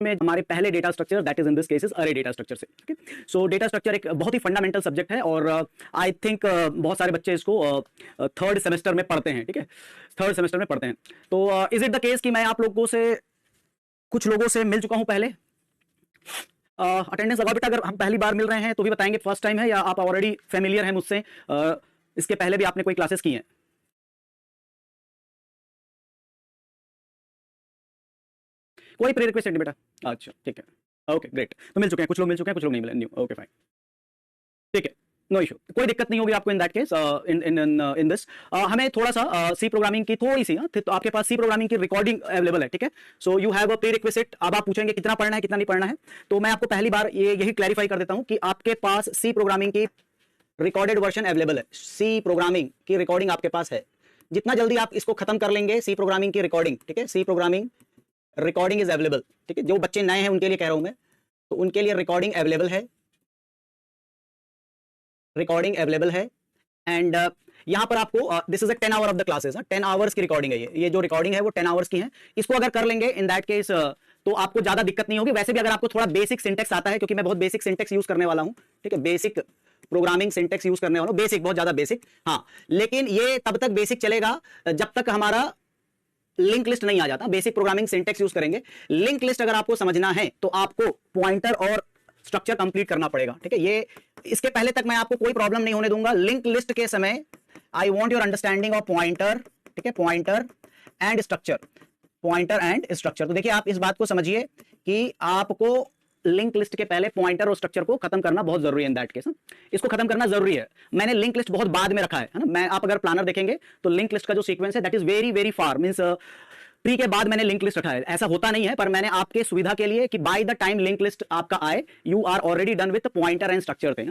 में हमारे पहले data structure that is in this case is अरे डेटा स्ट्रक्चर से। ओके, सो डेटा स्ट्रक्चर एक बहुत ही फंडामेंटल सब्जेक्ट है और आई थिंक बहुत सारे बच्चे इसको थर्ड सेमेस्टर में पढ़ते हैं। ठीक है, थर्ड सेमेस्टर में पढ़ते हैं। तो इज इट द केस कि मैं आप लोगों से कुछ लोगों से मिल चुका हूं पहले? अटेंडेंस लगाओ बेटा, अगर हम पहली बार मिल रहे हैं तो भी बताएंगे फर्स्ट टाइम है या आप ऑलरेडी फेमिलियर हैं मुझसे, इसके पहले भी आपने कोई क्लासेस की हैं? कोई प्री रिक्वेस्ट बेटा? अच्छा ठीक है, ओके ग्रेट। तो मिल चुके हैं, कुछ लोग मिल चुके हैं, कुछ लोग नहीं मिले, न्यू, ओके फाइन, ठीक है, नो इशू, कोई दिक्कत नहीं होगी आपको इन दैट केस। इन दिस हमें थोड़ा सा सी प्रोग्रामिंग की थोड़ी सी, तो आपके पास सी प्रोग्रामिंग की रिकॉर्डिंग अवेलेबल है। ठीक है, so you have a pre request. अब आप पूछेंगे कितना पढ़ना है कितना नहीं पढ़ना है, तो मैं आपको पहली बार यही क्लैरिफाई कर देता हूं कि आपके पास सी प्रोग्रामिंग की रिकॉर्डेड वर्जन अवेलेबल है। सी प्रोग्रामिंग की रिकॉर्डिंग आपके पास है। जितना जल्दी आप इसको खत्म कर लेंगे सी प्रोग्रामिंग की रिकॉर्डिंग, ठीक है, C programming recording is available. ठीक है, जो बच्चे नए हैं उनके लिए कह रहा हूं मैं, तो उनके लिए रिकॉर्डिंग अवेलेबल है, रिकॉर्डिंग अवेलेबल है। एंड यहां पर आपको this is a 10 hour of the classes, 10 hours की रिकॉर्डिंग है। ये जो रिकॉर्डिंग है वो 10 आवर्स की है। इसको अगर कर लेंगे इन दैट केस तो आपको ज्यादा दिक्कत नहीं होगी। वैसे भी अगर आपको थोड़ा बेसिक सिंटेक्स आता है, क्योंकि मैं बहुत बेसिक सिंटेक्स यूज करने वाला हूं, ठीक है, बेसिक प्रोग्रामिंग सिंटेक्स यूज करने वाला हूं, बेसिक, बहुत ज्यादा बेसिक, हाँ, लेकिन ये तब तक बेसिक चलेगा जब तक हमारा लिंक लिस्ट नहीं आ जाता। बेसिक प्रोग्रामिंग सिंटेक्स यूज करेंगे। लिंक लिस्ट अगर आपको समझना है तो आपको पॉइंटर और स्ट्रक्चर कंप्लीट करना पड़ेगा। ठीक है, ये इसके पहले तक मैं आपको कोई प्रॉब्लम नहीं होने दूंगा। लिंक लिस्ट के समय I want your understanding of pointer, ठीक है, pointer and structure, pointer and structure. तो देखिए आप इस बात को समझिए कि आपको लिंक लिस्ट के पहले पॉइंटर और स्ट्रक्चर को खत्म करना बहुत जरूरी है। इन दैट केस इसको खत्म करना जरूरी है। मैंने लिंक लिस्ट बहुत बाद में रखा है ना। मैं आप अगर प्लानर देखेंगे तो लिंक लिस्ट का जो सीक्वेंस है that is very very far, means pre के बाद मैंने लिंक लिस्ट रखा है। ऐसा होता नहीं है, पर मैंने आपके सुविधा के लिए कि by the time linked list आपका आए you are already done with pointer and structure थे।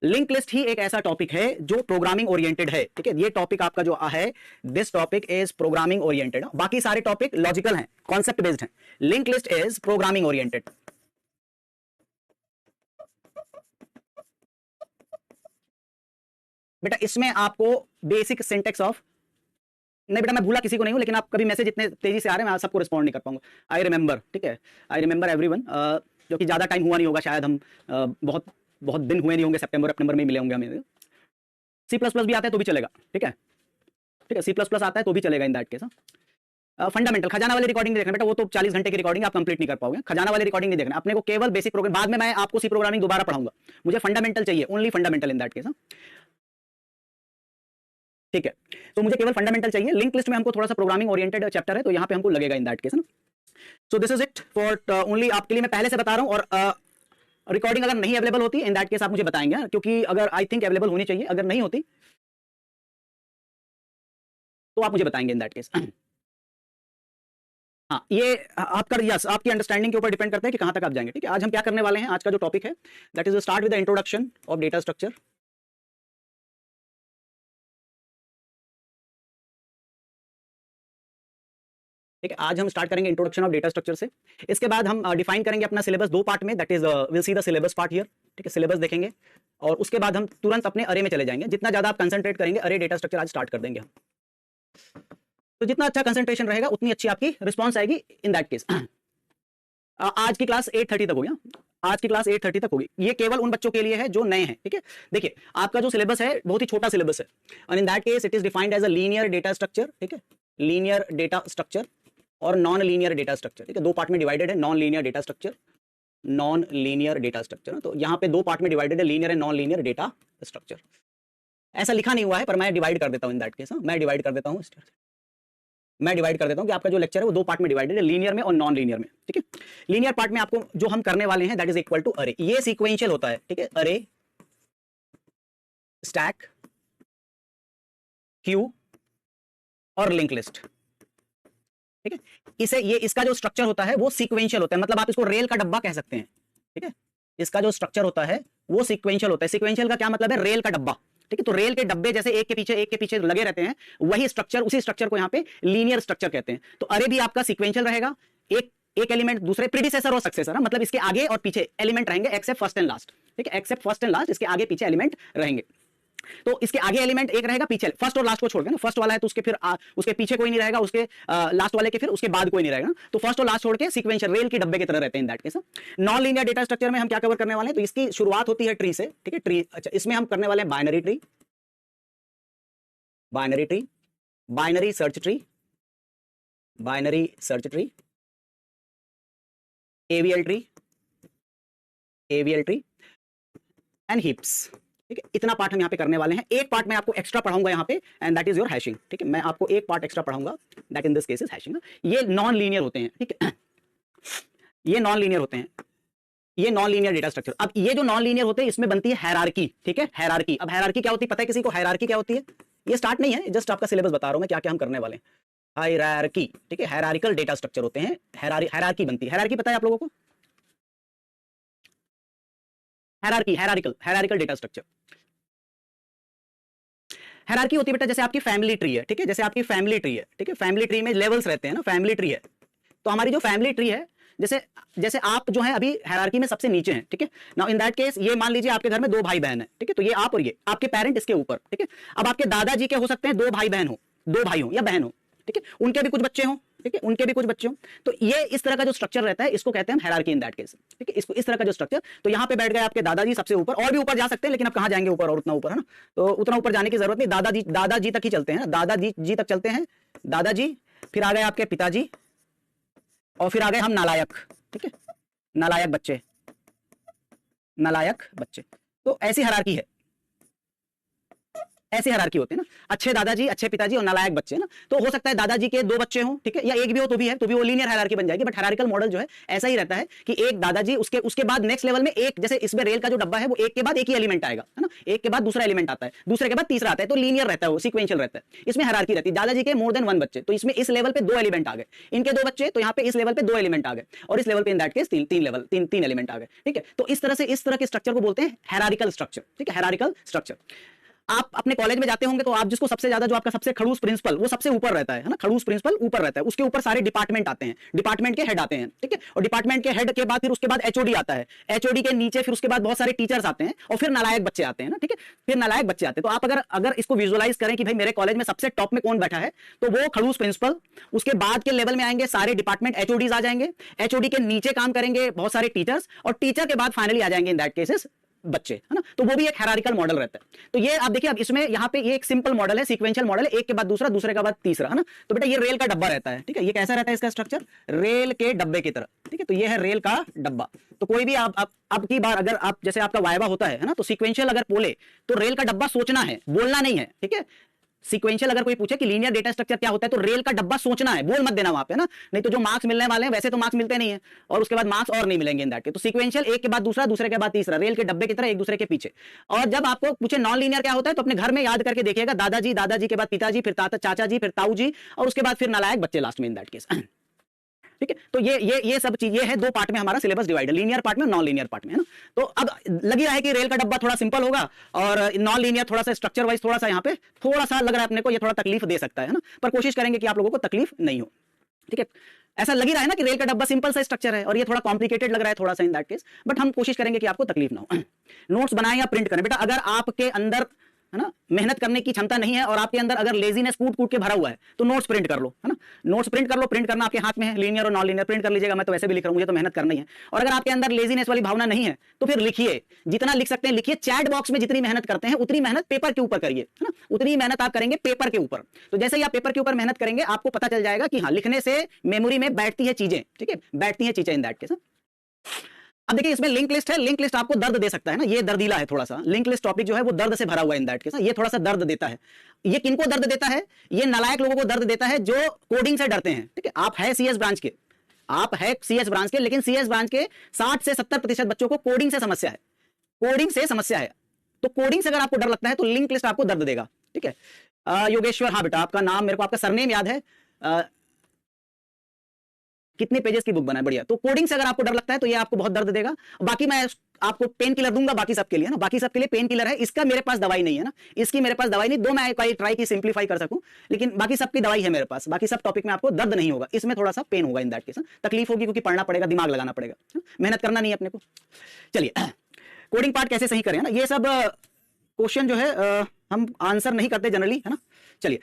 लिंक लिस्ट ही एक ऐसा टॉपिक है जो प्रोग्रामिंग ओरिएंटेड है। ठीक है, ये टॉपिक आपका जो है, this topic is programming oriented. बाकी सारे टॉपिक लॉजिकल हैं, कॉन्सेप्ट बेस्ड हैं। Link list is programming oriented. बेटा इसमें आपको बेसिक सिंटेक्स ऑफ, नहीं बेटा मैं भूला किसी को नहीं हूं, लेकिन आप कभी मैसेज इतने तेजी से आ रहे हैं मैं सबको रिस्पॉन्ड नहीं कर पाऊंगा। आई रिमेंबर, ठीक है, आई रिमेंबर एवरीवन, जो कि ज्यादा टाइम हुआ नहीं होगा शायद, हम बहुत बहुत दिन हुए नहीं होंगे, सितंबर अक्टूबर में ही मिले होंगे हमें। सी प्लस प्लस भी आता है तो भी चलेगा, ठीक है, ठीक है, सी प्लस प्लस आता है तो भी चलेगा इन दैट केस। फंडामेंटल खजाना वाली रिकॉर्डिंग देखना बेटा, वो तो 40 घंटे की रिकॉर्डिंग आप कंप्लीट नहीं कर पाओगे। खजाना वाली रिकॉर्डिंग नहीं देखना अपने को, केवल बेसिक प्रोग्राम। बाद में मैं आपको सी प्रोग्रामिंग दोबारा पढ़ाऊंगा। मुझे फंडामेंटल चाहिए, only fundamental in that case. ठीक है, तो मुझे केवल फंडामेंटल चाहिए। लिंक लिस्ट में हमको थोड़ा सा प्रोग्रामिंग ओरिएंटेड चैप्टर है, तो यहां पे हमको लगेगा इन दैट केस ना। सो this is it for only, आपके लिए मैं पहले से बता रहा हूं। और रिकॉर्डिंग अगर नहीं अवेलेबल होती इन दैट केस आप मुझे बताएंगे, क्योंकि अगर आई थिंक अवेलेबल होनी चाहिए, अगर नहीं होती तो आप मुझे बताएंगे इन दैट केस। हाँ, ये आपका यस आपकी अंडरस्टैंडिंग के ऊपर डिपेंड करता है कि कहां तक आप जाएंगे। ठीक है, आज हम क्या करने वाले हैं, आज का जो टॉपिक है that is start with the introduction of data structure. ठीक है, आज हम स्टार्ट करेंगे इंट्रोडक्शन ऑफ डेटा स्ट्रक्चर से। इसके बाद हम डिफाइन करेंगे अपना सिलेबस दो पार्ट में, that is will see the syllabus part here. ठीक है, सिलेबस देखेंगे और उसके बाद हम तुरंत अपने अरे में चले जाएंगे। जितना ज्यादा आप कंसंट्रेट करेंगे, अरे डेटा स्ट्रक्चर आज स्टार्ट कर देंगे हम। तो जितना अच्छा कंसंट्रेशन रहेगा उतनी अच्छी आपकी रिस्पॉन्स आएगी इन दैट केस। आज की क्लास 8:30 तक होगी। आज की क्लास 8:30 तक होगी। ये केवल उन बच्चों के लिए है जो नए हैं। ठीक है, देखिए आपका जो सिलेबस है बहुत ही छोटा सिलेबस है, और in that case it is defined as a linear data structure. ठीक है, लीनियर डेटा स्ट्रक्चर और नॉन लीनियर डेटा स्ट्रक्चर। ठीक है, दो पार्ट में डिवाइडेड है, non linear data structure, non linear data structure. तो यहाँ पे दो पार्ट में डिवाइडेड है, linear and non linear data structure. ऐसा लिखा नहीं हुआ है पर मैं डिवाइड कर देता हूँ इन दैट केस। मैं डिवाइड कर देता हूँ कि आपका जो लेक्चर है वो दो पार्ट में डिवाइडेड है, लीनियर में और नॉन लीनियर में। ठीक है, लीनियर पार्ट में आपको जो हम करने वाले हैं दैट इज इक्वल टू अरे। ये सीक्वेंशियल होता है। ठीक है, अरे, स्टैक, क्यू और लिंक लिस्ट। ठीक है, इसे ये इसका जो स्ट्रक्चर होता है वो सीक्वेंशियल होता है, मतलब आप इसको रेल का डब्बा कह सकते हैं। ठीक है, इसका जो स्ट्रक्चर होता है वो सीक्वेंशियल होता है। सीक्वेंशियल का क्या मतलब है, रेल का डब्बा। ठीक है, तो रेल के डब्बे जैसे एक के पीछे लगे रहते हैं, वही स्ट्रक्चर, उसी स्ट्रक्चर को यहाँ पे लीनियर स्ट्रक्चर कहते हैं। तो अरे भी आपका सीक्वेंशियल रहेगा, एक एलिमेंट दूसरे प्रीडिसेसर और सक्सेसर, मतलब इसके आगे और पीछे एलिमेंट रहेंगे एक्सेप्ट फर्स्ट एंड लास्ट। ठीक है, एक्सेप्ट फर्स्ट एंड लास्ट, इसके आगे पीछे एलिमेंट रहेंगे। तो इसके आगे एलिमेंट एक रहेगा, पीछे फर्स्ट और लास्ट को छोड़ के ना, फर्स्ट वाला है तो उसके फिर उसके पीछे कोई नहीं रहेगा, उसके लास्ट वाले के फिर उसके बाद कोई नहीं रहेगा, तो फर्स्ट और लास्ट छोड़ के सीक्वेंशियल रेल के डब्बे की तरह रहते हैं in that case. Non linear data structure में हम क्या कवर करने वाले हैं, तो इसकी शुरुआत होती है ट्री से, ठीक है, ट्री। अच्छा, इसमें हम करने वाले हैं binary tree, binary tree, binary search tree, binary search tree, AVL tree, AVL tree and heaps, ठीक है। इतना पार्ट हम यहाँ पे करने वाले हैं। एक पार्ट मैं आपको एक्स्ट्रा पढ़ाऊंगा यहाँ पे, and that is your hashing, ठीक है। मैं आपको एक पार्ट एक्स्ट्रा पढ़ाऊंगा, that in this case is hashing. ये नॉन लीनियर होते हैं, ठीक है, ये नॉन लीनियर होते हैं, ये नॉन लीनियर डेटा स्ट्रक्चर। अब ये जो नॉन लीनियर होते हैं इसमें बनती है हायरार्की, ठीक है, हायरार्की। अब हायरार्की क्या होती है, पता है किसी को हायरार्की क्या होती है? ये स्टार्ट नहीं है, जस्ट आपका सिलेबस बता रहा हूं मैं क्या क्या हम करने वाले हैं। हायरार्की, ठीक है, हायरार्किकल डेटा स्ट्रक्चर होते हैं, हायरार्की बनती है। हायरार्की पता है आप लोगों को? Hierarchy, hierarchical data structure. Hierarchy होती है बेटा जैसे आपकी फैमिली ट्री है, ठीक है, जैसे आपकी फैमिली ट्री है, ठीक है, फैमिली ट्री में लेवल्स रहते हैं ना, फैमिली ट्री है। तो हमारी जो फैमिली ट्री है, जैसे जैसे आप जो है अभी हायरार्की में सबसे नीचे हैं, ठीक है। नाउ इन दैट केस ये मान लीजिए आपके घर में दो भाई बहन है, ठीक है, तो ये आप और ये आपके पेरेंट इसके ऊपर, ठीक है। अब आपके दादाजी के हो सकते हैं दो भाई बहन हो, दो भाई हो या बहन हो, ठीक है, उनके भी कुछ बच्चे हो, ठीक है, उनके भी कुछ बच्चे हो। तो ये इस तरह का जो स्ट्रक्चर रहता है इसको कहते हैं हायरार्की इन दैट केस, ठीक है। इसको इस तरह का जो स्ट्रक्चर, तो यहाँ पे बैठ गए आपके दादाजी सबसे ऊपर, और भी ऊपर जा सकते हैं लेकिन अब कहाँ जाएंगे ऊपर और उतना ऊपर, है ना, तो उतना ऊपर जाने की जरूरत नहीं, दादाजी तक ही चलते हैं, दादाजी जी तक चलते हैं, दादाजी, फिर आ गए आपके पिताजी, और फिर आ गए हम नालायक, ठीक है, नालायक बच्चे, नालायक बच्चे। तो ऐसी हायरार्की है, ऐसी हायरार्की होती है ना, अच्छे दादाजी, अच्छे पिताजी और नालायक बच्चे ना। तो हो सकता है दादाजी के दो बच्चे हों, ठीक है, या एक भी हो तो भी है, तो भी वो लीनियर हायरार्की बन जाएगी। बट हायरार्किकल मॉडल जो है ऐसा ही रहता है कि एक दादाजी, उसके बाद नेक्स्ट लेवल में एक, जैसे इसमें रेल का जो डब्बा है वो एक के बाद एक ही एलिमेंट आएगा, है ना, एक के बाद दूसरा एलिमेंट आता है, दूसरे के बाद तीसरा आता है, तो लीनियर रहता है, वो सीक्वेंशियल रहता है। इसमें हायरार्की रहती है, दादाजी के मोर देन वन बच्चे, तो इसमें इस लेवल पे दो एलिमेंट आ गए, इनके दो बच्चे, तो यहाँ पे इस लेवल पे दो एलिमेंट आ गए, और इस लेवल पे इन दैट केस तीन एलिमेंट आ गए, ठीक है। तो इस तरह से इस तरह के स्ट्रक्चर को बोलते हैं हायरार्किकल स्ट्रक्चर, ठीक है, हायरार्किकल स्ट्रक्चर। आप अपने कॉलेज में जाते होंगे तो आप जिसको सबसे ज्यादा, जो आपका सबसे खड़ूस प्रिंसिपल, वो सबसे ऊपर रहता है ना, खड़ूस प्रिंसिपल ऊपर रहता है, उसके ऊपर सारे डिपार्टमेंट आते हैं, डिपार्टमेंट के हेड आते हैं, ठीक है, और डिपार्टमेंट के हेड के बाद फिर उसके बाद एचओडी आता है, एचओडी के नीचे फिर उसके बाद बहुत सारे टीचर्स आते हैं, और फिर नालायक बच्चे आते हैं ना, ठीक है, फिर नालायक बच्चे आते हैं। तो आप अगर इसको विजुअलाइज करें कि भाई मेरे कॉलेज में सबसे टॉप में कौन बैठा है, तो वो खड़ूस प्रिंसिपल, उसके बाद के लेवल में आएंगे सारे डिपार्टमेंट एचओडीज आ जाएंगे, एचओडी के नीचे काम करेंगे बहुत सारे टीचर्स, और टीचर के बाद फाइनली आ जाएंगे इन दैट केसेस बच्चे, है ना। तो वो भी एक हायरार्किकल मॉडल रहता है। तो ये आप देखिए, अब इसमें यहाँ पे ये एक सिंपल मॉडल है, सीक्वेंशियल मॉडल है, एक के बाद दूसरा, दूसरे के बाद तीसरा, है ना। तो बेटा ये रेल का डब्बा रहता है, ठीक है, ये कैसा रहता है इसका स्ट्रक्चर, रेल के डब्बे की तरह, ठीक है। तो ये है रेल का डब्बा। तो कोई भी अब की बार अगर आप, जैसे आपका वाइवा होता है ना, तो सीक्वेंशियल अगर बोले तो रेल का डब्बा सोचना है, बोलना नहीं है, ठीक है। सीक्वेंशियल अगर कोई पूछे कि लीनियर डेटा स्ट्रक्चर क्या होता है, तो रेल का डब्बा सोचना है, बोल मत देना वहां पे ना, नहीं तो जो मार्क्स मिलने वाले हैं वैसे तो मार्क्स मिलते नहीं है, और उसके बाद मार्क्स और नहीं मिलेंगे इन दैट के। तो सीक्वेंशियल एक के बाद दूसरा, दूसरे के बाद तीसरा, रेल के डब्बे की तरह एक दूसरे के पीछे। और जब आपको पूछे नॉन लीनियर क्या होता है, तो अपने घर में याद करके देखिएगा, दादाजी, दादाजी के बाद पिताजी, फिर चाचा जी, फिर ताऊ जी, और उसके बाद फिर नालायक बच्चे लास्ट में इन दैट केस, ठीक है। तो ये सब चीज, ये है दो पार्ट में हमारा सिलेबस डिवाइड है, लीनियर पार्ट में, नॉन लीनियर पार्ट में, है ना। तो अब लग रहा है कि रेल का डब्बा थोड़ा सिंपल होगा और नॉन लीनियर थोड़ा सा स्ट्रक्चर वाइज थोड़ा सा यहाँ पे थोड़ा सा लग रहा है अपने को, ये थोड़ा तकलीफ दे सकता है ना, पर कोशिश करेंगे कि आप लोगों को तकलीफ नहीं हो, ठीक है। ऐसा लग ही रहा है ना कि रेल का डब्बा सिंपल सा स्ट्रक्चर है और ये थोड़ा कॉम्प्लिकेटेड लग रहा है थोड़ा सा इन दैट केस, बट हम कोशिश करेंगे कि आपको तकलीफ ना हो। नोट्स बनाएं या प्रिंट करें बेटा, अगर आपके अंदर, है ना, मेहनत करने की क्षमता नहीं है और आपके अंदर अगर लेजीनेस कूट कूट के भरा हुआ है, तो नोट्स प्रिंट कर लो, है ना, नोट्स प्रिंट कर लो, प्रिंट करना आपके हाथ में है, लीनियर और नॉन लीनियर प्रिंट कर लीजिएगा, मैं तो वैसे भी लिख रहा हूं, मुझे तो मेहनत करना ही है। और अगर आपके अंदर लेजीनेस वाली भावना नहीं है तो फिर लिखिए, जितना लिख सकते हैं लिखिए, चैट बॉक्स में जितनी मेहनत करते हैं उतनी मेहनत पेपर के ऊपर करिए, है ना, उतनी मेहनत आप करेंगे पेपर के ऊपर। तो जैसे ही आप पेपर के ऊपर मेहनत करेंगे आपको पता चल जाएगा कि हाँ, लिखने से मेमोरी में बैठती है चीजें, ठीक है, बैठती है चीजें इन दैट केस। अब देखिए इसमें लिंक लिस्ट है, लिंक लिस्ट आपको दर्द दे सकता है ना, ये दर्दीला है थोड़ा सा, लिंक लिस्ट टॉपिक जो है वो दर्द से भरा हुआ है इन दैट केस, ये थोड़ा सा दर्द देता है। ये किनको दर्द देता है, ये नालायक लोगों को दर्द देता है जो कोडिंग से डरते हैं, ठीक है। आप है सीएस ब्रांच के, आप है सीएस ब्रांच के, लेकिन सीएस ब्रांच के 60 से 70% बच्चों को कोडिंग से समस्या है, कोडिंग से समस्या है। तो कोडिंग से अगर आपको डर लगता है तो लिंक लिस्ट आपको दर्द देगा, ठीक है। योगेश्वर, हाँ बेटा आपका नाम, मेरे को आपका सरनेम याद है, कितने पेजेस की बुक बनाए, बढ़िया। तो कोडिंग से अगर आपको डर लगता है तो ये आपको बहुत दर्द देगा। बाकी मैं आपको पेन किलर दूंगा बाकी सबके लिए ना, बाकी सबके लिए पेन किलर है, इसका मेरे पास दवाई नहीं है ना, इसकी मेरे पास दवाई नहीं, दो मैं ट्राई की सिंप्लीफाई कर सकूं, लेकिन बाकी सबकी दवाई है मेरे पास, बाकी सब टॉपिक में आपको दर्द नहीं होगा, इसमें थोड़ा सा पेन होगा इन दैट केस, तकलीफ होगी क्योंकि पढ़ना पड़ेगा, दिमाग लगाना पड़ेगा, मेहनत करना नहीं है अपने को। चलिए कोडिंग पार्ट कैसे सही करें ना, ये सब क्वेश्चन जो है हम आंसर नहीं करते जनरली, है ना। चलिए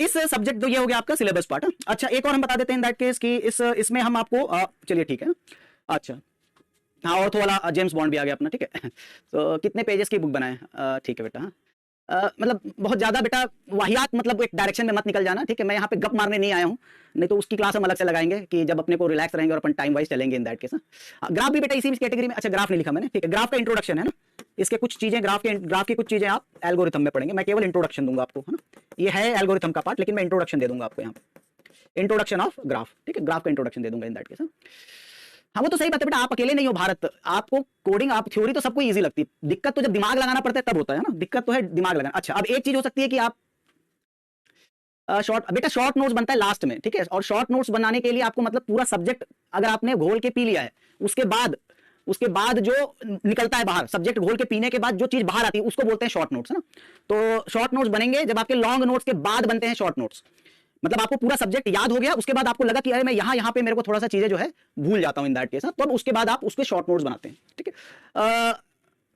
इस सब्जेक्ट तो ये हो गया आपका सिलेबस पार्ट। अच्छा एक और हम बता देते हैं इन दैट केस कि इसमें हम आपको चलिए ठीक है। अच्छा हाँ ऑर्थो वाला जेम्स बॉन्ड भी आ गया अपना, ठीक है। तो कितने पेजेस की बुक बनाए, ठीक है बेटा। हाँ मतलब बहुत ज्यादा बेटा वाहियात मतलब एक डायरेक्शन में मत निकल जाना, ठीक है। मैं यहाँ पे गप मारने नहीं आया हूँ, नहीं तो उसकी क्लास हम अलग से लगाएंगे कि जब अपने को रिलैक्स रहेंगे और अपन टाइम वाइज चलेंगे इन दैट केस। ग्राफ भी बेटा इसी कैटेगरी में। अच्छा ग्राफ नहीं लिखा मैंने, ठीक है। ग्राफ का इंट्रोडक्शन है ना, इसके कुछ चीजें ग्राफ की कुछ चीजें आप एल्गोरिथम में पढ़ेंगे। मैं केवल इंट्रोडक्शन दूंगा आपको, है ना। ये है एल्गोरिथम का पार्ट, लेकिन मैं इंट्रोडक्शन दे दूंगा आपको यहाँ पे, इंट्रोडक्शन ऑफ ग्राफ, ठीक है। ग्राफ का इंट्रोडक्शन दे दूंगा इन दैट केस। हाँ वो तो सही बात है बेटा, आप अकेले नहीं हो भारत, आपको कोडिंग आप थ्योरी तो सबको इजी लगती है, दिक्कत तो जब दिमाग लगाना पड़ता है तब होता है ना, दिक्कत तो है दिमाग लगाना। अच्छा अब एक चीज हो सकती है कि आप बेटा शॉर्ट नोट्स बनता है लास्ट में, ठीक है। और शॉर्ट नोट्स बनाने के लिए आपको मतलब पूरा सब्जेक्ट अगर आपने घोल के पी लिया है, उसके बाद जो निकलता है बाहर, सब्जेक्ट घोल के पीने के बाद जो चीज बाहर आती है उसको बोलते हैं शॉर्ट नोट्स, है ना। तो शॉर्ट नोट्स बनेंगे जब आपके लॉन्ग नोट्स के बाद बनते हैं शॉर्ट नोट्स। मतलब आपको पूरा सब्जेक्ट याद हो गया, उसके बाद आपको लगा कि अरे मैं यहाँ पे मेरे को थोड़ा सा चीजें जो है भूल जाता हूँ इन दैट केस, तो अब उसके बाद आप उसके शॉर्ट नोट्स बनाते हैं, ठीक है।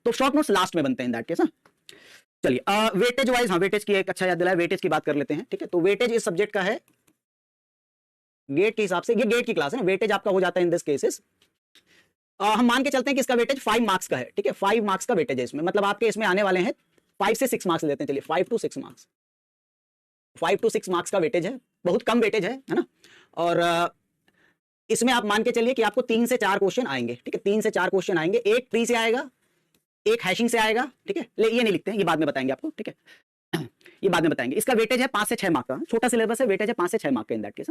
तो शॉर्ट नोट्स लास्ट में बनते हैं इन दैट केस। चलिए वेटेज वाइज, हाँ वेटेज की एक अच्छा याद दिलाया, वेटेज की बात कर लेते हैं, ठीक है। तो वेटेज इस सब्जेक्ट का है गेट के हिसाब से, ये गेट की क्लास है ना, वेटेज आपका हो जाता है इन दिस केसेस। हम मान के चलते हैं कि इसका वेटेज 5 मार्क्स का है, ठीक है। 5 मार्क्स का वेटेज है इसमें, मतलब आपके इसमें आने वाले हैं 5 से 6 मार्क्स लेते हैं, चलिए 5 to 6 मार्क्स, 5 to 6 मार्क्स का वेटेज है, बहुत कम वेटेज है ना। और इसमें आप मान के चलिए कि आपको 3 से 4 क्वेश्चन आएंगे, ठीक है। 3 से 4 क्वेश्चन आएंगे, एक ट्री से आएगा, एक हैशिंग से आएगा, ठीक है। ये नहीं लिखते हैं, ये बाद में बताएंगे आपको, ठीक है। ये बाद में बताएंगे। इसका वेटेज है 5 से 6 मार्क का, छोटा सिलेबस है, वेटेज है 5 से 6 मार्क का इन दैट केस।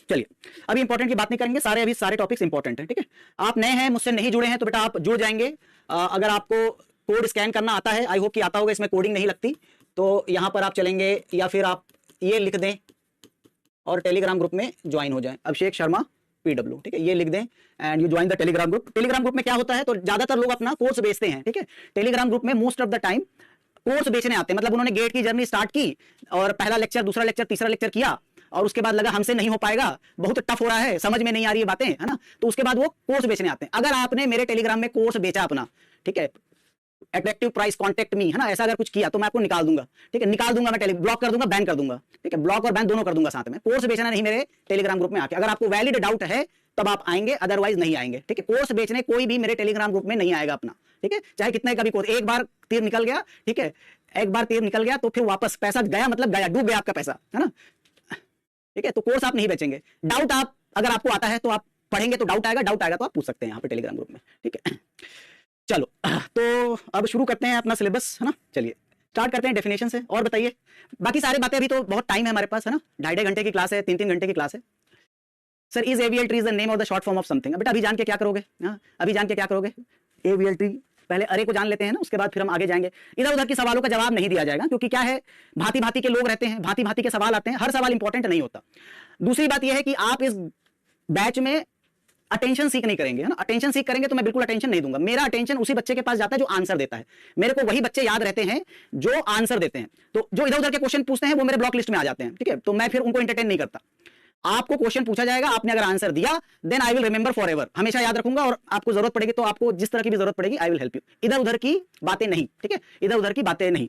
चलिए अभी इंपॉर्टेंट की बात नहीं करेंगे, अभी सारे टॉपिक्स इंपॉर्टेंट हैं, ठीक है। आप नए हैं, मुझसे नहीं जुड़े हैं तो बेटा आप जुड़ जाएंगे। अगर आपको कोड स्कैन करना आता है, आई होप कि आता होगा, इसमें कोडिंग नहीं लगती, तो यहां पर आप चलेंगे या फिर आप ये लिख दें और टेलीग्राम ग्रुप में ज्वाइन हो जाएं, अभिषेक शर्मा PW, ठीक है। ये लिख दें and you join the Telegram group. Telegram group में क्या होता है, तो ज्यादातर लोग अपना कोर्स बेचते हैं, ठीक है। टेलीग्राम ग्रुप में most of the time course बेचने आते हैं, मतलब उन्होंने गेट की जर्नी स्टार्ट की और पहला लेक्चर, दूसरा लेक्चर, तीसरा लेक्चर किया और उसके बाद लगा हमसे नहीं हो पाएगा, बहुत टफ हो रहा है, समझ में नहीं आ रही है बातें, है ना। तो उसके बाद वो कोर्स बेचने आते हैं। अगर आपने मेरे टेलीग्राम में कोर्स बेचा अपना, ठीक है, अट्रैक्टिव प्राइस कॉन्टेक्ट मी, है ना, ऐसा अगर कुछ किया तो मैं आपको निकाल दूंगा, ठीक है। निकाल दूंगा मैं, ब्लॉक कर दूंगा, बैन कर दूंगा, ठीक है। ब्लॉक और बैन दोनों कर दूंगा साथ में। कोर्स बेचना नहीं मेरे टेलीग्राम ग्रुप में आके, अगर आपको वैलिड डाउट है तब आप आएंगे, अदरवाइज नहीं आएंगे, ठीक है। कोर्स बेचने कोई भी मेरे टेलीग्राम ग्रुप में नहीं आएगा अपना, ठीक है। चाहे कितना ही कभी कोर्स, एक बार तीर निकल गया, ठीक है, एक बार तीर निकल गया तो फिर वापस पैसा गया, मतलब गया, डूब गया आपका पैसा, है ना, ठीक है। तो कोर्स आप नहीं बेचेंगे। डाउट आप अगर आपको आता है तो आप पढ़ेंगे तो डाउट आएगा तो आप पूछ सकते हैं यहाँ पे टेलीग्राम ग्रुप में, ठीक है। चलो तो अब शुरू करते हैं अपना सिलेबस, है ना। चलिए स्टार्ट करते हैं डेफिनेशन से। और बताइए बाकी सारी बातें, अभी तो बहुत टाइम है हमारे पास, है ना। 2.5 घंटे की क्लास है, 3 घंटे की क्लास है। Sir is AVL tree is the name of the short form of something. बेटा अभी जान के क्या करोगे, हाँ अभी जान के क्या करोगे, एवीएल ट्री पहले अरे को जान लेते हैं ना, उसके बाद फिर हम आगे जाएंगे। इधर उधर के सवालों का जवाब नहीं दिया जाएगा, क्योंकि क्या है, भांति भांति के लोग रहते हैं, भांति भांति के सवाल आते हैं, हर सवाल इंपॉर्टेंट नहीं होता। दूसरी बात यह है कि आप इस बैच में अटेंशन सीख नहीं करेंगे, है ना। अटेंशन सीख करेंगे तो मैं बिल्कुल अटेंशन नहीं दूंगा। मेरा अटेंशन उसी बच्चे के पास जाता है जो आंसर देता है। मेरे को वही बच्चे याद रहते हैं जो आंसर देते हैं। तो जो इधर उधर के क्वेश्चन पूछते हैं वो मेरे ब्लॉक लिस्ट में आ जाते हैं, ठीक है। तो मैं फिर उनको एंटरटेन नहीं करता। आपको क्वेश्चन पूछा जाएगा, आपने अगर आंसर दिया then I will remember forever, हमेशा याद रखूंगा, और आपको जरूरत पड़ेगी तो आपको जिस तरह की भी जरूरत पड़ेगी आई विल हेल्प यू। इधर उधर की बातें नहीं, ठीक है, इधर उधर की बातें नहीं।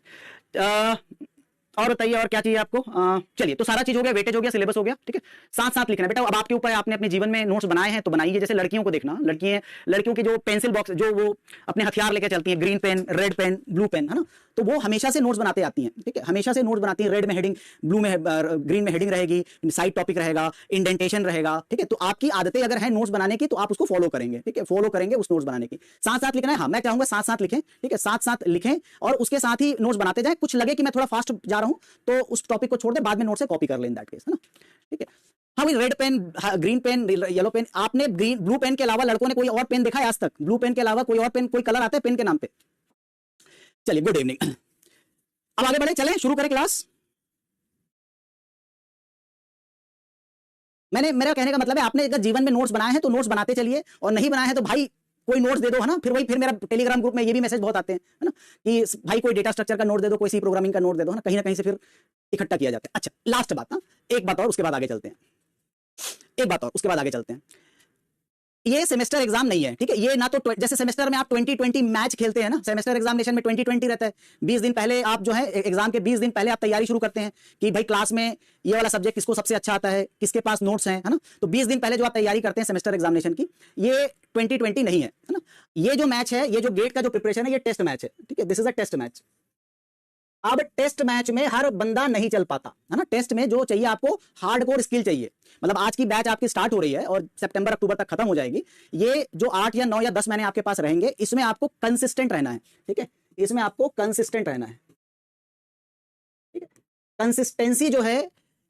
और बताइए और क्या चाहिए आपको। चलिए तो सारा चीज हो गया, वेटेज हो गया, सिलेबस हो गया, ठीक है। साथ साथ लिखना है बेटा, अब आपके ऊपर है, आपने अपने जीवन में नोट्स बनाए हैं तो बनाइए। जैसे लड़कियों को देखना, लड़कियों की जो पेंसिल बॉक्स, जो वो अपने हथियार लेकर चलती हैं, green pen, red pen, blue pen, है ना, तो वो हमेशा से नोट्स बनाते आती हैं, ठीक है, हमेशा से नोट्स बनाती हैं। रेड में हेडिंग, ब्लू में, ग्रीन में हेडिंग रहेगी, साइड टॉपिक रहेगा, इंडेंटेशन रहेगा, ठीक है। तो आपकी आदतें अगर है नोट्स बनाने की तो आप उसको फॉलो करेंगे, ठीक है, फॉलो करेंगे उस नोट्स बनाने की। साथ साथ लिखना है, हाँ मैं चाहूंगा साथ साथ लिखें, ठीक है, साथ साथ लिखें और उसके साथ ही नोट्स बनाते जाएं। कुछ लगे कि मैं थोड़ा फास्ट जा रहा हूं तो उस टॉपिक को छोड़ दे, बाद में नोट से कॉपी कर ले इन दैट केस, है ना, ठीक है। हाँ red pen, green pen, yellow pen, आपने ब्लू पेन के अलावा लड़कों ने कोई और पेन देखा है आज तक? ब्लू पेन के अलावा कोई और पेन, कोई कलर आता है पेन के नाम पे? चलिए गुड इवनिंग, अब आगे बढ़े, चलें शुरू करें क्लास। मेरा कहने का मतलब है, आपने अगर जीवन में नोट्स बनाए हैं तो नोट्स बनाते चलिए, और नहीं बनाए हैं तो भाई कोई नोट्स दे दो, है ना। फिर मेरा टेलीग्राम ग्रुप में ये भी मैसेज बहुत आते हैं, है ना, कि भाई कोई डेटा स्ट्रक्चर का नोट दे दो, कोई सी प्रोग्रामिंग का नोट दे दो, है ना कहीं से फिर इकट्ठा किया जाता है। अच्छा लास्ट बात, ना एक बात और उसके बाद आगे चलते हैं, एक बात और उसके बाद आगे चलते हैं। ये सेमेस्टर एग्जाम नहीं है, ठीक है। ये ना तो जैसे सेमेस्टर में आप 2020 मैच खेलते हैं ना, सेमेस्टर एग्जामिनेशन में 2020 रहता है। 20 दिन पहले आप जो है एग्जाम के 20 दिन पहले आप तैयारी शुरू करते हैं कि भाई क्लास में ये वाला सब्जेक्ट किसको सबसे अच्छा आता है, किसके पास नोट्स हैं, है ना। तो 20 दिन पहले जो आप तैयारी करते हैं सेमेस्टर एग्जामिनेशन की, ये 2020 नहीं है ना। ये जो मैच है, ये जो गेट का जो प्रिपरेशन है, ये टेस्ट मैच है, ठीक है। This is a test match. अब टेस्ट मैच में हर बंदा नहीं चल पाता, है ना। टेस्ट में जो चाहिए आपको हार्डकोर स्किल चाहिए। मतलब आज की बैच आपकी स्टार्ट हो रही है और सितंबर अक्टूबर तक खत्म हो जाएगी। ये जो 8 या 9 या 10 महीने आपके पास रहेंगे, इसमें आपको कंसिस्टेंट रहना है, ठीक है। इसमें आपको कंसिस्टेंट रहना है, ठीक है। कंसिस्टेंसी जो है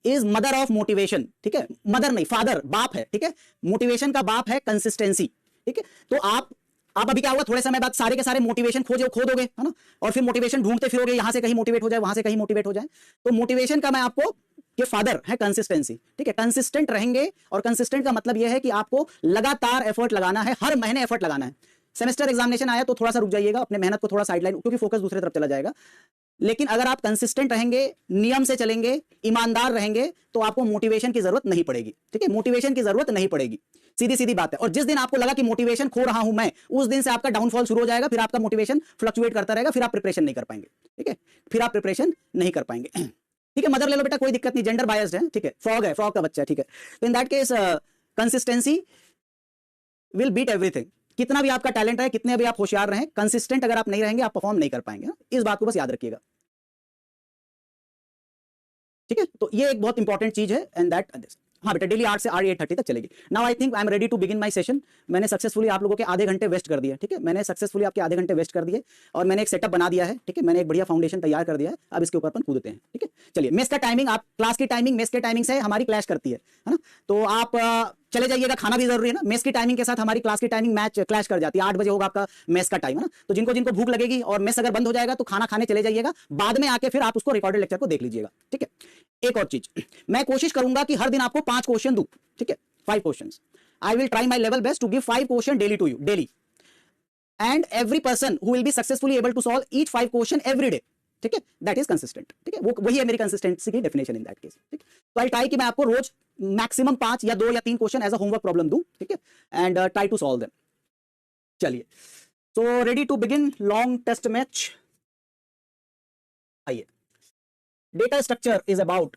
इज मदर ऑफ मोटिवेशन, ठीक है। मदर नहीं, फादर, बाप है, ठीक है। मोटिवेशन का बाप है कंसिस्टेंसी, ठीक है। तो आप अभी क्या होगा, थोड़े समय बाद सारे के सारे मोटिवेशन खो दोगे, है ना। और फिर मोटिवेशन ढूंढते फिरोगे, यहां से कहीं मोटिवेट हो जाए, वहां से कहीं मोटिवेट हो जाए। तो मोटिवेशन का मैं आपको, ये फादर है कंसिस्टेंसी, ठीक है। कंसिस्टेंट रहेंगे, और कंसिस्टेंट का मतलब यह है कि आपको लगातार एफर्ट लगाना है, हर महीने एफर्ट लगाना है। सेमेस्टर एग्जामिनेशन आया तो थोड़ा सा रुक जाइएगा, अपने मेहनत को थोड़ा साइडलाइन, क्योंकि फोकस दूसरी तरफ चला जाएगा। लेकिन अगर आप कंसिस्टेंट रहेंगे, नियम से चलेंगे, ईमानदार रहेंगे, तो आपको मोटिवेशन की जरूरत नहीं पड़ेगी, ठीक है। मोटिवेशन की जरूरत नहीं पड़ेगी, सीधी सीधी बात है। और जिस दिन आपको लगा कि मोटिवेशन खो रहा हूं मैं, उस दिन से आपका डाउनफॉल शुरू हो जाएगा। फिर आपका मोटिवेशन फ्लक्चुएट करता रहेगा, फिर आप प्रिपरेशन नहीं कर पाएंगे, ठीक है। फिर आप प्रिपरेशन नहीं कर पाएंगे, ठीक है। मदर ले लो बेटा, कोई दिक्कत नहीं, जेंडर बायस्ड है, ठीक है। फ्रॉग है, फ्रॉग का बच्चा है, ठीक है। तो in that case consistency will beat everything. कितना भी आपका टैलेंट है, कितने भी आप होशियार रहें, कंसिस्टेंट अगर आप नहीं रहेंगे, आप परफॉर्म नहीं कर पाएंगे। इस बात को बस याद रखिएगा, ठीक है। तो ये एक बहुत इंपॉर्टेंट चीज है। एंड दैट, हाँ बेटा, डेली 8 से 8:30 तक चलेगी। Now I think I am ready to begin my session. मैंने सक्सेसफुली आप लोगों के आधे घंटे वेस्ट कर दिया, ठीक है। मैंने सक्सेसफुली आपके आधे घंटे वेस्ट कर दिए, और मैंने एक सेटअप बना दिया है, ठीक है। मैंने एक बढ़िया फाउंडेशन तैयार कर दिया है। अब इसके ऊपर अपन कूदते हैं, ठीक है। चलिए, मेस का टाइमिंग, आप क्लास की टाइमिंग मेस के टाइमिंग से हमारी क्लैश करती है ना। तो आप चले जाइएगा, खाना भी जरूरी है ना। मेस की टाइमिंग के साथ हमारी क्लास की टाइमिंग मैच क्लैश कर जाती है। 8 बजे होगा आपका मेस का टाइम, है ना। तो जिनको जिनको भूख लगेगी और मेस अगर बंद हो जाएगा, तो खाना खाने चले जाइएगा, बाद में आके फिर आप उसको रिकॉर्डेड लेक्चर को देख लीजिएगा, ठीक है। एक और चीज, मैं कोशिश करूंगा कि हर दिन आपको 5 क्वेश्चन दूं, ठीक है। 5 questions. I will try my level best to give 5 question daily to you, daily. And every person who will be successfully able to solve each 5 question every day, ठीक है, दैट इज कंसिस्टेंट, ठीक है। वो वही है मेरी consistency की definition in that case, ठीक। तो आई ट्राई कि मैं आपको रोज मैक्सिमम 5 या 2 या 3 question as a homework problem दूं, ठीक है। And try to solve them. चलिए, so ready to begin long test match. आइए, डेटा स्ट्रक्चर इज अबाउट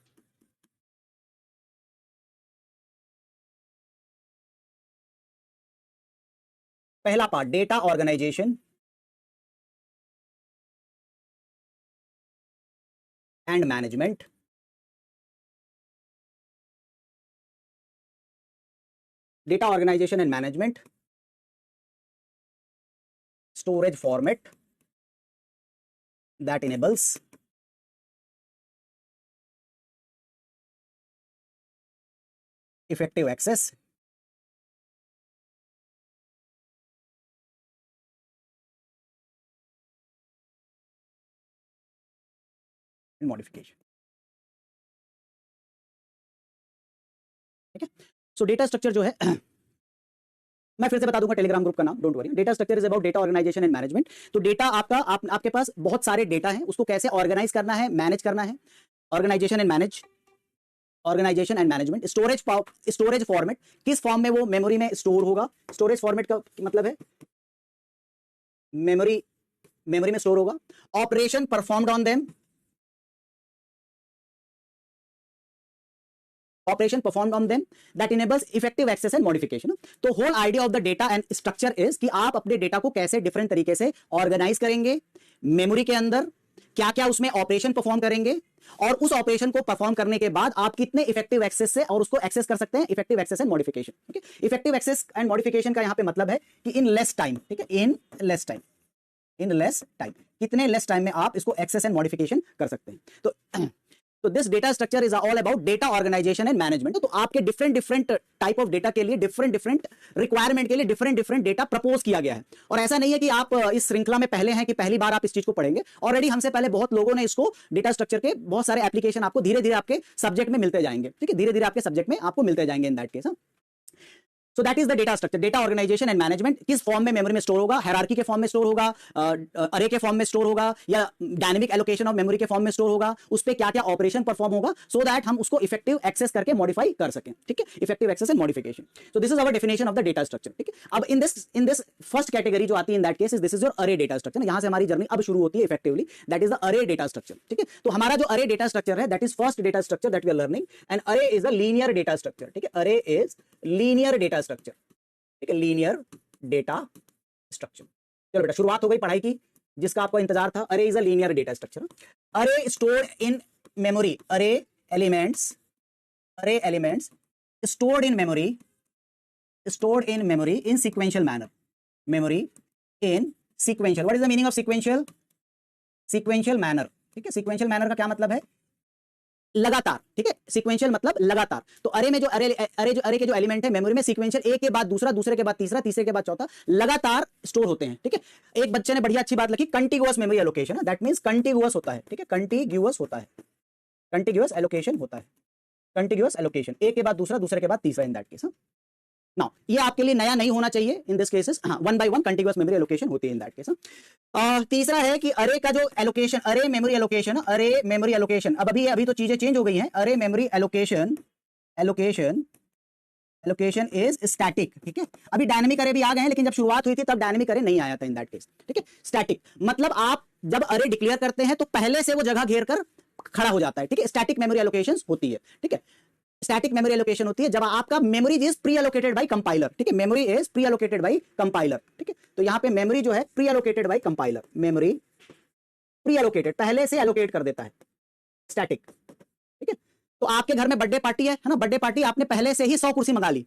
पहला part, data organisation and management. Data organisation and management, storage format that enables effective access and modification, ठीक है। सो data structure जो है मैं फिर से बता दूंगा टेलीग्राम ग्रुप का नाम, don't worry. Data structure is about data organisation and management. तो डेटा आपके पास बहुत सारे डेटा हैं, उसको कैसे ऑर्गेनाइज करना है, मैनेज करना है। Organisation and management. Storage format, किस फॉर्म में वो मेमोरी में स्टोर होगा। स्टोरेज फॉर्मेट का मतलब है मेमोरी में स्टोर होगा। Operation performed on them, operation performed on them that enables effective access and modification. तो whole idea of the data and structure is कि आप अपने डेटा को कैसे डिफरेंट तरीके से ऑर्गेनाइज करेंगे मेमोरी के अंदर, क्या क्या उसमें ऑपरेशन परफॉर्म करेंगे, और उस ऑपरेशन को परफॉर्म करने के बाद आप कितने इफेक्टिव एक्सेस से और उसको एक्सेस कर सकते हैं। इफेक्टिव एक्सेस एंड मॉडिफिकेशन, ठीक है। इफेक्टिव एक्सेस एंड मॉडिफिकेशन का यहां पे मतलब है कि इन लेस टाइम, ठीक है, इन लेस टाइम, कितने लेस टाइम में आप इसको एक्सेस एंड मॉडिफिकेशन कर सकते हैं। तो this data structure is all about data organisation and management. तो आपके डिफरेंट टाइप ऑफ डेटा के लिए, डिफरेंट रिक्वायरमेंट के लिए डिफरेंट डेटा प्रपोज किया गया है। और ऐसा नहीं है कि आप इस श्रृंखला में पहले हैं कि पहली बार आप इस चीज को पढ़ेंगे। ऑलरेडी हमसे पहले बहुत लोगों ने इसको, डेटा स्ट्रक्चर के बहुत सारे एप्लीकेशन आपको धीरे धीरे आपके सब्जेक्ट में मिलते जाएंगे, ठीक है। धीरे धीरे आपके सब्जेक्ट में आपको मिलते जाएंगे in that case. So that is the data structure, data organisation and management. किस फॉर्म में मेमोरी में स्टोर होगा, हायरार्की के फॉर्म में स्टोर होगा, अरे के फॉर्म में स्टोर होगा, या डायनेमिक एलोकेशन ऑफ मेमोरी के फॉर्म में स्टोर होगा, उस पे क्या क्या ऑपरेशन परफॉर्म होगा, सो दैट हम उसको इफेक्टिव एक्सेस करके मॉडिफाई कर सकें। ठीक है, effective access and modification. So this is our definition of the data structure. ठीक है, अब इन दिस फर्स्ट कैटेगरी जो आती है in that case, this is your अरे डेटा स्ट्रक्चर। यहां से हमारी जर्नी अब शुरू होती है इफेक्टिवली, दैट इज द अरे डेटा स्ट्रक्चर। ठीक है, तो हमारा जो अरे डेटा स्ट्रक्चर है that is first data structure that we are learning, and अरे is a linear data structure. ठीक है, array is linear data structure. ठीक है, लीनियर डेटा स्ट्रक्चर। चलो बेटा, शुरुआत हो गई पढ़ाई की, जिसका आपको इंतजार था। अरे is a linear data structure. अरे स्टोर्ड इन मेमोरी, अरे elements stored in memory in sequential manner, memory in sequential, what is the meaning of sequential manner? ठीक है, sequential manner का क्या मतलब है, लगातार। ठीक है, sequential मतलब लगातार। तो अरे में जो अरे के जो एलिमेंट है मेमोरी में sequential, एक के बाद दूसरा, दूसरे के बाद तीसरा, तीसरे के बाद चौथा, लगातार स्टोर होते हैं। ठीक है, एक बच्चे ने बढ़िया अच्छी बात लिखी, कंटिग्यूअस मेमोरी एलोकेशन है, दैट मींस कंटिग्यूअस होता है। ठीक है, कंटिग्यूअस एलोकेशन होता है, कंटिग्यूअस एलोकेशन, एक के बाद दूसरा, दूसरे के बाद तीसरा, इन दैट केस। नाउ ये आपके लिए नया नहीं होना चाहिए इन दिस केसेस। हाँ, 1 by 1 कंटिग्यूअस मेमोरी एलोकेशन होती है इन दैट केस। तीसरा है कि अरे का जो एलोकेशन, अरे मेमोरी एलोकेशन, अब अभी तो चीजें चेंज हो गई हैं। अरे मेमोरी एलोकेशन इज स्टैटिक। ठीक है, अभी डायनेमिक अरे भी आ गए हैं, लेकिन जब शुरुआत हुई थी तब डायनेमिक अरे नहीं आया था इन दैट केस। ठीक है, स्टैटिक मतलब आप जब अरे डिक्लेयर करते हैं तो पहले से वो जगह घेर कर खड़ा हो जाता है। ठीक है, स्टैटिक मेमोरी एलोकेशन होती है। ठीक है, स्टैटिक मेमोरी एलोकेशन होती है जब आपका memory is pre allocated by compiler. ठीक है, memory is pre allocated by compiler. ठीक है, तो यहां पे मेमोरी जो है pre allocated by compiler, memory pre allocated, पहले से एलोकेट कर देता है, स्टैटिक। ठीक है, तो आपके घर में बर्थडे पार्टी है ना, बर्थडे पार्टी आपने पहले से ही 100 कुर्सी मंगा ली,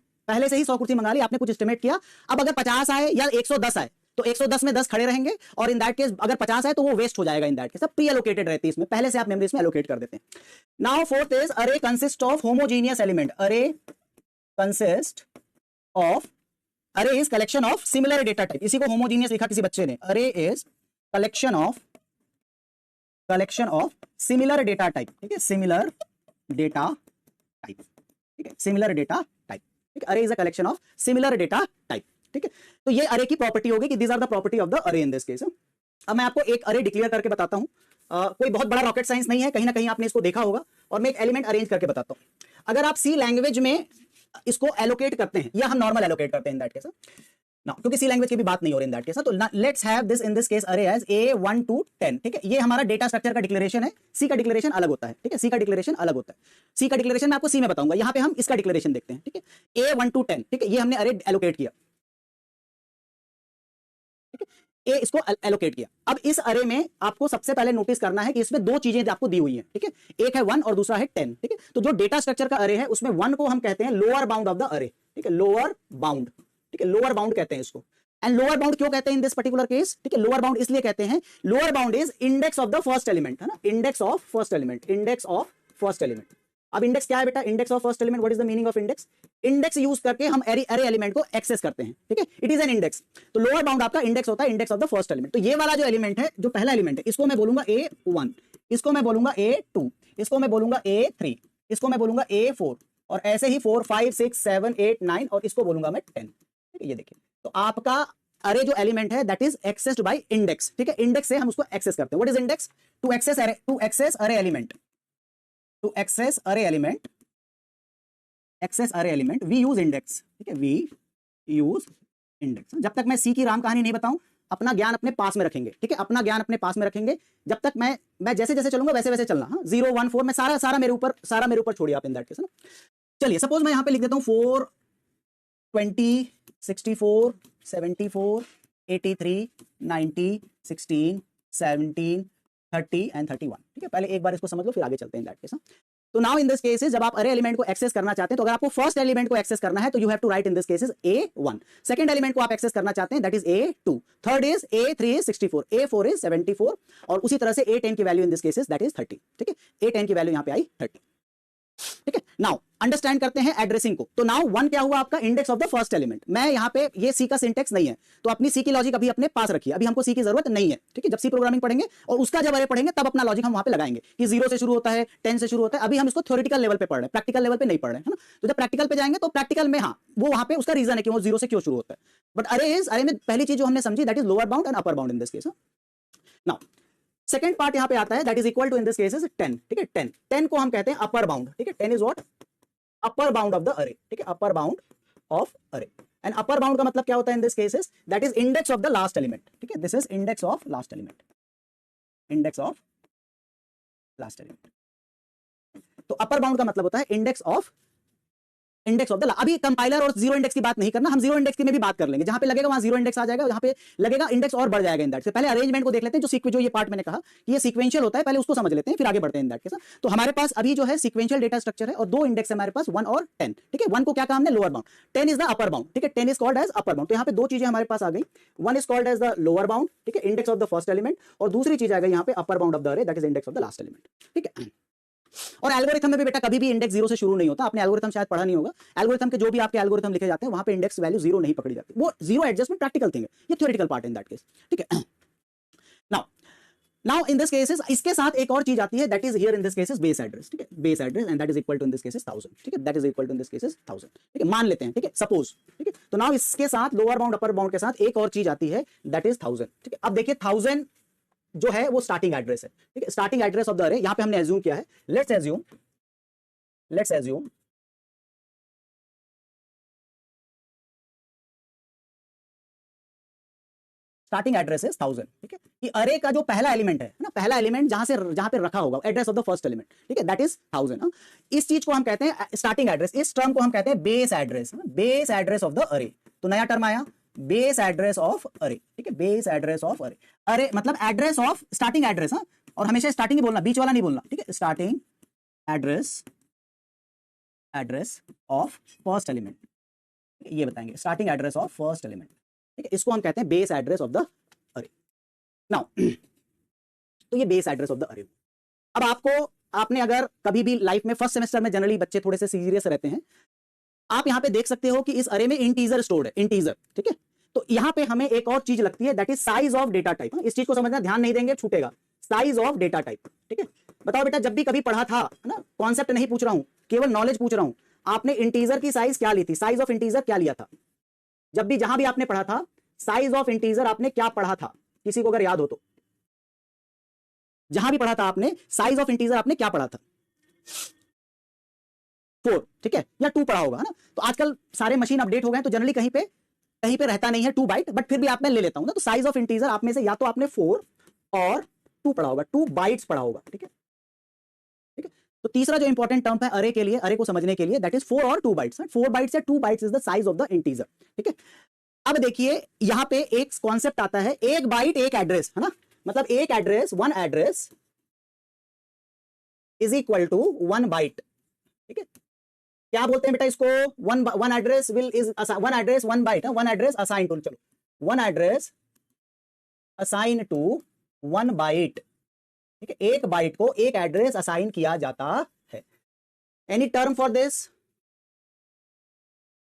आपने कुछ एस्टिमेट किया। अब अगर 50 आए या 110 आए तो 110 में 10 खड़े रहेंगे, और इन दैट केस अगर 50 है तो वो वेस्ट हो जाएगा। इन दैट केस सब प्री एलोकेटेड रहती है, इसमें पहले से आप मेमोरी में एलोकेट कर देते हैं। नाउ फोर्थ इज अरे कंसिस्ट ऑफ होमोजीनियस एलिमेंट, अरे is collection of similar data type. इसी को होमोजीनियस लिखा किसी बच्चे ने, अरे is collection of similar data type. ठीक है, सिमिलर डेटा टाइप। ठीक है, सिमिलर डेटा टाइप। ठीक है, array is a collection of similar data type. ठीक है, तो ये अरे की प्रॉपर्टी होगी कि these are the property of the array in this case. अब मैं आपको एक अरे डिक्लेयर करके बताता हूं, कोई बहुत बड़ा रॉकेट साइंस नहीं है, कहीं ना कहीं आपने इसको देखा होगा, और मैं एक एलिमेंट अरेंज करके बताता हूं। अगर आप सी लैंग्वेज में इसको एलोकेट करते हैं, या हम नॉर्मल एलोकेट करते हैं इन दैट केस ना, क्योंकि सी लैंग्वेज की भी बात नहीं हो रही इन दैट केस, तो let's have this in this case अरे एज A1 to 10। ठीक है, ये हमारा डेटा स्ट्रक्चर का डिक्लेरेशन है। सी का डिक्लेरेशन अलग होता है। ठीक है, सी का डिक्लेरेशन अलग होता है। सी का डिक्लेरेशन मैं आपको सी में बताऊंगा, यहां पे हम इसका डिक्लेरेशन देखते हैं। ठीक है, A1 to 10। ठीक है, ये हमने अरे एलोकेट किया, ए इसको एलोकेट किया। अब इस अरे में आपको सबसे पहले नोटिस करना है कि इसमें दो चीजें आपको दी हुई हैं। ठीक है, एक है 1 और दूसरा है 10। ठीक है, तो जो डेटा स्ट्रक्चर का अरे है उसमें 1 को हम कहते हैं लोअर बाउंड ऑफ द अरे। ठीक है, लोअर बाउंड। ठीक है, लोअर बाउंड कहते हैं इसको। एंड लोअर बाउंड क्यों कहते हैं इन दिस पर्टिकुलर केस? ठीक है, लोअर बाउंड इसलिए कहते हैं, lower bound is index of the first element, है ना, इंडेक्स ऑफ फर्स्ट एलिमेंट। अब इंडेक्स क्या है बेटा? Index of first element. What is the meaning of index? Index use करके हम अरे एलिमेंट को एक्सेस करते हैं। ठीक है, इट इज एन इंडेक्स। तो लोअर बाउंड आपका इंडेक्स होता है, index of the first element. तो ये वाला जो एलिमेंट है, जो पहला एलिमेंट है, इसको मैं बोलूंगा A1, इसको मैं बोलूंगा A2, इसको मैं बोलूंगा A3, इसको मैं बोलूंगा A4, और ऐसे ही 4 5 6 7 8 9, और इसको बोलूंगा मैं 10। ठीक है, ये देखिए, तो आपका अरे जो एलिमेंट है that is accessed by index. ठीक है, इंडेक्स से हम उसको एक्सेस करते हैं। What is index? To access array element, to access array element, access array element we use index. ठीक है, वी यूज इंडेक्स। जब तक मैं सी की राम कहानी नहीं बताऊं, अपना ज्ञान अपने पास में रखेंगे। ठीक है, अपना ज्ञान अपने पास में रखेंगे। जब तक मैं जैसे जैसे चलूंगा वैसे वैसे चलना। हाँ, 0 1 4 में सारा मेरे ऊपर छोड़िए आप इन दैट केस ना। चलिए, सपोज मैं यहां पे लिख देता हूं 4 20 64 74 83 90 16 17 30 एंड 31। ठीक है, पहले एक बार इसको समझ लो, फिर आगे चलते हैं इन दैट केस। तो नाउ इन दिस केसेस जब आप अरे एलिमेंट को एक्सेस करना चाहते हैं, तो अगर आपको फर्स्ट एलिमेंट को एक्सेस करना है तो you have to write in this cases A1। Second element को आप एक्सेस करना चाहते हैं, that is A2। Third is A3 is 64, A4 is 74, और उसी तरह से A10 की value in this cases that is 30। ठीक है, A10 की वैल्यू यहां पे आई 30। ठीक है। नाउ अंडरस्टैंड करते हैं एड्रेसिंग को। तो नाउ 1 क्या हुआ आपका, index of the first element. मैं यहाँ पे ये सी का सिंटेक्स नहीं है, तो अपनी सी की लॉजिक अभी अपने पास रखिए, अभी हमको सी की जरूरत नहीं है, ठीक है। जब सी प्रोग्रामिंग पढ़ेंगे और उसका जब अरे पढ़ेंगे तब अपना लॉजिक हम वहां पे लगाएंगे कि 0 से शुरू होता है, 10 से शुरू होता है। अभी हम इसको थ्योरेटिकल लेवल पे पढ़ रहे हैं, प्रैक्टिकल लेवल पे नहीं पढ़ रहे हैं, है ना। तो जब प्रैक्टिकल पे जाएंगे तो प्रैक्टिकल में हाँ वो वहां पे उसका रीजन है कि वो 0 से क्यों शुरू होता है। बट अरे में पहली चीज जो हमने समझी that is lower bound and upper bound in this case. Now second part यहां पे आता है that is equal to in this case is 10, ठीक है। 10 को हम कहते हैं अपर बाउंड, ठीक है। 10 is what, upper bound of the अरे, ठीक है, अपर बाउंड ऑफ अरे। एंड अपर बाउंड का मतलब क्या होता है इन this cases, that is index of the last element, ठीक है। This is index of last element, index of last element. तो अपर बाउंड का मतलब होता है इंडेक्स ऑफ द। अभी कंपाइलर और जीरो इंडेक्स की बात नहीं करना, हम जीरो इंडेक्स की में भी बात कर लेंगे। जहां पे लगेगा वहां जीरो इंडेक्स आ जाएगा, जहां पे लगेगा इंडेक्स और बढ़ जाएगा इन दैट से। पहले अरेंजमेंट को देख लेते हैं, जो ये पार्ट मैंने कहा कि ये सीक्वेंशियल होता है, पहले उसको समझ लेते हैं फिर आगे बढ़ते हैं इन दैट के साथ। तो हमारे पास अभी जो है सीक्वेंशियल डेटा स्ट्रक्चर है और दो इंडेक्स है हमारे पास, 1 और 10, ठीक है। 1 को क्या कहा हमने, lower bound, 10 is the upper bound, ठीक है। 10 is called as upper bound. तो यहाँ पे दो चीजें हमारे पास आ गई, 1 is called as the lower bound, ठीक है, index of the first element, और दूसरी चीज आ गई यहाँ पे upper bound of the array, that is index of the last element, ठीक है। और एल्गोरिथम में भी बेटा कभी भी इंडेक्स 0 से शुरू नहीं होता, आपने एल्गोरिथम शायद पढ़ा नहीं होगा। एल्गोरिथम के जो भी आपके एल्गोरिथम लिखे जाते हैं वहां पे इंडेक्स वैल्यू 0 नहीं पकड़ी जाती, वो 0 एडजस्टमेंट प्रैक्टिकल थिंग है, ये theoretical part in that case, ठीक है। नाउ इन दिस केसेस इसके साथ एक और चीज आती है that is here in this cases base address, ठीक है, base address, and that is equal to in this cases 1000, ठीक है, that is equal to in this cases 1000, ठीक है, मान लेते हैं, ठीक है, सपोज, ठीक है। तो नाउ इसके साथ लोअर बाउंड अपर बाउंड के साथ एक और चीज आती है दैट इज 1000, ठीक है। अब देखिए 1000 जो है वो स्टार्टिंग एड्रेस है, ठीक है, स्टार्टिंग एड्रेस ऑफ द अरे। यहां पे हमने एज्यूम किया है, let's assume starting address is 1000, ठीक है। कि अरे का जो पहला एलिमेंट है ना, पहला एलिमेंट जहां पे रखा होगा address of the first element, ठीक है, दैट इज 1000। इस चीज को हम कहते हैं स्टार्टिंग एड्रेस, इस टर्म को हम कहते हैं base address, base address of the अरे। तो नया टर्म आया बेस एड्रेस ऑफ अरे, ठीक है, बेस एड्रेस ऑफ अरे। अरे मतलब एड्रेस ऑफ स्टार्टिंग एड्रेस, और हमेशा स्टार्टिंग ही बोलना, बीच वाला नहीं बोलना, ठीक है। Starting address of first element, ये बताएंगे starting address of first element, ठीक है। इसको हम कहते हैं बेस एड्रेस ऑफ द अरे। नाउ तो ये बेस एड्रेस ऑफ द अरे। अब आपने अगर कभी भी लाइफ में फर्स्ट सेमेस्टर में जनरली बच्चे थोड़े से सीरियस रहते हैं, आप यहां पे देख सकते हो कि इस अरे में इंटीजर स्टोर्ड है, इंटीजर, ठीक है। तो यहां पे हमें एक और चीज लगती है that is size of data type. इस चीज को समझना, ध्यान नहीं देंगे छूटेगा, साइज ऑफ डेटा टाइप, ठीक है। बताओ बेटा, जब भी कभी पढ़ा था, है ना, कॉन्सेप्ट नहीं पूछ रहा हूं, केवल नॉलेज पूछ रहा हूं, आपने इंटीजर की साइज क्या ली थी, साइज ऑफ इंटीजर क्या लिया था? जब भी जहां भी आपने पढ़ा था साइज ऑफ इंटीजर आपने क्या पढ़ा था, किसी को अगर याद हो तो? जहां भी पढ़ा था आपने साइज ऑफ इंटीजर आपने क्या पढ़ा था? 4, ठीक है, या 2 पढ़ा होगा, है ना। तो आजकल सारे मशीन अपडेट हो गए तो जनरली कहीं पे रहता नहीं है 2 बाइट, बट फिर भी आप मैं ले लेता हूं ना। तो साइज ऑफ इंटीजर आप में से या तो आपने 4 और 2 पढ़ा होगा, 2 बाइट्स पढ़ा होगा, ठीक है, ठीक है। तो तीसरा जो इंपॉर्टेंट टर्म है अरे के लिए, अरे को समझने के लिए, दैट इज 4 और 2 बाइट्स। 4 बाइट्स या 2 bytes is the size of the integer, ठीक है। अब देखिए यहां पे एक कॉन्सेप्ट आता है, एक बाइट एक एड्रेस, है ना। मतलब एक address, 1 address is equal to 1 byte, ठीक है। क्या बोलते हैं बेटा इसको? One address will is 1 address 1 byte, 1 address assign to, चलो 1 एड्रेस असाइन टू 1 बाइट, ठीक है। एक बाइट को एक एड्रेस असाइन किया जाता है। Any term for this,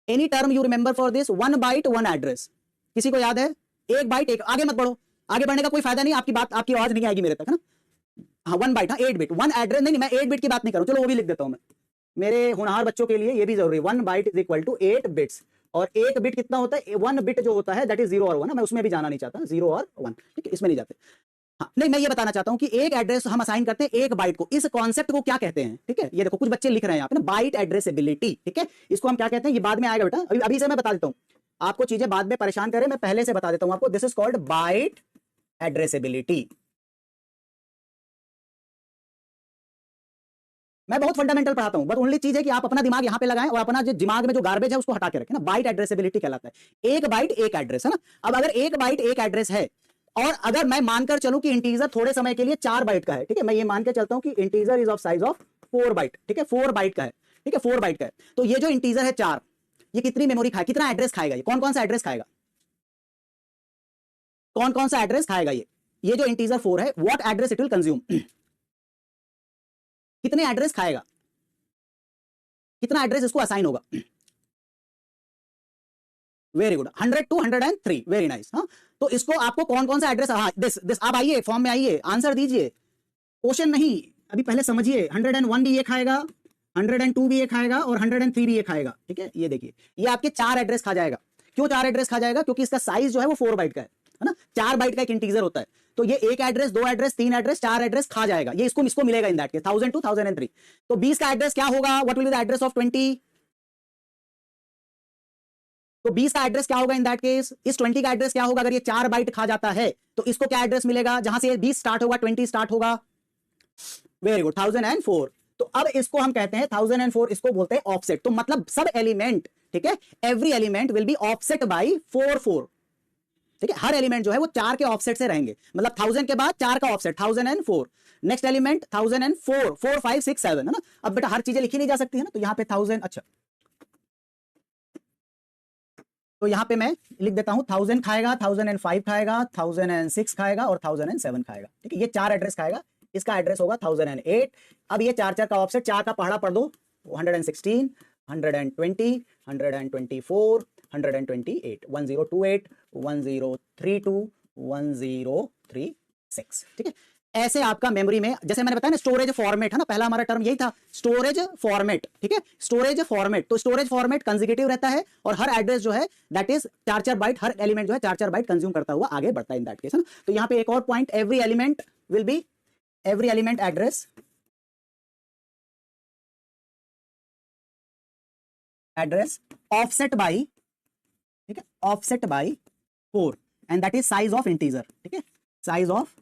any term you remember for this? 1 byte 1 address, किसी को याद है? एक बाइट एक, आगे मत बढ़ो, आगे बढ़ने का कोई फायदा नहीं, आपकी आवाज नहीं आएगी मेरे तक, है ना। हाँ 1 बाइट, हाँ 8 बिट 1 एड्रेस, नहीं मैं 8 बिट की बात नहीं करूं, चलो वो भी लिख देता हूं मैं, मेरे होनहार बच्चों के लिए ये भी जरूरी है। 1 byte is equal to 8 bits, और एक बिट कितना होता है? 1 बिट जो होता है दैट इज 0 और 1, मैं उसमें भी जाना नहीं चाहता, 0 और 1, ठीक है, इसमें नहीं जाते। हाँ नहीं, मैं ये बताना चाहता हूं कि एक एड्रेस हम असाइन करते हैं एक बाइट को, इस कॉन्सेप्ट को क्या कहते हैं, ठीक है। ये देखो कुछ बच्चे लिख रहे हैं यहाँ पे ना, बाइट एड्रेसेबिलिटी, ठीक है, इसको हम क्या कहते हैं, ये बाद में आएगा बेटा, अभी से मैं बता देता हूं, आपको चीजें बाद में परेशान करें, मैं पहले से बता देता हूं आपको। This is called byte addressability. मैं बहुत फंडामेंटल पढ़ाता हूं, बस ओनली चीज है कि आप अपना दिमाग यहां पे लगाएं और अपना जो दिमाग में जो गार्बेज है उसको हटा के रखें ना। बाइट एड्रेसेबिलिटी कहलाता है, एक बाइट एक एड्रेस, है ना। अब अगर एक बाइट एक एड्रेस है, और अगर मैं मानकर चलूं कि इंटीजर थोड़े समय के लिए 4 बाइट का है, ठीक है, मैं ये मान के चलता हूं कि integer is of size of 4 byte, ठीक है, 4 बाइट का है, ठीक है, 4 बाइट का है। तो ये जो इंटीजर है 4, ये कितनी मेमोरी खाएगा, कितना एड्रेस खाएगा? ये कौन कौन सा एड्रेस खाएगा, कौन कौन सा एड्रेस खाएगा? ये जो इंटीजर 4 है, what address it will consume, कितने एड्रेस खाएगा? कितना एड्रेस इसको असाइन होगा? Very good, 100 to 103, very nice. हाँ, तो इसको आपको कौन कौन सा एड्रेस, हाँ दिस दिस, आप आइए फॉर्म में आइए, आंसर दीजिए, क्वेश्चन नहीं, अभी पहले समझिए। 101 भी ये खाएगा, 102 भी ये खाएगा और 103 भी ये खाएगा, ठीक है। ये देखिए, ये आपके 4 एड्रेस खा जाएगा। क्यों 4 एड्रेस खा जाएगा? क्योंकि इसका साइज जो है वो 4 बाइट का है ना, 4 बाइट का एक इंटीजर होता है। तो ये 1 एड्रेस, 2 एड्रेस, 3 एड्रेस, 4 एड्रेस खा जाएगा। ये इसको मिलेगा इन दैट केस 1000 to 1003। तो 20 का एड्रेस क्या होगा? What will be the address of 20? तो 20 का एड्रेस क्या होगा इन दैट केस? इस 20 का एड्रेस क्या होगा? अगर ये 4 बाइट खा जाता है तो इसको क्या एड्रेस मिलेगा? जहां से 20 स्टार्ट होगा 20 स्टार्ट होगा। Very good, 1004। तो अब इसको हम कहते हैं 1004, इसको बोलते हैं ऑफसेट। तो मतलब सब एलिमेंट, ठीक है, every element will be offset by 4 ठीक है। हर एलिमेंट जो है वो 4 के ऑफसेट से रहेंगे, मतलब 1000 के बाद 4 का ऑफसेट 1004। नेक्स्ट एलिमेंट 1004, 4 5 6 7, है ना। अब बेटा हर चीजें लिखी नहीं जा सकती है ना, तो यहां पे 1000, अच्छा तो यहां पे मैं लिख देता हूं 1000 खाएगा, 1005 खाएगा, 1006 खाएगा और 1007 खाएगा, ठीक है। ये 4 एड्रेस खाएगा, इसका एड्रेस होगा 1008। अब ये 4 4 का ऑफसेट, 4 का पहाड़ा पढ़ दो, 116, 120, 124, 128, 1028, 1032, 1036, ठीक है। ऐसे आपका मेमोरी में, जैसे मैंने बताया ना, स्टोरेज फॉर्मेट है ना, पहला हमारा टर्म यही था, स्टोरेज फॉर्मेट, ठीक है। स्टोरेज फॉर्मेट, तो स्टोरेज फॉर्मेट कंसेक्यूटिव रहता है और हर एड्रेस जो है दैट इज 4 4 बाइट, हर एलिमेंट जो है 4 4 बाइट कंज्यूम करता हुआ आगे बढ़ता है इन दैट केस, है ना। तो यहां पे एक और point, every element will be, every element address offset by, ठीक है, offset by 4 and that is size of integer, ठीक है, साइज ऑफ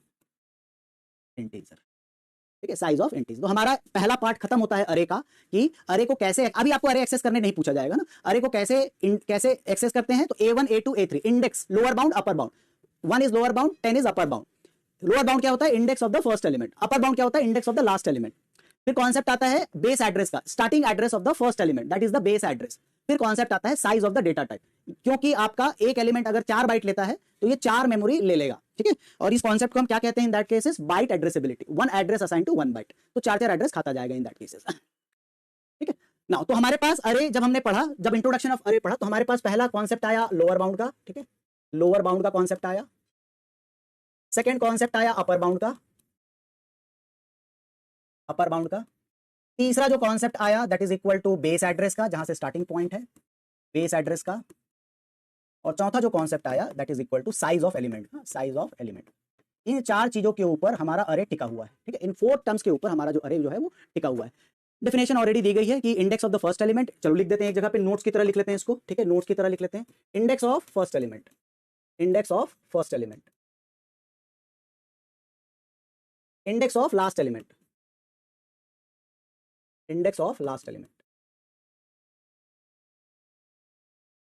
इंटीजर, ठीक है, साइज ऑफ इंटीजर। तो हमारा पहला पार्ट खत्म होता है अरे का, कि अरे को कैसे, अभी आपको अरे एक्सेस करने नहीं पूछा जाएगा ना, अरे को कैसे कैसे एक्सेस करते हैं। तो A1 A2 A3, index, lower bound upper bound, 1 is lower bound, 10 is upper bound. Lower bound क्या होता है? Index of the first element. Upper bound क्या होता है? Index of the last element. फिर कॉन्सेप्ट आता है बेस एड्रेस का, starting address of the first element, that is the base address. फिर कॉन्सेप्ट आता है size of the data type, क्योंकि आपका एक एलिमेंट अगर 4 बाइट लेता है तो ये 4 मेमोरी ले लेगा, ठीक है। और इस कॉन्सेप्ट को हम क्या कहते हैं in that cases? Byte addressability, 1 address assign to 1 byte. तो 4 4 एड्रेस खाता जाएगा इन दैट केसेस, ठीक है ना। तो हमारे पास अरे जब हमने पढ़ा, जब इंट्रोडक्शन ऑफ अरे पढ़ा, तो हमारे पास पहला कॉन्सेप्ट आया लोअर बाउंड का, ठीक है, लोअर बाउंड का कॉन्सेप्ट आया। सेकेंड कॉन्सेप्ट आया अपर बाउंड का, अपर बाउंड का। तीसरा जो कॉन्सेप्ट आया that is equal to base address का, जहां से स्टार्टिंग पॉइंट है बेस एड्रेस का। और चौथा जो कॉन्सेप्ट आया that is equal to size of element, size of element. इन 4 चीजों के ऊपर हमारा अरे टिका हुआ है, ठीक है। इन 4 टर्म्स के ऊपर हमारा जो अरे जो है वो टिका हुआ है। डेफिनेशन ऑलरेडी दी गई है कि index of the first element, चलो लिख देते हैं एक जगह पे, नोट्स की तरह लिख लेते हैं इसको, ठीक है, नोट्स की तरह लिख लेते हैं। Index of first element, index of first element, index of last element, index of last element,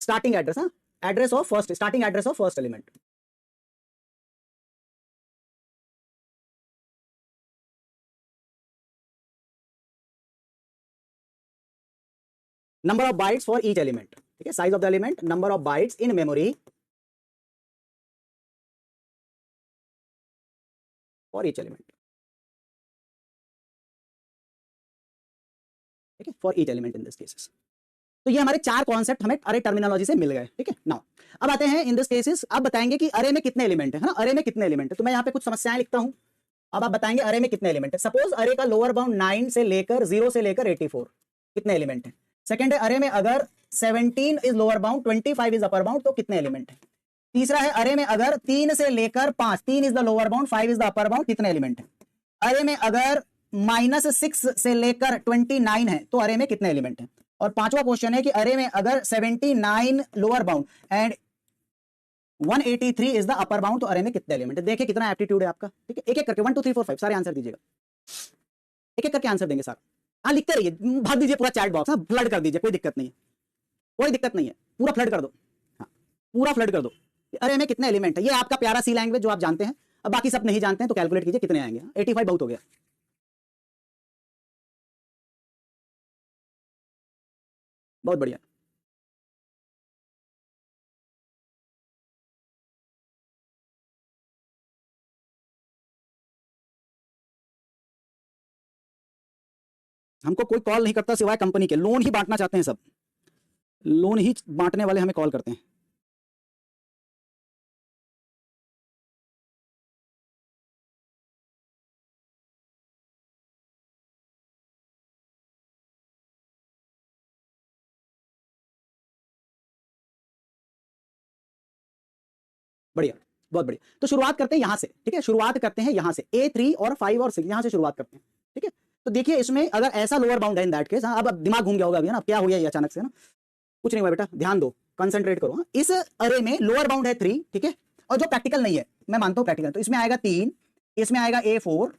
starting address, हाँ, address of first, starting address of first element, number of bytes for each element, ठीक है, size of the element, number of bytes in memory for each element, ठीक है, for each element in this cases। तो ये हमारे 4 concept हमें अरे terminology से मिल गए, ठीक है। नाउ अब आते हैं इन दिस केसेस, अब बताएंगे कि अरे में कितने एलिमेंट है ना, अरे में कितने एलिमेंट है। तो मैं यहाँ पे कुछ समस्याएं लिखता हूं, अब आप बताएंगे अरे में कितने एलिमेंट है। सपोज अरे का लोअर बाउंड 9 से लेकर 0 से लेकर 84, कितने एलिमेंट है। सेकंड है अरे में अगर 17 is lower bound, 25 is upper bound, तो कितने एलिमेंट है। तीसरा है अरे में अगर 3 से लेकर 5, 3 is the lower bound, 5 is the upper bound, कितने एलिमेंट है। अरे में अगर -6 से लेकर 29 है तो अरे में कितने एलिमेंट है। और पांचवा क्वेश्चन है कि अरे में अगर 79 lower bound and 183 is the upper bound, तो अरे में कितने एलिमेंट है। देखिए कितना एप्टीट्यूड है आपका, ठीक है। एक एक करके 1 2 3 4 5 सारे आंसर दीजिएगा, एक एक करके आंसर देंगे सर। हाँ लिखते रहिए, भर दीजिए पूरा चैट बॉक्स, हाँ फ्लड कर दीजिए, कोई दिक्कत नहीं है, कोई दिक्कत नहीं है, पूरा फ्लड कर दो, हाँ पूरा फ्लड कर दो। अरे में कितने एलिमेंट है, ये आपका प्यारा सी लैंग्वेज जो आप जानते हैं। अब बाकी सब नहीं जानते हैं तो कैलकुलेट कीजिए कितने आएंगे। 85 बहुत हो गया, बहुत बढ़िया। हमको कोई कॉल नहीं करता सिवाय कंपनी के, लोन ही बांटना चाहते हैं सब, लोन ही बांटने वाले हमें कॉल करते हैं। बढ़िया, बहुत बढ़िया। तो शुरुआत करते हैं यहां से, ठीक है, शुरुआत करते हैं यहां से A3 और 5 और 6 यहां से शुरुआत करते हैं, ठीक है। तो देखिए इसमें अगर ऐसा लोअर बाउंड है इन दैट केस, अब दिमाग घूम गया होगा अभी, है ना, क्या हो गया ये अचानक से, ना कुछ नहीं हुआ बेटा, ध्यान दो, कंसंट्रेट करो। हाँ? इस अरे में लोअर बाउंड है 3, ठीक है, और जो प्रैक्टिकल नहीं है, मैं मानता हूं प्रैक्टिकल, तो इसमें आएगा 3, इसमें आएगा A4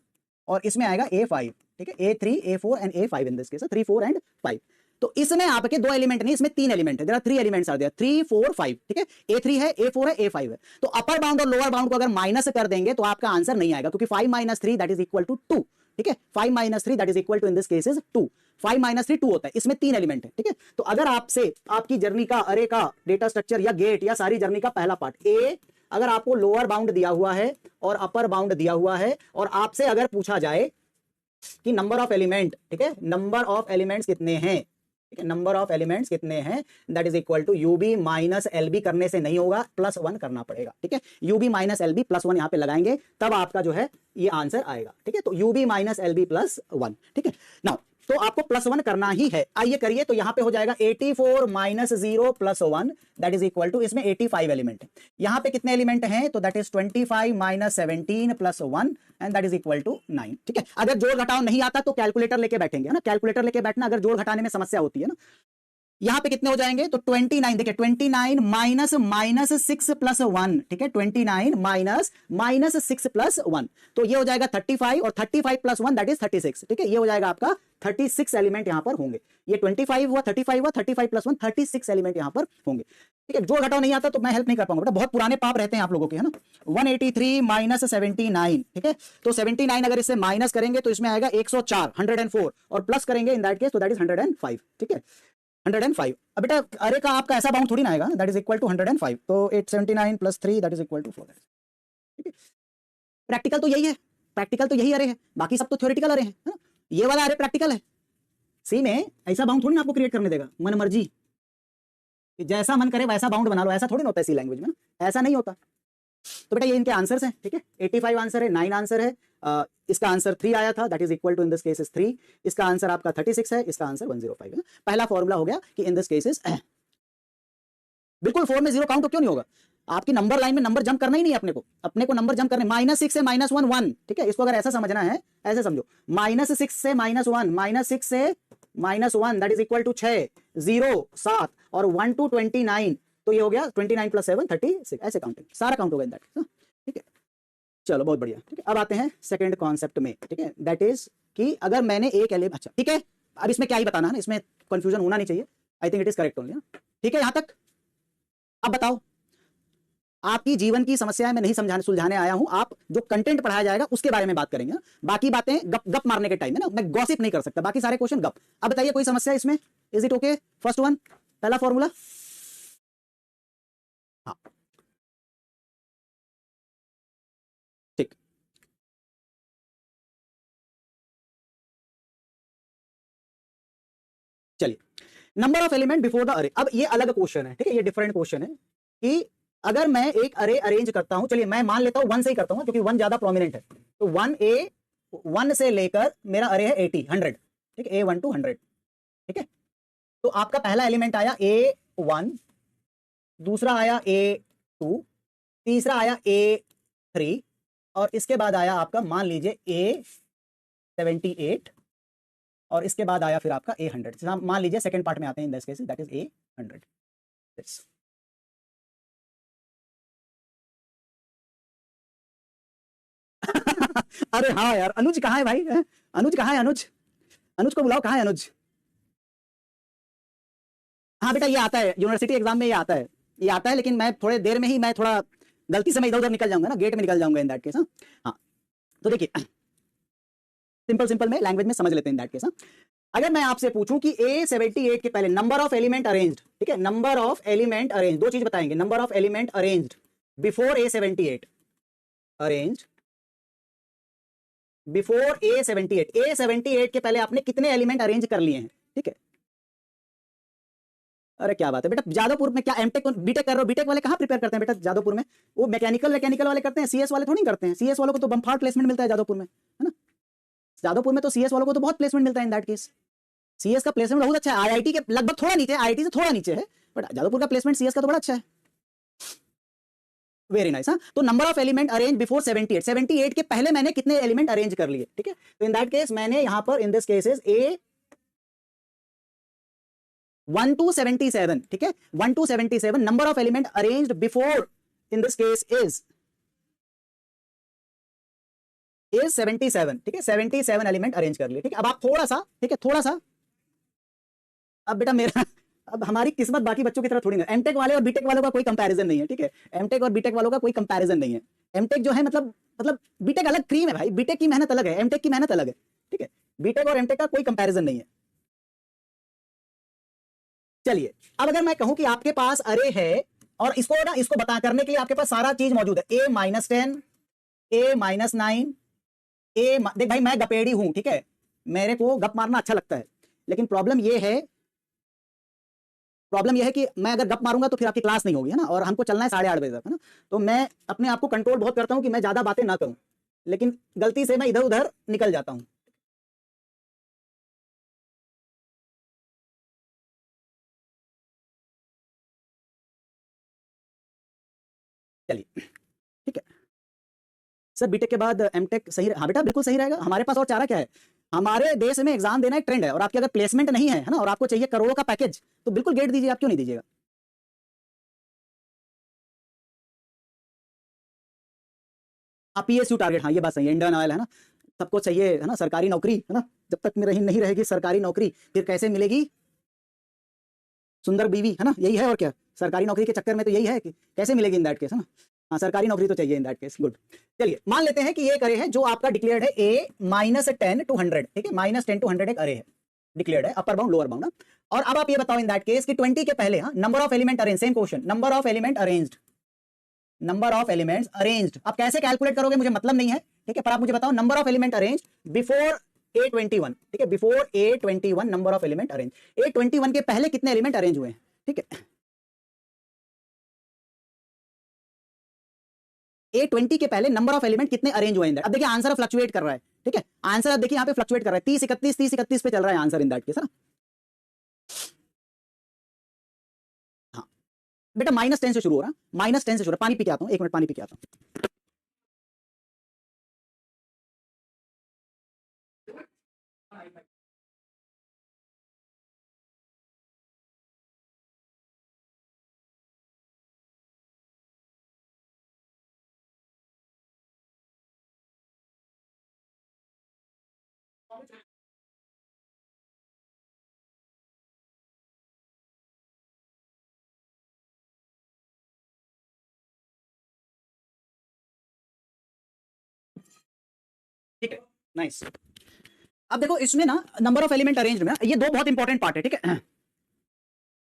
और इसमें आएगा A5, ठीक है, A3 A4 and A5 in this case, 3 4 and 5। तो इसमें आपके 2 एलिमेंट नहीं, इसमें 3 एलिमेंट है, there are 3 elements are there, 3 4 5, ठीक है, A3 है, A4 है, A5 है। तो अपर बाउंड और लोअर बाउंड को अगर माइनस कर देंगे तो आपका आंसर नहीं आएगा, क्योंकि 5 - 3 दैट इज इक्वल टू 2, ठीक है, 5 - 3 that is equal to in this case is 2, 5 - 3 2 होता है, इसमें 3 एलिमेंट है, ठीक है। तो अगर आपसे आपकी जर्नी का अरे का डेटा स्ट्रक्चर या गेट या सारी जर्नी का पहला पार्ट ए, अगर आपको लोअर बाउंड दिया हुआ है और अपर बाउंड दिया हुआ है, और आपसे अगर पूछा जाए कि नंबर ऑफ एलिमेंट, ठीक है, नंबर ऑफ एलिमेंट्स कितने हैं, ठीक है, नंबर ऑफ एलिमेंट्स कितने हैं, that is equal to UB minus LB करने से नहीं होगा, +1 करना पड़ेगा, ठीक है, यूबी माइनस एलबी +1 यहां पे लगाएंगे, तब आपका जो है ये आंसर आएगा, ठीक है। तो यूबी माइनस एलबी +1, ठीक है। नाउ तो आपको +1 करना ही है, आइए करिए। तो यहां पे हो जाएगा 84 - 0 + 1 दैट इज इक्वल टू, इसमें 85 एलिमेंट है, यहां पे कितने एलिमेंट हैं, तो that is 25 - 17 + 1 and that is equal to 9, ठीक है। अगर जोड़ घटाव नहीं आता तो कैलकुलेटर लेके बैठेंगे, है ना, कैलकुलेटर लेके बैठना अगर जोड़ घटाने में समस्या होती है ना। यहां पे कितने हो जाएंगे, तो 29, देखिए 29 -6 + 1, ठीक है, 29 -6 + 1, तो ये हो जाएगा 35, और 35 + 1 दैट इज 36, ठीक है, ये हो जाएगा आपका 36 एलिमेंट यहां पर होंगे। ये 25 हुआ, 35 हुआ, 35 + 1 36 एलिमेंट यहां पर होंगे, ठीक है। जोड़ घटाव नहीं आता तो मैं हेल्प नहीं कर पाऊंगा बेटा, बहुत पुराने पाप रहते हैं आप लोगों के, है ना। 183 - 79, ठीक है, तो 79 अगर इससे माइनस करेंगे तो इसमें आएगा 104, 104, और प्लस करेंगे इन दैट केस तो दैट इज 105, ठीक है, 105। अब बेटा अरे का आपका ऐसा बाउंड थोड़ी ना आएगा, दैट इज इक्वल टू 105, तो 879 + 3 दैट इज इक्वल टू 4, ठीक है। प्रैक्टिकल तो यही है, प्रैक्टिकल तो यही अरे है, बाकी सब तो थ्योरेटिकल अरे है ना? ये वाला अरे प्रैक्टिकल है। सी में ऐसा बाउंड थोड़ी ना आपको क्रिएट करने देगा मन मर्जी, कि जैसा मन करे वैसा बाउंड बना लो, ऐसा थोड़ी ना होता है सी लैंग्वेज में ना, ऐसा नहीं होता। तो बेटा ये इनके आंसर्स हैं, ठीक है, 85 आंसर है, 9 आंसर है, इसका आंसर 3 आया था, that is equal to in this case is 3, इसका आंसर आपका 36 है, इसका आंसर 105 है। पहला फॉर्मूला हो गया कि इन दिस केस इज बिल्कुल 4 में 0 काउंट तो क्यों नहीं होगा, आपकी नंबर लाइन में नंबर जंप करना ही नहीं है अपने को नंबर जंप करने, -6 से -1 1, ठीक है, इसको अगर ऐसा समझना है ऐसे समझो, -6 से -1, -6 से -1 दैट इज इक्वल टू 6, 0 7 और 1 to 29, तो ये हो गया 29 + 7 36, ऐसे काउंटिंग सारा काउंट होगा इन दैट, ठीक है। चलो बहुत बढ़िया, ठीक है। अब आते हैं सेकंड कॉन्सेप्ट में, ठीक है, दैट इज कि अगर मैंने एक एलिमेंट, अच्छा ठीक है, अब इसमें क्या ही बताना है ना, इसमें कंफ्यूजन होना नहीं चाहिए, I think it is correct only, ठीक है यहां तक। अब बताओ, आपकी जीवन की समस्याएं मैं नहीं समझाने सुलझाने आया हूं, आप जो कंटेंट पढ़ाया जाएगा उसके बारे में बात करेंगे, बाकी बातें गप गप मारने के टाइम है ना, मैं गॉसिप नहीं कर सकता, बाकी सारे क्वेश्चन गप। अब बताइए कोई समस्या इसमें, is it okay, first one, पहला फॉर्मूला, हाँ ठीक, चलिए, number of element before the अरे। अब ये अलग क्वेश्चन है, ठीक है, ये डिफरेंट क्वेश्चन है कि अगर मैं एक अरे अरेंज करता हूं, चलिए मैं मान लेता हूं 1 से ही करता हूं क्योंकि 1 ज्यादा प्रोमिनेंट है, तो 1 से लेकर मेरा अरे है 80 100, ठीक है, A1 to 100, ठीक है। तो आपका पहला एलिमेंट आया A1, दूसरा आया A2, तीसरा आया A3, और इसके बाद आया आपका मान लीजिए A78, और इसके बाद आया फिर आपका A100, मान लीजिए सेकंड पार्ट में आते हैं इन this case that is A100। अरे हाँ यार, अनुज कहाँ है भाई, अनुज कहाँ है, अनुज, अनुज को बुलाओ, कहाँ है अनुज। हाँ बेटा ये आता है यूनिवर्सिटी एग्जाम में, ये आता है, ये आता है, लेकिन मैं थोड़े देर में ही, मैं थोड़ा गलती से मैं इधर उधर निकल जाऊंगा ना, गेट में निकल जाऊंगा इन दैट केस। हाँ तो देखिए सिंपल सिंपल में लैंग्वेज में समझ लेते हैं इन दैट केस। अगर मैं आपसे पूछूं कि A78 के पहले नंबर ऑफ एलिमेंट अरेंज्ड, ठीक है, नंबर ऑफ एलिमेंट अरेंज, दो चीज बताएंगे, number of element arranged before A78, arranged before A78, A78 के पहले आपने कितने एलिमेंट अरेंज कर लिए हैं, ठीक है। अरे क्या बात है बेटा, जादवपुर में क्या एमटेक बीटेक कर रहे हो? बीटेक वाले कहाँ प्रिपेयर करते हैं बेटा जादवपुर में? वो मैकेनिकल वाले करते हैं, सीएस वाले थोड़ी करते हैं। सीएस वालों को तो बम्फार प्लेसमेंट मिलता है जादवपुर में, है ना। जादवपुर में तो सीएस वालों को तो बहुत प्लेसमेंट मिलता है इन दैट केस। सीएस का प्लेसमेंट बहुत अच्छा है, आईआईटी के लगभग थोड़ा नीचे, आईआईटी से थोड़ा नीचे है, बट जादवपुर का प्लेसमेंट सीएस का तो बड़ा अच्छा है। Very nice. हाँ, तो number of element arrange before 78 के पहले मैंने कितने एलिमेंट अरेंज कर लिए, ठीक है। तो इन दैट केस मैंने यहां पर इन दिस केसेस A 1 to 77, ठीक है, 1 to 77 number of element arranged before in this case is 77, ठीक है। 77 एलिमेंट अरेंज कर लिए, ठीक है। अब आप थोड़ा सा, ठीक है, थोड़ा सा, अब बेटा मेरा अब हमारी किस्मत बाकी बच्चों की तरह थोड़ी ना, एमटेक वाले और बीटेक वालों का कोई कंपैरिजन नहीं है, ठीक है। एमटेक और बीटेक वालों का कोई कंपैरिजन नहीं है। एमटेक जो है मतलब बीटेक अलग क्रीम है भाई, बीटेक की मेहनत अलग है, एमटेक की मेहनत अलग है, ठीक है। बीटेक और एमटेक का कोई कंपैरिजन नहीं है। चलिए, अब अगर मैं कहूं कि आपके पास अरे है और इसको बता करने के लिए आपके पास सारा चीज मौजूद है, A-10, A-9, देख भाई मैं गपेड़ी हूं, ठीक है, मेरे को गप मारना अच्छा लगता है, लेकिन प्रॉब्लम यह है कि मैं अगर गप मारूंगा तो फिर आपकी क्लास नहीं होगी, है ना, और हमको चलना है 8:30 बजे तक, है ना। तो मैं अपने आप को कंट्रोल बहुत करता हूं कि मैं ज्यादा बातें ना करूं, लेकिन गलती से मैं इधर उधर निकल जाता हूं। चलिए, ठीक है सर, बीटेक के बाद एमटेक सही हाँ बेटा बिल्कुल सही रहेगा। हमारे पास और चारा क्या है, हमारे देश में एग्जाम देना एक ट्रेंड है, और आपकी अगर प्लेसमेंट नहीं है ना, और आपको चाहिए करोड़ों का पैकेज, तो बिल्कुल गेट दीजिए, आप क्यों नहीं दीजिएगा। आप पीएसयू टारगेट, हाँ ये बात सही है, इंडियन ऑयल है ना, सबको चाहिए है ना सरकारी नौकरी, है ना। जब तक में नहीं रहेगी सरकारी नौकरी, फिर कैसे मिलेगी सुंदर बीवी, है ना, यही है और क्या। सरकारी नौकरी के चक्कर में तो यही है कि कैसे मिलेगी इन दैट केस, है ना। हाँ सरकारी नौकरी तो चाहिए इन दैट केस, गुड। चलिए मान लेते हैं कि ये एक अरे है जो आपका डिक्लेयर्ड है A-10 to 100, ठीक है, -10 to 100 एक अरे है, डिक्लेयर्ड है, अपर बाउंड लोअर बाउंड। और अब आप ये बताओ इन दैट केस कि 20 के पहले, हाँ, number of element arrange, same question, number of element arranged, number of elements arranged, आप कैसे कैलकुलेट करोगे मुझे मतलब नहीं है, ठीक है, पर आप मुझे बताओ number of element arranged before A21, ठीक है, before A21 number of element arrange, A21 के पहले कितने एलिमेंट अरेंज हुए हैं, ठीक है। A20 के पहले नंबर ऑफ एलिमेंट कितने अरेंज हुए हैं, अब देखिए आंसर फ्लक्चुएट कर रहा है, ठीक है, आंसर अब देखिए यहाँ पे फ्लक्चुएट कर रहा है, 30 31 पे चल रहा है आंसर इन दैट केस, ना। हाँ बेटा -10 से शुरू हो रहा है, -10 से शुरू, पानी पी के आता हूँ, 1 मिनट पानी पी के आता हूँ। ठीक है, नाइस। अब देखो इसमें ना नंबर ऑफ एलिमेंट अरेंज में ये दो बहुत इंपॉर्टेंट पार्ट है, ठीक है।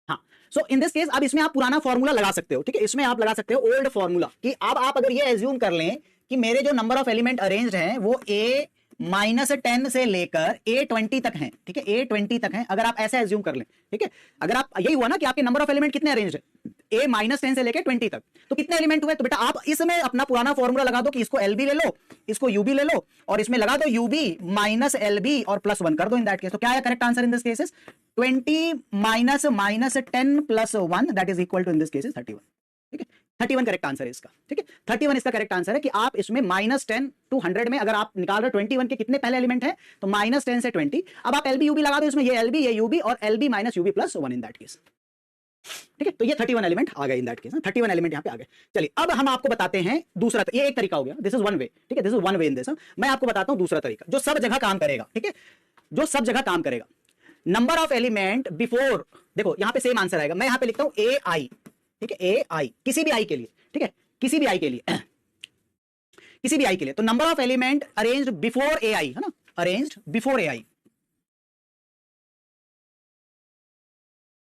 हाँ, सो इन दिस केस अब इसमें आप पुराना फॉर्मूला लगा सकते हो, ठीक है, इसमें आप लगा सकते हो ओल्ड फॉर्मूला, कि अब आप अगर ये एज्यूम कर लें कि मेरे जो नंबर ऑफ एलिमेंट अरेंज्ड हैं वो A-10 से लेकर A20 तक हैं, ठीक है, A20 तक हैं, अगर आप ऐसे एज्यूम कर लें, ठीक है, अगर आप यही हुआ ना कि आपके नंबर ऑफ एलिमेंट कितने अरेंज्ड है A-10 से लेकर 20 तक, तो कितने एलिमेंट हुए, तो बेटा आप इसमें अपना पुराना फॉर्मूला लगा दो कि इसको LB ले लो, इसको UB ले लो, और इसमें लगा दो UB माइनस LB और +1 कर दो इन दैट केस। तो क्या है correct answer in this cases, 20 -10 + 1 that is equal to in this cases 31, ठीक है, 31 करेक्ट आंसर है इसका, ठीक है, 31 इसका करेक्ट आंसर है कि आप इसमें -10 to 100 में अगर आप निकाल रहे हो 21 के कितने पहले एलिमेंट है, तो -10 से 20, अब आप LB UB लगा दो इसमें, ये LB ये UB और LB - UB +1 in that case, ठीक है। तो ये 31 एलिमेंट आ गए इन दैट केस, 31 एलिमेंट यहां पे आ गए। चलिए अब हम आपको बताते हैं दूसरा, ये एक तरीका हो गया, दिस इज वन वे, ठीक है, this is one way in this. मैं आपको बताता हूं दूसरा तरीका जो सब जगह काम करेगा, ठीक है, जो सब जगह काम करेगा। नंबर ऑफ एलिमेंट बिफोर, देखो यहां पे सेम आंसर आएगा, मैं यहां पे लिखता हूं AI, ठीक है, AI किसी भी आई के लिए, ठीक है, किसी भी आई के लिए किसी भी आई के लिए, तो number of element arranged before AI, है ना, अरेंज्ड बिफोर AI,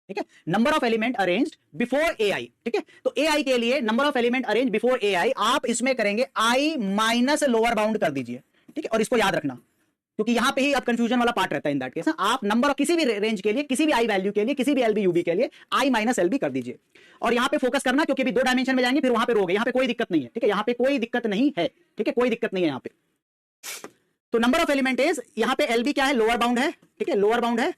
ठीक है, number of element arranged before AI, ठीक है। तो AI के लिए number of element arrange before AI आप इसमें करेंगे I माइनस लोअर बाउंड कर दीजिए, ठीक है, और इसको याद रखना क्योंकि यहां पे ही अब कंफ्यूजन वाला पार्ट रहता है इन दैट केस। आप नंबर ऑफ किसी भी रेंज के लिए, किसी भी आई वैल्यू के लिए, किसी भी एलबी यूबी के लिए आई माइनस एलबी कर दीजिए और यहां पे फोकस करना क्योंकि अभी 2 डायमेंशन में जाएंगे फिर वहां पे रोगे, यहां पे कोई दिक्कत नहीं है, ठीक है, यहां पे कोई दिक्कत नहीं है, ठीक है, कोई दिक्कत नहीं है यहां पे। तो नंबर ऑफ एलिमेंट इज, यहां पे एलबी क्या है, लोअर बाउंड है, ठीक है, लोअर बाउंड है,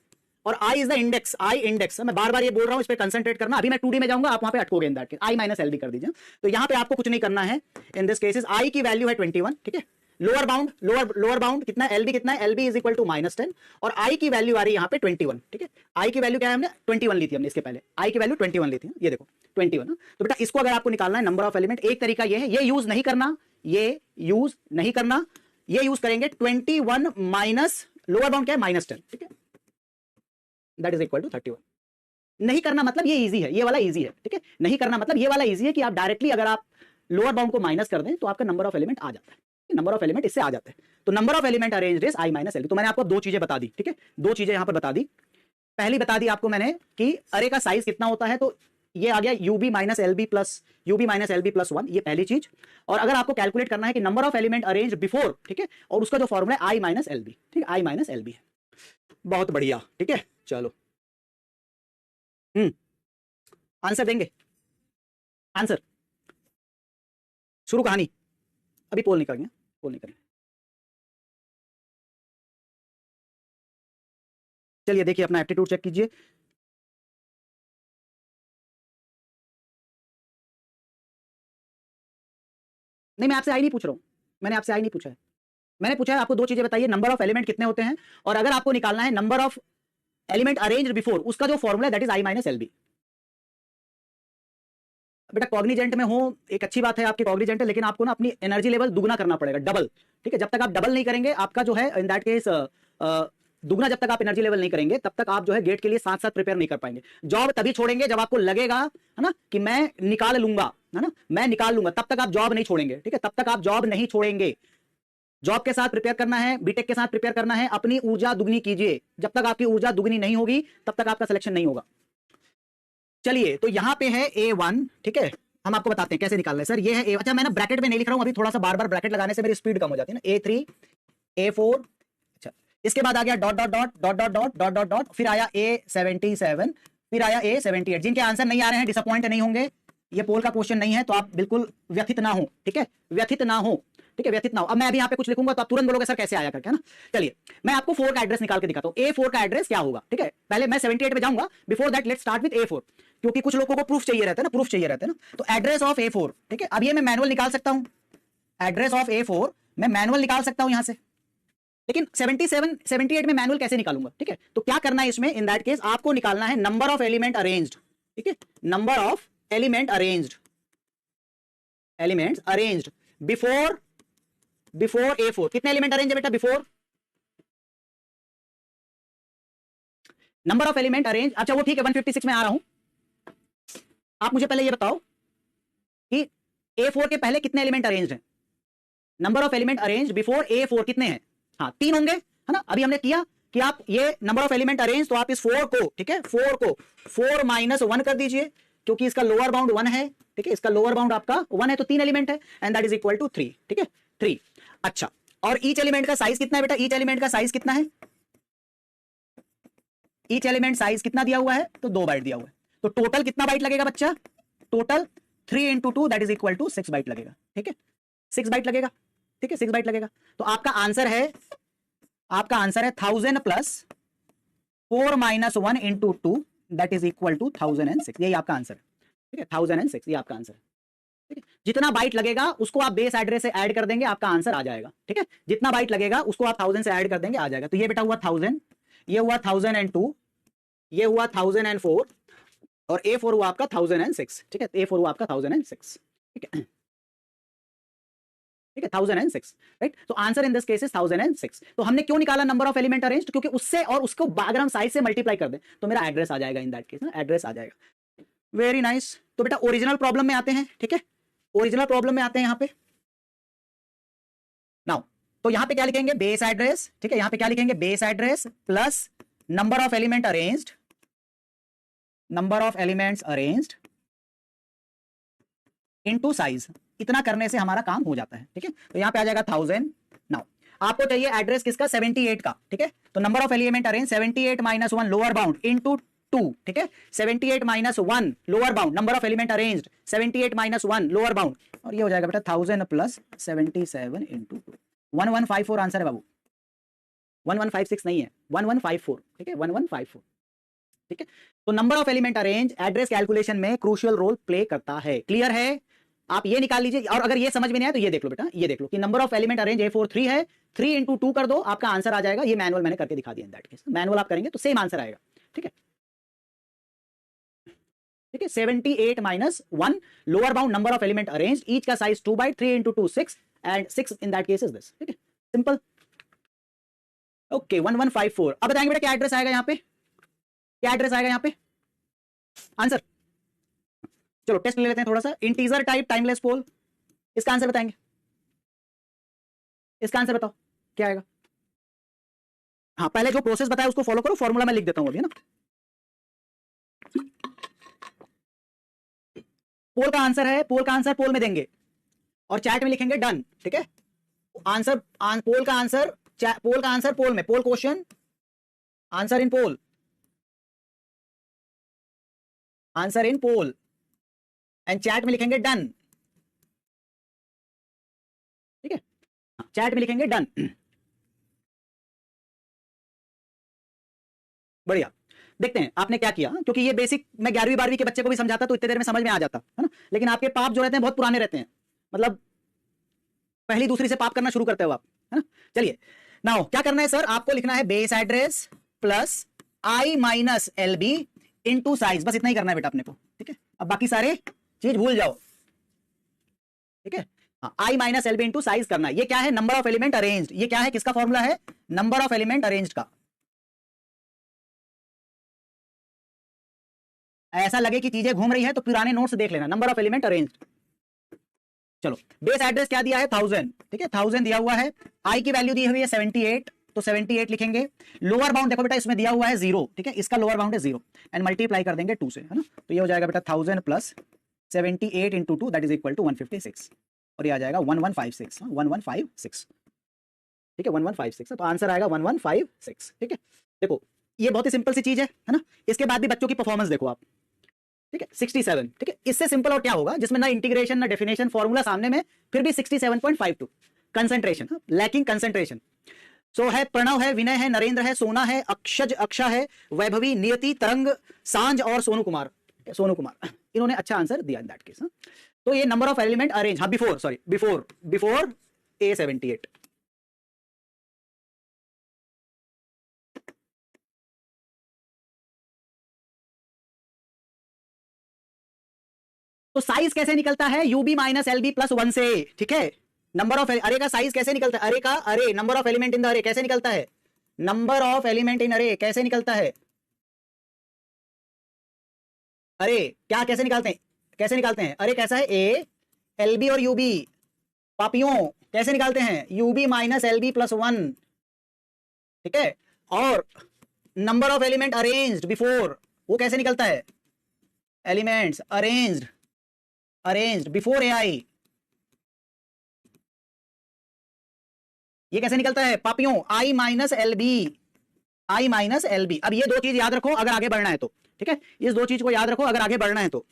और I is the index, I index, मैं बार बार ये बोल रहा हूं, इस पे कंसंट्रेट करना, अभी मैं 2D में जाऊंगा, आप वहां पे अटकोगे in that case, I minus LB कर दीजिए। तो यहां पे आपको कुछ नहीं करना है इन दिस केसेस, आई की वैल्यू है 21, ठीक है, लोअर बाउंड, लोअर बाउंड कितना है, एलबी कितना है, एलबी इज इक्वल टू -10 और आई की वैल्यू आ रही है यहां पे 21, ठीक है, आई की वैल्यू क्या है, हमने 21 ली थी, हमने इसके पहले आई की वैल्यू 21 ली थी, ये देखो 21। तो बेटा इसको अगर आपको निकालना है नंबर ऑफ एलिमेंट, एक तरीका ये है, ये यूज नहीं करना, ये यूज नहीं करना, ये यूज करेंगे 21 माइनस लोअर बाउंड क्या है -10, ठीक है, दैट इज इक्वल टू 31। नहीं करना मतलब ये इजी है, ये वाला इजी है, ठीक है, नहीं करना मतलब ये वाला इजी है कि आप डायरेक्टली अगर आप लोअर बाउंड को माइनस कर दें तो आपका नंबर ऑफ एलिमेंट आ जाता है, नंबर ऑफ एलिमेंट इससे आ जाता है। तो number of element arranged is I minus LB. तो मैंने आपको 2 चीजें बता दी, ठीक है, 2 चीजें यहां पर बता दी। पहली बता दी आपको मैंने कि अरे का साइज कितना होता है, तो ये आ गया यूबी माइनस एलबी प्लस 1, ये पहली चीज। और अगर आपको कैलकुलेट करना है कि number of element arranged before, ठीक है, और उसका जो फॉर्मूला है आई माइनस एलबी, ठीक है, आई माइनस एलबी है। बहुत बढ़िया, ठीक है, चलो आंसर देंगे, आंसर शुरू कहानी, अभी पोल नहीं करेंगे, पोल नहीं करेंगे। चलिए देखिए अपना एप्टीट्यूड चेक कीजिए। नहीं मैं आपसे आई नहीं पूछ रहा हूं, मैंने आपसे आई नहीं पूछा है, मैंने पूछा है आपको 2 चीजें बताइए, नंबर ऑफ एलिमेंट कितने होते हैं, और अगर आपको निकालना है number of element arranged before, उसका जो फॉर्मूला है that is I minus LB. बेटा कॉग्निजेंट में हो, एक अच्छी बात है आपकी कॉग्निजेंट है, लेकिन आपको ना अपनी एनर्जी लेवल दुगना करना पड़ेगा, डबल, ठीक है, जब तक आप डबल नहीं करेंगे आपका जो है इन दैट केस दुगना जब तक आप एनर्जी लेवल नहीं करेंगे तब तक आप जो है गेट के लिए साथ साथ प्रिपेयर नहीं कर पाएंगे। जॉब तभी छोड़ेंगे जब आपको लगेगा, है ना, कि मैं निकाल लूंगा, है ना, मैं निकाल लूंगा, तब तक आप जॉब नहीं छोड़ेंगे, ठीक है, तब तक आप जॉब नहीं छोड़ेंगे। जॉब के साथ प्रिपेयर करना है, बीटेक के साथ प्रिपेयर करना है, अपनी ऊर्जा दुगनी कीजिए, जब तक आपकी ऊर्जा दुगनी नहीं होगी तब तक आपका सिलेक्शन नहीं होगा। चलिए तो यहां पे है A1, ठीक है, हम आपको बताते हैं कैसे निकालना है। सर ये है अच्छा मैं ना ब्रैकेट में नहीं लिख रहा हूं अभी, थोड़ा सा बार बार ब्रैकेट लगाने से मेरी स्पीड कम हो जाती है ना। A3 A4, अच्छा इसके बाद आ गया dot dot dot dot dot dot dot dot dot, फिर आया A77, फिर आया A78। जिनके आंसर नहीं आ रहे हैं डिसअपॉइंट नहीं होंगे, ये पोल का क्वेश्चन नहीं है तो आप बिल्कुल व्यथित ना हो, ठीक है, व्यथित ना हो, ठीक है, व्यथित ना हो। अब मैं अभी यहाँ पे कुछ लिखूंगा तो आप तुरंत बोलोगे सर कैसे आया करके, है ना। चलिए मैं आपको 4 का एड्रेस निकाल के दिखाता हूँ, A4 का एड्रेस क्या होगा, ठीक है, पहले मैं 78 पे जाऊंगा, before that let's start with A4, क्योंकि कुछ लोगों को प्रूफ चाहिए रहता है ना, प्रूफ चाहिए रहता है ना। तो एड्रेस ऑफ A4, ठीक है, अब ये मैं मैनुअल निकाल सकता हूं, एड्रेस ऑफ A4 मैं मैनुअल निकाल सकता हूं यहां से, लेकिन 77 78 में मैनुअल कैसे निकालूंगा, ठीक है। तो क्या करना है इसमें, इन दैट केस आपको निकालना है नंबर ऑफ एलिमेंट अरेंज्ड, ठीक है, number of element arranged, elements arranged before A4। कितने एलिमेंट अरेंज है बेटा before, number of element arrange, अच्छा वो ठीक है 156 में आ रहा हूं। आप मुझे पहले ये बताओ कि A4 के पहले कितने एलिमेंट अरेंज्ड हैं, number of element arranged before A4 कितने हैं, हाँ 3 होंगे, है ना। अभी हमने किया कि आप ये नंबर ऑफ एलिमेंट अरेंज, तो आप इस 4 को, ठीक है, 4 को 4 माइनस 1 कर दीजिए, क्योंकि इसका लोअर बाउंड 1 है, ठीक है, इसका लोअर बाउंड आपका 1 है, तो 3 एलिमेंट है, and that is equal to 3, ठीक है, 3। अच्छा और ईच एलिमेंट का साइज कितना है बेटा, ईच एलिमेंट का साइज कितना है, ईच एलिमेंट साइज कितना दिया हुआ है, तो 2 बाइट दिया हुआ है, तो टोटल कितना बाइट लगेगा बच्चा, total 3 into 2 that is equal to 6 byte लगेगा, ठीक है, 6 बाइट लगेगा, ठीक है, 6 बाइट लगेगा। तो आपका आंसर है 1000 plus 4 minus 1 into 2 that is equal to 1006, यही आपका आंसर है, ठीक है, 1006 ये आपका आंसर है, ठीक है। जितना बाइट लगेगा उसको आप बेस एड्रेस से ऐड कर देंगे, आपका आंसर आ जाएगा, ठीक है, जितना बाइट लगेगा उसको आप 1000 से ऐड कर देंगे, आ जाएगा। तो ये बेटा हुआ 1000, ये हुआ 1002, ये हुआ 1004, और A4 हुआ आपका 1006, ठीक है, A4 हुआ आपका 1006, ठीक है, ठीक है, 1006, राइट। तो answer in this case is 1006। तो हमने क्यों निकाला नंबर ऑफ एलिमेंट अरेंज्ड, क्योंकि उससे और उसको अगर हम साइज से मल्टीप्लाई कर दें तो मेरा एड्रेस आ जाएगा, इन दैट केस ना एड्रेस आ जाएगा। Very nice. तो बेटा ओरिजिनल प्रॉब्लम में आते हैं, ठीक है, ओरिजिनल प्रॉब्लम में आते हैं यहां पे नाउ। तो यहां पे क्या लिखेंगे, बेस एड्रेस, ठीक है, यहां पे क्या लिखेंगे, base address plus number of element arranged, number of elements arranged into size. इतना करने से हमारा काम हो जाता है, ठीक है। तो यहां पे आ जाएगा 1000। नाउ आपको चाहिए एड्रेस किसका 78 का, ठीक है। तो number of element arrange 78 minus 1 lower bound into 2, ठीक है। 78 minus 1 lower bound, number of element arranged 78 minus 1 lower bound, और ये हो जाएगा बेटा 1000 प्लस 77 इनटू 2, 1154 आंसर है बाबू, 1156 नहीं है, 1154, ठीक है, 1154, ठीक है। तो number of element arrange address calculation में क्रूशियल रोल प्ले करता है। क्लियर है? आप ये निकाल लीजिए, और अगर ये समझ में नहीं आया तो ये देख लो बेटा, ये देख लो कि number of element arrange A4 3 है, 3 इंटू 2 कर दो, आपका आंसर आ जाएगा। ये मैनुअल मैंने करके दिखा दिया, इन दैट केस मैनुअल आप करेंगे तो सेम आंसर आएगा, ठीक है, ठीक है। 78 minus 1 lower bound number of element arrange, each का size 2 byte, 3 into 2 6 and 6 in that case is this, ठीक है, सिंपल। ओके 1154। अब बताएंगे बेटा क्या एड्रेस आएगा यहाँ पे, क्या एड्रेस आएगा यहाँ पे आंसर। चलो टेस्ट ले लेते हैं थोड़ा सा। इंटीजर टाइप टाइमलेस पोल, इसका आंसर बताएंगे, इसका आंसर बताओ क्या आएगा। हाँ पहले जो प्रोसेस बताया उसको फॉलो करो, फॉर्मूला मैं लिख देता हूं अभी, है ना। पोल का आंसर है, पोल का आंसर पोल में देंगे और चैट में लिखेंगे डन, ठीक है। आंसर पोल का आंसर, पोल का आंसर पोल में, poll question answer in poll, answer in poll and chat में लिखेंगे डन, ठीक है, चैट में लिखेंगे डन। बढ़िया। देखते हैं आपने क्या किया, क्योंकि ये बेसिक मैं 11वीं 12वीं के बच्चे को भी समझाता तो इतने देर में समझ में आ जाता, है ना। लेकिन आपके पाप जो रहते हैं बहुत पुराने रहते हैं, मतलब पहली दूसरी से पाप करना शुरू करते हो आप, है ना। चलिए नाउ क्या करना है सर, आपको लिखना है base address plus I minus L B into size, बस इतना ही करना है बेटा अपने को, ठीक है। अब बाकी सारे चीज भूल जाओ, ठीक है। I minus L B into size करना है। ये क्या है, नंबर ऑफ एलिमेंट अरेंज्ड। ये क्या है, किसका फॉर्मूला है, नंबर ऑफ एलिमेंट अरेंज्ड का। ऐसा लगे कि चीजें घूम रही है तो पुराने नोट्स देख लेना, नंबर ऑफ एलिमेंट अरेंज्ड। चलो बेस एड्रेस क्या दिया है 1000, ठीक है, 1000 दिया हुआ है। आई की वैल्यू दी हुई है 78, तो 78 लिखेंगे। लोअर बाउंड देखो बेटा इसमें दिया हुआ है 0, ठीक है, इसका लोअर बाउंड है 0 एंड मल्टीप्लाई कर देंगे 2 से, है ना। तो ये हो जाएगा बेटा 1000 plus 78 into 2 that is equal to 156, और ये आ जाएगा 1156, 1156, ठीक है, 1156। तो आंसर आएगा 1156, ठीक है। देखो ये बहुत ही सिंपल सी चीज है ना। इसके बाद भी बच्चों की परफॉर्मेंस देखो आप, ठीक है, 67, ठीक है। इससे सिंपल और क्या होगा, जिसमें ना इंटीग्रेशन ना डेफिनेशन, फॉर्मूला सामने में, फिर भी 67.52। Concentration, lacking concentration. सो है प्रणव है, विनय है, नरेंद्र है, सोना है, अक्षज अक्षा है, वैभवी, नियति, तरंग, सांझ और सोनू कुमार, सोनू कुमार, इन्होंने अच्छा आंसर दिया इन दैट केस। तो ये नंबर ऑफ एलिमेंट अरेंज, हाँ बिफोर, सॉरी बिफोर A78। तो साइज कैसे निकलता है, यूबी माइनस एलबी प्लस 1 से, ठीक है। नंबर ऑफ अरे का साइज कैसे निकलता है, अरे का अरे number of element in the अरे कैसे निकलता है, नंबर ऑफ एलिमेंट इन अरे कैसे निकलता है, अरे क्या कैसे निकालते हैं, कैसे निकालते हैं, अरे कैसा है, ए एलबी और यूबी, पापियों कैसे निकालते हैं, यूबी माइनस एलबी प्लस 1, ठीक है। और number of element arranged before, वो कैसे निकलता है, elements arranged, arranged before AI, ये कैसे निकलता है पापियों, आई माइनस एल बी, आई माइनस एल बी। अब ये दो चीज याद रखो अगर आगे बढ़ना है तो, ठीक है, इस दो चीज को याद रखो अगर आगे बढ़ना है तो,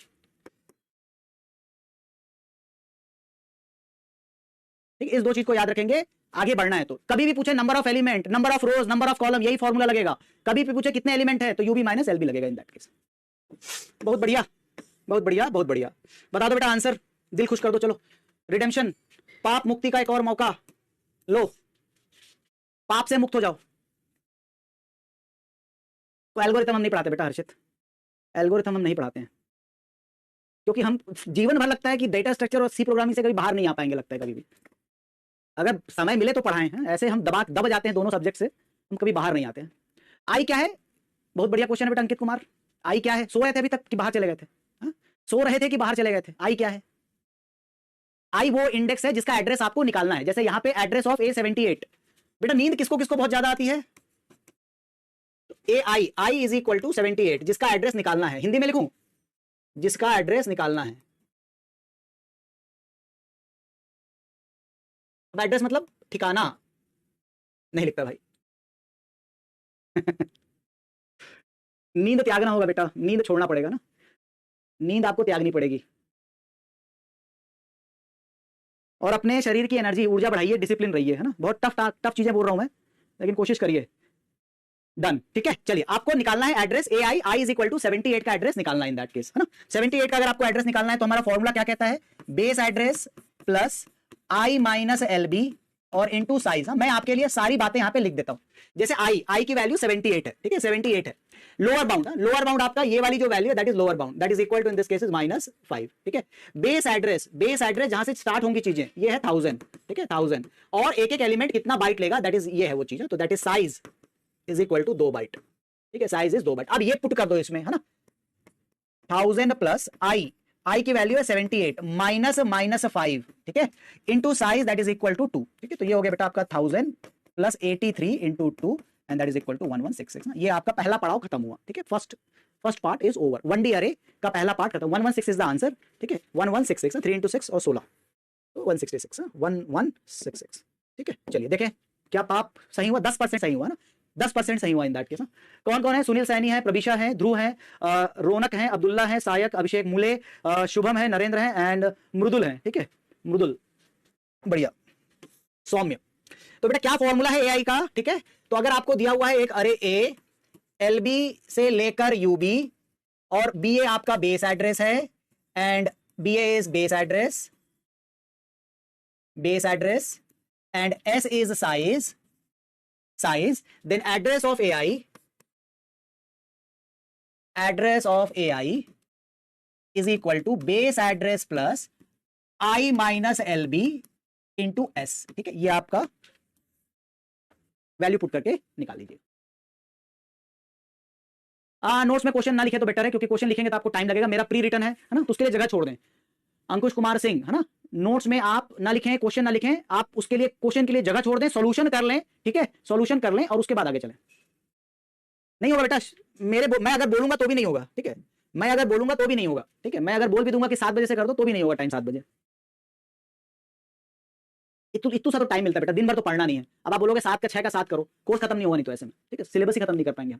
ठीक, इस दो चीज को याद रखेंगे आगे बढ़ना है तो। कभी भी पूछे number of element, number of rose, number of column, यही फॉर्मूला लगेगा। कभी भी पूछे कितने एलिमेंट है तो यूबी माइनस एल बी लगेगा इन दैट केस। बहुत बढ़िया, बहुत बढ़िया, बहुत बढ़िया। बता दो बेटा आंसर, दिल खुश कर दो। चलो रिडेम्पशन, पाप मुक्ति का एक और मौका लो, पाप से मुक्त हो जाओ। तो एल्गोरिथम हम नहीं पढ़ाते बेटा हर्षित, एल्गोरिथम हम नहीं पढ़ाते हैं, क्योंकि हम जीवन भर लगता है कि डेटा स्ट्रक्चर और सी प्रोग्रामिंग से कभी बाहर नहीं आ पाएंगे, लगता है कभी भी। अगर समय मिले तो पढ़ाएं हैं, ऐसे हम दब जाते हैं दोनों सब्जेक्ट से, हम कभी बाहर नहीं आते हैं। आई क्या है, बहुत बढ़िया क्वेश्चन है बेटा अंकित कुमार। आई क्या है, सो रहे थे अभी तक कि बाहर चले गए थे, सो रहे थे कि बाहर चले गए थे, आई क्या है, आई वो इंडेक्स है जिसका एड्रेस आपको निकालना है। जैसे यहां पे एड्रेस ऑफ A78, बेटा नींद किसको किसको बहुत ज्यादा आती है, ए I, I is equal to 78, जिसका एड्रेस निकालना है, हिंदी में लिखूं, जिसका एड्रेस निकालना है। एड्रेस मतलब ठिकाना, नहीं लिखता भाई। नींद त्यागना होगा बेटा, नींद छोड़ना पड़ेगा ना, नींद आपको त्यागनी पड़ेगी। और अपने शरीर की एनर्जी ऊर्जा बढ़ाइए, डिसिप्लिन रहिए, है ना। बहुत टफ टफ चीजें बोल रहा हूं मैं, लेकिन कोशिश करिए। डन, ठीक है। चलिए आपको निकालना है address A I, I is equal to 78 का एड्रेस निकालना है इन दैट केस, है ना। 78 का अगर आपको एड्रेस निकालना है तो हमारा फॉर्मूला क्या कहता है, base address plus I minus L B और इनटू साइज। मैं आपके लिए सारी बातें यहां पे लिख देता हूं। जैसे आई की वैल्यू 78 है, ठीक है, 78 है। लोअर बाउंड आपका ये वाली जो वैल्यू है that is lower bound, that is equal to in this case is -5, ठीक है। बेस एड्रेस जहां से स्टार्ट होंगी चीजें, ये है 1000, ठीक है, 1000। और एक एक एलिमेंट कितना बाइट लेगा, दैट इज ये है वो चीज, तो that is size is equal to 2 byte, ठीक है, साइज इज 2 बाइट। अब ये पुट कर दो इसमें, है ना, 1000 प्लस आई की वैल्यू है 78 माइनस -5, ठीक है, into size that is equal to 2, ठीक है। तो ये हो गया बेटा आपका 1000 plus 83 into 2 and that is equal to 1166 ना। ये आपका पहला पड़ाव खत्म हुआ, ठीक है। First part is over, 1D अरे का पहला पार्ट खत्म। 116 इज द आंसर, ठीक है, 1166, 3 इंटू 6 और 16, तो 166, 1166, ठीक है। चलिए देखें क्या पाप सही हुआ, 10% सही हुआ ना, 10% सही हुआ इन दैट केस। कौन कौन है, सुनील सैनी है, प्रभीषा है, ध्रुव है, रौनक है, अब्दुल्ला है, सायक, अभिषेक मूले, शुभम है, नरेंद्र है एंड मृदुल है, ठीक है, मृदुल, बढ़िया, सौम्य। तो बेटा क्या फॉर्मूला है एआई का, ठीक है। तो अगर आपको दिया हुआ है एक अरे ए, एलबी से लेकर यूबी, और बी ए आपका बेस एड्रेस है and B A is base address and S is size, then address of AI is equal to base address plus I minus LB into S, ठीक है। ये आपका value put करके निकाल लीजिए। Notes में क्वेश्चन ना लिखे तो बेटर है, क्योंकि क्वेश्चन लिखेंगे तो आपको टाइम लगेगा। मेरा प्री रिटन है ना, तो उसके लिए जगह छोड़ दें। अंकुश कुमार सिंह, है ना, नोट्स में आप ना लिखें, क्वेश्चन ना लिखें, आप उसके लिए क्वेश्चन के लिए जगह छोड़ दें, सॉल्यूशन कर लें, ठीक है, सॉल्यूशन कर लें और उसके बाद आगे चलें। नहीं होगा बेटा, मैं अगर बोलूंगा तो भी नहीं होगा, ठीक है, मैं अगर बोलूंगा तो भी नहीं होगा, ठीक है, मैं अगर बोल भी दूंगा कि 7 बजे से कर दो तो भी नहीं होगा टाइम 7 बजे। इतना सा तो टाइम मिलता है बेटा, दिन भर तो पढ़ना नहीं है। अब आप बोलोगे 7 का 6 का 7 करो, कोर्स खत्म नहीं होगा नहीं तो ऐसे में, ठीक है, सिलेबस ही खत्म नहीं कर पाएंगे हम।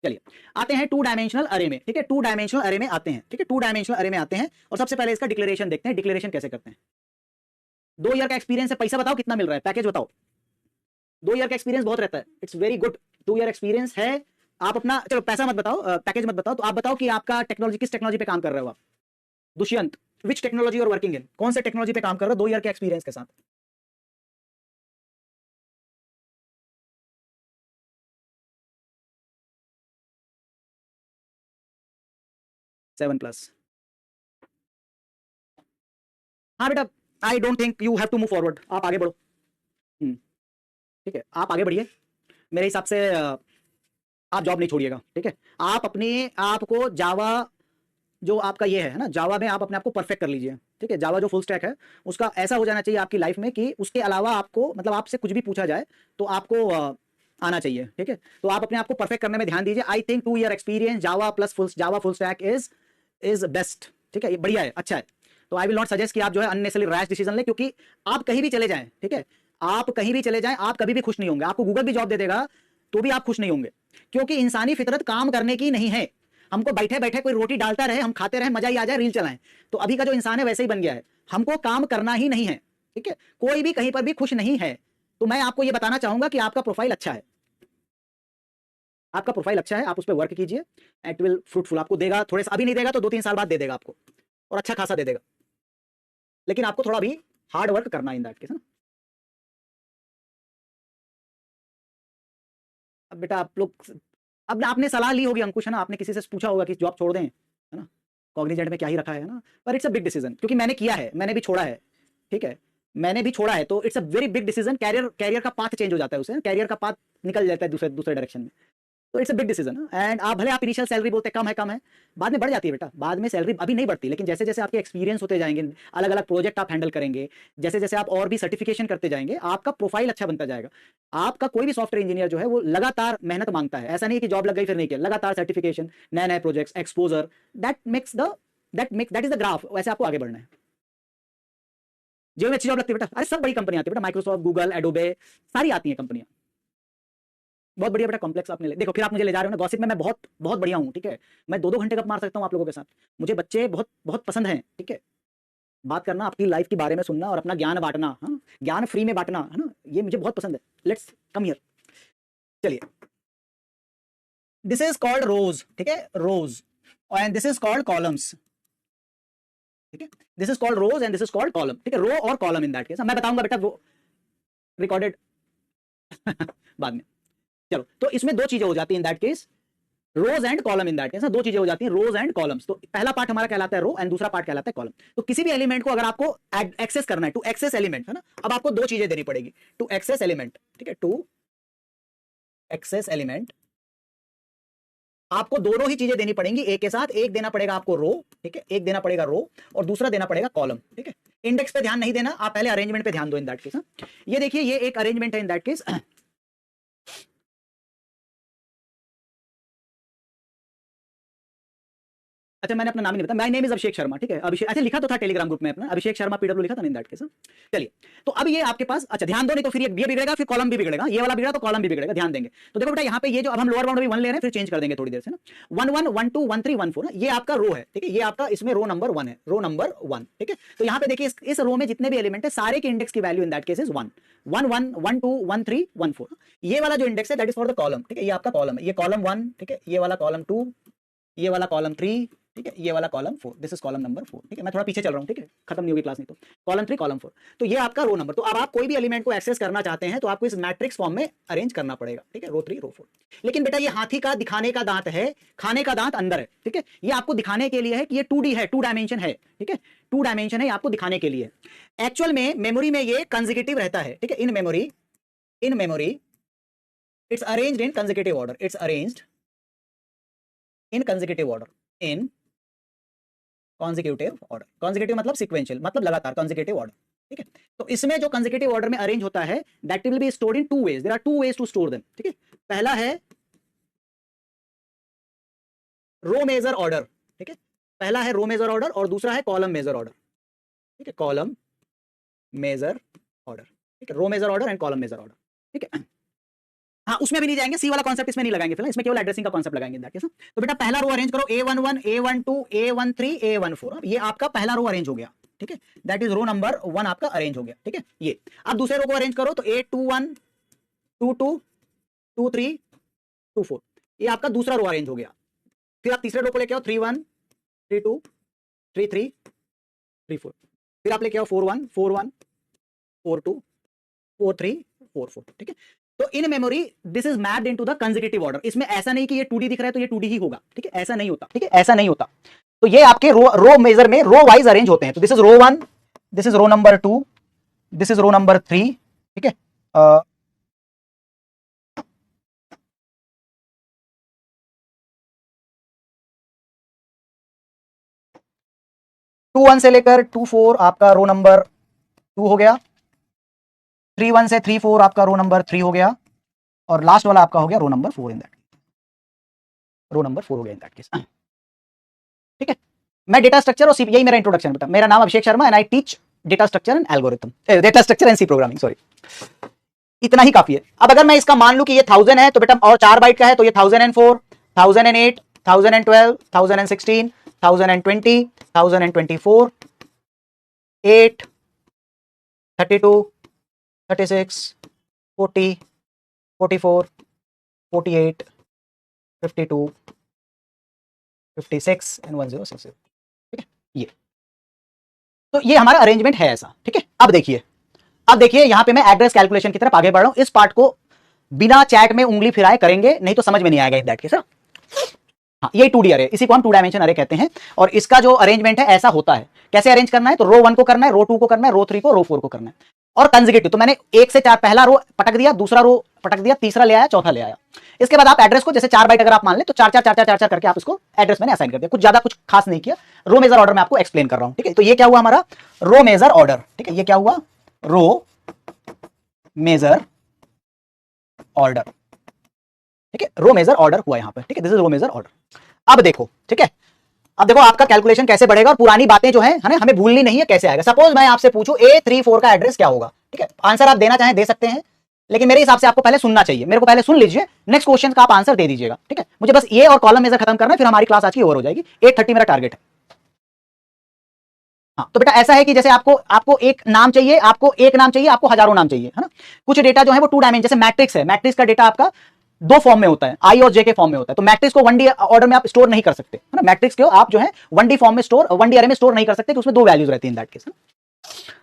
चलिए आते हैं 2 डायमेंशनल अरे में, ठीक है, 2 डायमेंशनल अरे में आते हैं, ठीक है, 2 डायमेंशनल अरे में आते हैं। और सबसे पहले इसका डिक्लेरेशन देखते हैं, डिक्लेरेशन कैसे करते हैं। 2 ईयर का एक्सपीरियंस है, पैसा बताओ कितना मिल रहा है, पैकेज बताओ। 2 ईयर का एक्सपीरियंस बहुत रहता है, it's very good. 2 year experience है, आप अपना, चलो पैसा मत बताओ, पैकेज मत बताओ, तो आप बताओ कि आपका टेक्नोलॉजी, किस टेक्नोलॉजी पे काम कर रहे हो आप। दुष्यंत, विच टेक्नोलॉजी और वर्किंग इन, कौन से टेक्नोलॉजी पे काम कर रहे हो 2 ईयर के एक्सपीरियंस के साथ। Seven plus. हाँ बेटा, I don't think you have to move forward, आप आगे बढ़ो। ठीक है, आप आगे बढ़िए। मेरे हिसाब से आप जॉब नहीं छोड़िएगा, ठीक है। आप अपने आप को जावा, जो आपका ये है ना, जावा में आप अपने आप को परफेक्ट कर लीजिए, ठीक है। जावा जो फुल स्टैक है उसका ऐसा हो जाना चाहिए आपकी लाइफ में कि उसके अलावा आपको, मतलब आपसे कुछ भी पूछा जाए तो आपको आना चाहिए, ठीक है। तो आप अपने आप को परफेक्ट करने में ध्यान दीजिए। I think 2 year experience Java plus Java full stack is best, ठीक है, ये बढ़िया है, अच्छा है। तो आई विल नॉट सजेस्ट कि आप जो है अननेसेसरी रैश डिसीजन ले, क्योंकि आप कहीं भी चले जाएं, ठीक है, आप कहीं भी चले जाएं, आप कभी भी खुश नहीं होंगे। आपको गूगल भी जॉब दे देगा तो भी आप खुश नहीं होंगे, क्योंकि इंसानी फितरत काम करने की नहीं है। हमको बैठे बैठे कोई रोटी डालता रहे, हम खाते रहे, मजा ही आ जाए, रील चलाएं। तो अभी का जो इंसान है वैसे ही बन गया है, हमको काम करना ही नहीं है, ठीक है। कोई भी कहीं पर भी खुश नहीं है। तो मैं आपको ये बताना चाहूंगा कि आपका प्रोफाइल अच्छा है, आपका प्रोफाइल अच्छा है, आप उस पर वर्क कीजिए, इट विल फ्रूटफुल आपको देगा। थोड़े अभी नहीं देगा तो 2-3 साल बाद दे देगा आपको, और अच्छा खासा दे देगा, लेकिन आपको थोड़ा भी हार्ड वर्क करना है इन दैट केस ना। अब बेटा आप लोग, अब आपने सलाह ली होगी अंकुश, है ना, आपने किसी से पूछा होगा कि जॉब छोड़ दें, है ना, कॉग्निजेंट में क्या ही रखा है ना। पर इट्स अ बिग डिसीजन, क्योंकि मैंने किया है, मैंने भी छोड़ा है, ठीक है, मैंने भी छोड़ा है। तो it's a very big decision. Career का पाथ चेंज हो जाता है, उसे कैरियर का पाथ निकल जाता है दूसरे डायरेक्शन में। तो it's a big decision. And आप भले आप इनिशियल सैलरी बोलते हैं कम है, बाद में बढ़ जाती है बेटा, बाद में सैलरी अभी नहीं बढ़ती, लेकिन जैसे जैसे आपके एक्सपीरियंस होते जाएंगे, अलग अलग प्रोजेक्ट आप हैंडल करेंगे, जैसे जैसे आप और भी सर्टिफिकेशन करते जाएंगे, आपका प्रोफाइल अच्छा बनता जाएगा। आपका कोई भी सॉफ्टवेयर इंजीनियर जो है वो लगातार मेहनत मांगता है, ऐसा नहीं कि जॉब लग गई फिर नहीं किया, लगातार सर्टिफिकेशन, नए नए projects, exposure, that is the graph, वैसे आपको आगे बढ़ना है। जेईई में अच्छी जॉब लगती है बेटा? अरे सब बड़ी कंपनी आती है बेटा, माइक्रोसॉफ्ट, गूगल, एडोबे, सारी आती है कंपनियां। बहुत बढ़िया बेटा कॉम्प्लेक्स आपने देखो, फिर आप मुझे ले जा रहे हो ना गॉसिप में, मैं बहुत बहुत बढ़िया हूँ, ठीक है। मैं 2-2 घंटे कब मार सकता हूँ आप लोगों के साथ। मुझे बच्चे बहुत बहुत पसंद हैं, ठीक है। बात करना, आपकी लाइफ के बारे में सुनना और अपना ज्ञान बांटना, हाँ, ज्ञान फ्री में बांटना, है ना, ये मुझे बहुत पसंद है। Let's come here. चलिए, दिस इज कॉल्ड रोज, ठीक है, rows, and this is called columns, ठीक है। This is called rows and this is called column, ठीक है, रो और कॉलम इन दैट केस। मैं बताऊंगा बेटा वो रिकॉर्डेड बाद में। चलो, तो इसमें दो चीजें हो जाती हैं in that case, rows and column in that case, दो चीजें हो जाती हैं, रोज एंड कॉलम्स। तो पहला पार्ट हमारा कहलाता है रो एंड दूसरा पार्ट कहलाता है कॉलम। तो किसी भी एलिमेंट को अगर आपको एक्सेस करना है, टू एक्सेस एलिमेंट, है ना, अब आपको दो चीजें देनी पड़ेगी टू एक्सेस एलिमेंट, ठीक है। टू एक्सेस एलिमेंट आपको दोनों ही चीजें देनी पड़ेंगी एक के साथ। एक देना पड़ेगा आपको रो, ठीक है, एक देना पड़ेगा रो, और दूसरा देना पड़ेगा कॉलम, ठीक है। इंडेक्स पे ध्यान नहीं देना, आप पहले अरेंजमेंट पे ध्यान दो इन दैट केस। ये देखिए, ये एक अरेंजमेंट है इन दैट केस। अच्छा, मैंने अपना नाम नहीं बताया, my name is Abhishek Sharma, ठीक है, अभिषेक। अच्छा, लिखा तो था टेलीग्राम ग्रुप में अपना, अभिषेक शर्मा पीडब्ल्यू लिखा था इन दैट केस। चलिए, तो अब ये आपके पास, अच्छा ध्यान दो, नहीं तो फिर ये बिगड़ेगा, फिर कॉलम भी बिगड़ेगा, ये वाला बिगड़ा तो कॉलम भी बिगड़ेगा, ध्यान देंगे। तो देखो बेटा, यहाँ पे ये जो अब हम लोअर बाउंड भी 1 ले रहे हैं, फिर चेंज कर देंगे थोड़ी देर से ना। 1 1 1 2 1 3 1 4, ये आपका रो है, ठीक है, ये आपका इसमें रो नंबर 1 है, रो नंबर 1, ठीक है। तो यहाँ पे देखिए, इस रो में जितने भी एलिमेंट है, सारे के इंडेक्स की value in that case is 1 1 1 1 2 1 3 1 4। ये वाला जो इंडेक्स है that is for the column, ठीक है, ये आपका कॉलम है, ये कॉलम 1, ठीक है, ये वाला कॉलम 2, ये वाला कॉलम 3, ठीक है, ये वाला column 4, this is column number 4, ठीक है। मैं थोड़ा पीछे चल रहा हूँ, ठीक है, खत्म नहीं होगी क्लास नहीं तो। कॉलम 3 कॉलम 4, तो ये आपका रो नंबर। तो अब आप कोई भी एलिमेंट को एक्सेस करना चाहते हैं तो आपको इस मैट्रिक्स फॉर्म में अरेंज करना पड़ेगा, ठीक है, रो 3 रो 4। लेकिन बेटा, ये हाथी का दिखाने का दांत है, खाने का दांत अंदर है, ठीक है। ये आपको दिखाने के लिए है कि ये 2D है, 2 डायमेंशन है, ठीक है, 2 डायमेंशन है, ये आपको दिखाने के लिए। एक्चुअल में मेमोरी में ये कंसेक्यूटिव रहता है, ठीक है। In memory it's arranged in consecutive order, it's arranged in consecutive order, in consecutive order. Consecutive मतलब सीक्वेंशियल, मतलब लगातार, कॉन्जिक्यूटिव ऑर्डर, ठीक है। तो इसमें जो कॉन्जिक्यूटिव ऑर्डर में अरेंज होता है that will be stored in 2 ways, there are 2 ways to store them, ठीक है। पहला है रो मेजर ऑर्डर, ठीक है, पहला है रो मेजर ऑर्डर और दूसरा है कॉलम मेजर ऑर्डर, ठीक है, कॉलम मेजर ऑर्डर, ठीक है, row major order and column major order, ठीक है। हाँ, उसमें भी नहीं जाएंगे, सी वाला कॉन्सेप्ट इसमें नहीं लगाएंगे फिलहाल, इसमें केवल एड्रेसिंग का कॉन्सेप्ट लगाएंगे दैट केस। तो बेटा, पहला रो अरेंज करो, A11 A12 A13 A14, ये आपका पहला रो अरेंज हो गया, ठीक है, दैट इज रो नंबर 1 आपका अरेंज हो गया, ठीक है। ये अब दूसरे रो को अरेंज करो, तो A21 22 23 24, ये आपका दूसरा रो अरेंज हो गया। फिर आप तीसरे रो को लेके आओ, 31 32 33 34, फिर आप लेके आओ 41 41 42 43 44, ठीक है। तो in memory this is mapped into the consecutive order. इसमें ऐसा नहीं कि ये 2D दिख रहा है तो ये 2D ही होगा, ठीक है, ऐसा नहीं होता, ठीक है, ऐसा नहीं होता। तो ये आपके रो मेजर में रो वाइज अरेंज होते हैं। तो this is row 1, this is row number 2, this is row number 3, ठीक है। 2-1 से लेकर 2-4 आपका रो नंबर 2 हो गया, 3-1 से 3-4 आपका रो नंबर 3 हो गया, और लास्ट वाला आपका हो गया row number 4 in that, row number 4 हो गया इन दैट केस, ठीक है। मैं डेटा स्ट्रक्चर और यही मेरा इंट्रोडक्शन बेटा। मेरा नाम Abhishek Sharma and I teach data structure and algorithm, data structure and C programming, sorry, इतना ही काफी है। अब अगर मैं इसका मान लूं कि ये 1000 है तो बेटा, और 4 बाइट का है तो ये 1004 1008 1012 1016 1020 1024 8 32 36 40 44 48 52 56 एंड 1060, ठीक है। ये तो ये हमारा अरेंजमेंट है ऐसा, ठीक है। अब देखिए यहां पे मैं एड्रेस कैलकुलेशन की तरफ आगे बढ़ रहा हूं। इस पार्ट को बिना चैट में उंगली फिराए करेंगे, नहीं तो समझ में नहीं आएगा इन दैट केस। हाँ, ये 2D अरे, इसी को हम 2 डायमेंशन अरे कहते हैं। और इसका जो अरेंजमेंट है ऐसा होता है। कैसे अरेंज करना है, तो रो 1 को करना है, रो 2 को करना है, रो 3 को, रो 4 को करना है, और कंसेक्यूटिव। तो मैंने 1 से 4 पहला रो पटक दिया, दूसरा रो पटक दिया, तीसरा ले आया, चौथा ले आया। इसके बाद आप एड्रेस को जैसे 4 बाइट अगर आप मान ले तो 4 4 4 4 4 4 करके आप इसको एड्रेस मैंने असाइन कर दिया। कुछ ज्यादा कुछ खास नहीं किया, रो मेजर ऑर्डर में आपको एक्सप्लेन कर रहा हूं, ठीक है। तो ये क्या हुआ हमारा रो मेजर ऑर्डर, ठीक है, ये क्या हुआ रो मेजर ऑर्डर, ठीक है, रो मेजर ऑर्डर हुआ यहां पर, ठीक है, this is row major order. अब देखो, ठीक है, अब देखो आपका कैलकुलेशन कैसे बढ़ेगा और पुरानी बातें जो है ना हमें भूलनी नहीं है, कैसे आएगा। सपोज मैं आपसे पूछूं A34 का एड्रेस क्या होगा, ठीक है, आंसर आप देना चाहें दे सकते हैं, लेकिन मेरे हिसाब से आपको पहले सुनना चाहिए, मेरे को पहले सुन लीजिए, नेक्स्ट क्वेश्चन का आप आंसर दे दीजिएगा, ठीक है। मुझे बस ये और कॉलम मेजर खत्म करना है, फिर हमारी क्लास आज की ओवर हो जाएगी। 8:30 मेरा टारगेट है। हाँ, तो बेटा ऐसा है कि जैसे आपको एक नाम चाहिए, आपको हजारों नाम चाहिए, है ना। कुछ डेटा जो है वो 2 डायमेंशन, जैसे मैट्रिक्स है, मैट्रिक्स का डेटा आपका 2 फॉर्म में होता है, आई और जे के फॉर्म में होता है, तो मैट्रिक्स को 1D ऑर्डर में आप स्टोर नहीं कर सकते, है ना। मैट्रिक्स को आप जो है 1D फॉर्म में स्टोर, 1D अरे में स्टोर नहीं कर सकते, उसमें 2 वैल्यूज रहती है इन दैट केस।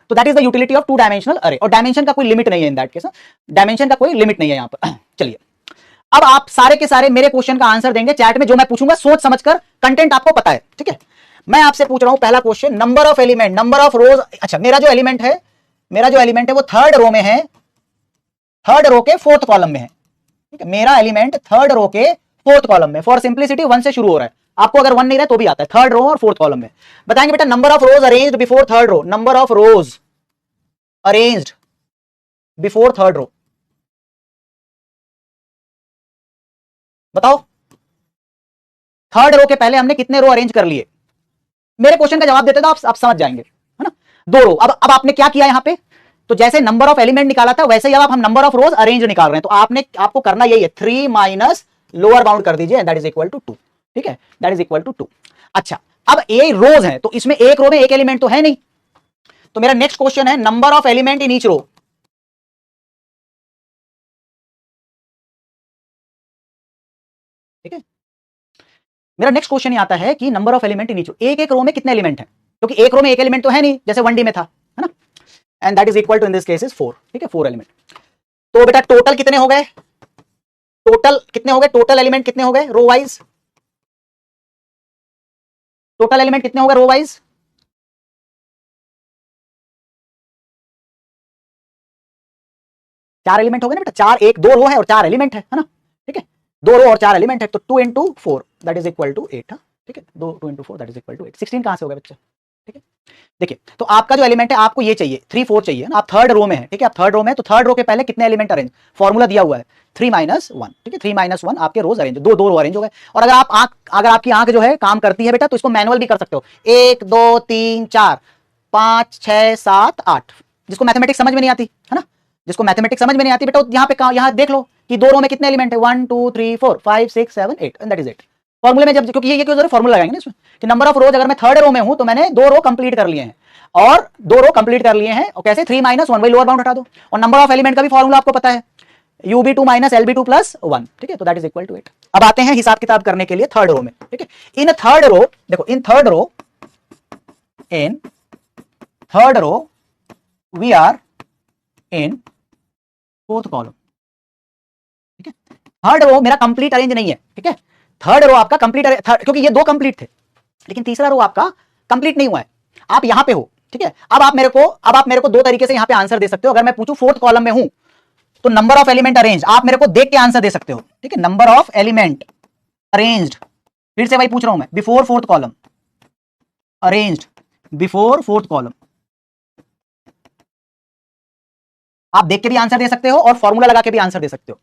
तो that is the utility of 2 dimensional अरे, और डायमेंशन का कोई लिमिट नहीं है इन दैट केस, डायमेंशन का कोई लिमिट नहीं है यहां पर। चलिए अब आप सारे के सारे मेरे क्वेश्चन का आंसर देंगे चैट में, जो मैं पूछूंगा सोच समझकर, कंटेंट आपको पता है, ठीक है। मैं आपसे पूछ रहा हूं पहला question, number of element, number of रोज। अच्छा, मेरा जो एलिमेंट है वो 3rd रो में है, 3rd रो के 4th कॉलम में है, ठीक है। मेरा एलिमेंट 3rd रो के 4th कॉलम में, फॉर सिंप्लिसिटी 1 से शुरू हो रहा है, आपको अगर 1 नहीं रहा तो भी आता है, 3rd रो और 4th कॉलम में। बताएंगे बेटा number of rows arranged before 3rd row, number of rows arranged before 3rd row, बताओ 3rd रो के पहले हमने कितने रो अरेंज कर लिए। मेरे क्वेश्चन का जवाब देते तो आप समझ जाएंगे, है ना। 2 रो। अब आपने क्या किया यहां पे, तो जैसे नंबर ऑफ एलिमेंट निकाला था वैसे ही अब हम नंबर ऑफ रोज अरेंज निकाल रहे हैं, तो आपको करना यही है, 3 माइनस लोअर बाउंड कर दीजिए, दैट इज इक्वल टू 2, ठीक है, दैट इज इक्वल टू 2। अच्छा, अब ए रोज है तो इसमें एक रो में एक एलिमेंट तो है नहीं, तो मेरा नेक्स्ट क्वेश्चन है number of element in each row, ठीक है। मेरा नेक्स्ट क्वेश्चन ये आता है कि number of element in each row, एक एक रो में कितने एलिमेंट हैं, क्योंकि एक रो में एक एलिमेंट तो है नहीं जैसे 1D में था, है ना, and that is equal to in this case is 4, ठीक है, 4 एलिमेंट। तो बेटा टोटल कितने हो गए, टोटल एलिमेंट कितने हो गए रो वाइज, टोटल एलिमेंट कितने हो गए रो वाइज, चार एलिमेंट हो गए ना बेटा, 4, 1 2 रो है और 4 एलिमेंट है ना, ठीक है, 2 रो और 4 एलिमेंट है, तो 2 into 4 that is equal to 8, ठीक है, 2 into 4 that is equal to 8, 16 कहां से हो गया बच्चा, ठीक है। देखिए तो आपका जो एलिमेंट है आपको ये चाहिए, 3 4 चाहिए ना, आप 3rd रो में है, ठीक है, आप 3rd रो में, तो 3rd रो के पहले कितने एलिमेंट अरेंज, फॉर्मूला दिया हुआ है 3 माइनस 1, ठीक है, 3 माइनस 1 आपके रोज अरेंज, 2 रो अरेंज हो गए। और अगर आपकी आंख जो है काम करती है बेटा तो इसको मैनुअल भी कर सकते हो, 1 2 3 4 5 6 7 8, जिसको मैथमेटिक्स समझ में नहीं आती, है ना, जिसको मैथमेटिक्स समझ में नहीं आती बेटा, यहाँ पे यहाँ देख लो कि 2 रो में कितने एलिमेंट है, 1 2 3 4 5 6 7 8 एंड दैट इज इट। फॉर्मूले में जब, क्योंकि ये क्यों जरूरी फॉर्मूला लगाएंगे ना इसमें, कि नंबर ऑफ रोज अगर मैं 3rd रो में हूं तो मैंने 2 रो कंप्लीट कर लिए हैं, और 2 रो कंप्लीट कर लिए हैं, और कैसे 3 माइनस 1 वही लोअर बाउंड हटा दो, और नंबर ऑफ एलिमेंट का भी फॉर्मूला आपको पता है, UB2 माइनस LB2 प्लस 1, ठीक है, तो दैट इज इक्वल टू 8। अब आते हैं हिसाब किताब करने के लिए 3rd रो में, ठीक है। इन 3rd रो देखो, in 3rd row we are in 4th column, ठीक है। 3rd रो मेरा कंप्लीट अरेंज नहीं है, ठीक है, 3rd रो आपका कंप्लीट, क्योंकि ये 2 कंप्लीट थे, लेकिन तीसरा रो आपका कंप्लीट नहीं हुआ है, आप यहां पे हो, ठीक है। अब आप मेरे को 2 तरीके से यहां पे आंसर दे सकते हो। अगर मैं पूछूं 4th कॉलम में हूं तो नंबर ऑफ एलिमेंट अरेंज आप मेरे को देख के आंसर दे सकते हो, ठीक है, नंबर ऑफ एलिमेंट अरेंज्ड, फिर से भाई पूछ रहा हूं मैं, before 4th column, arranged before 4th column, आप देख के भी आंसर दे सकते हो और फॉर्मूला लगा के भी आंसर दे सकते हो।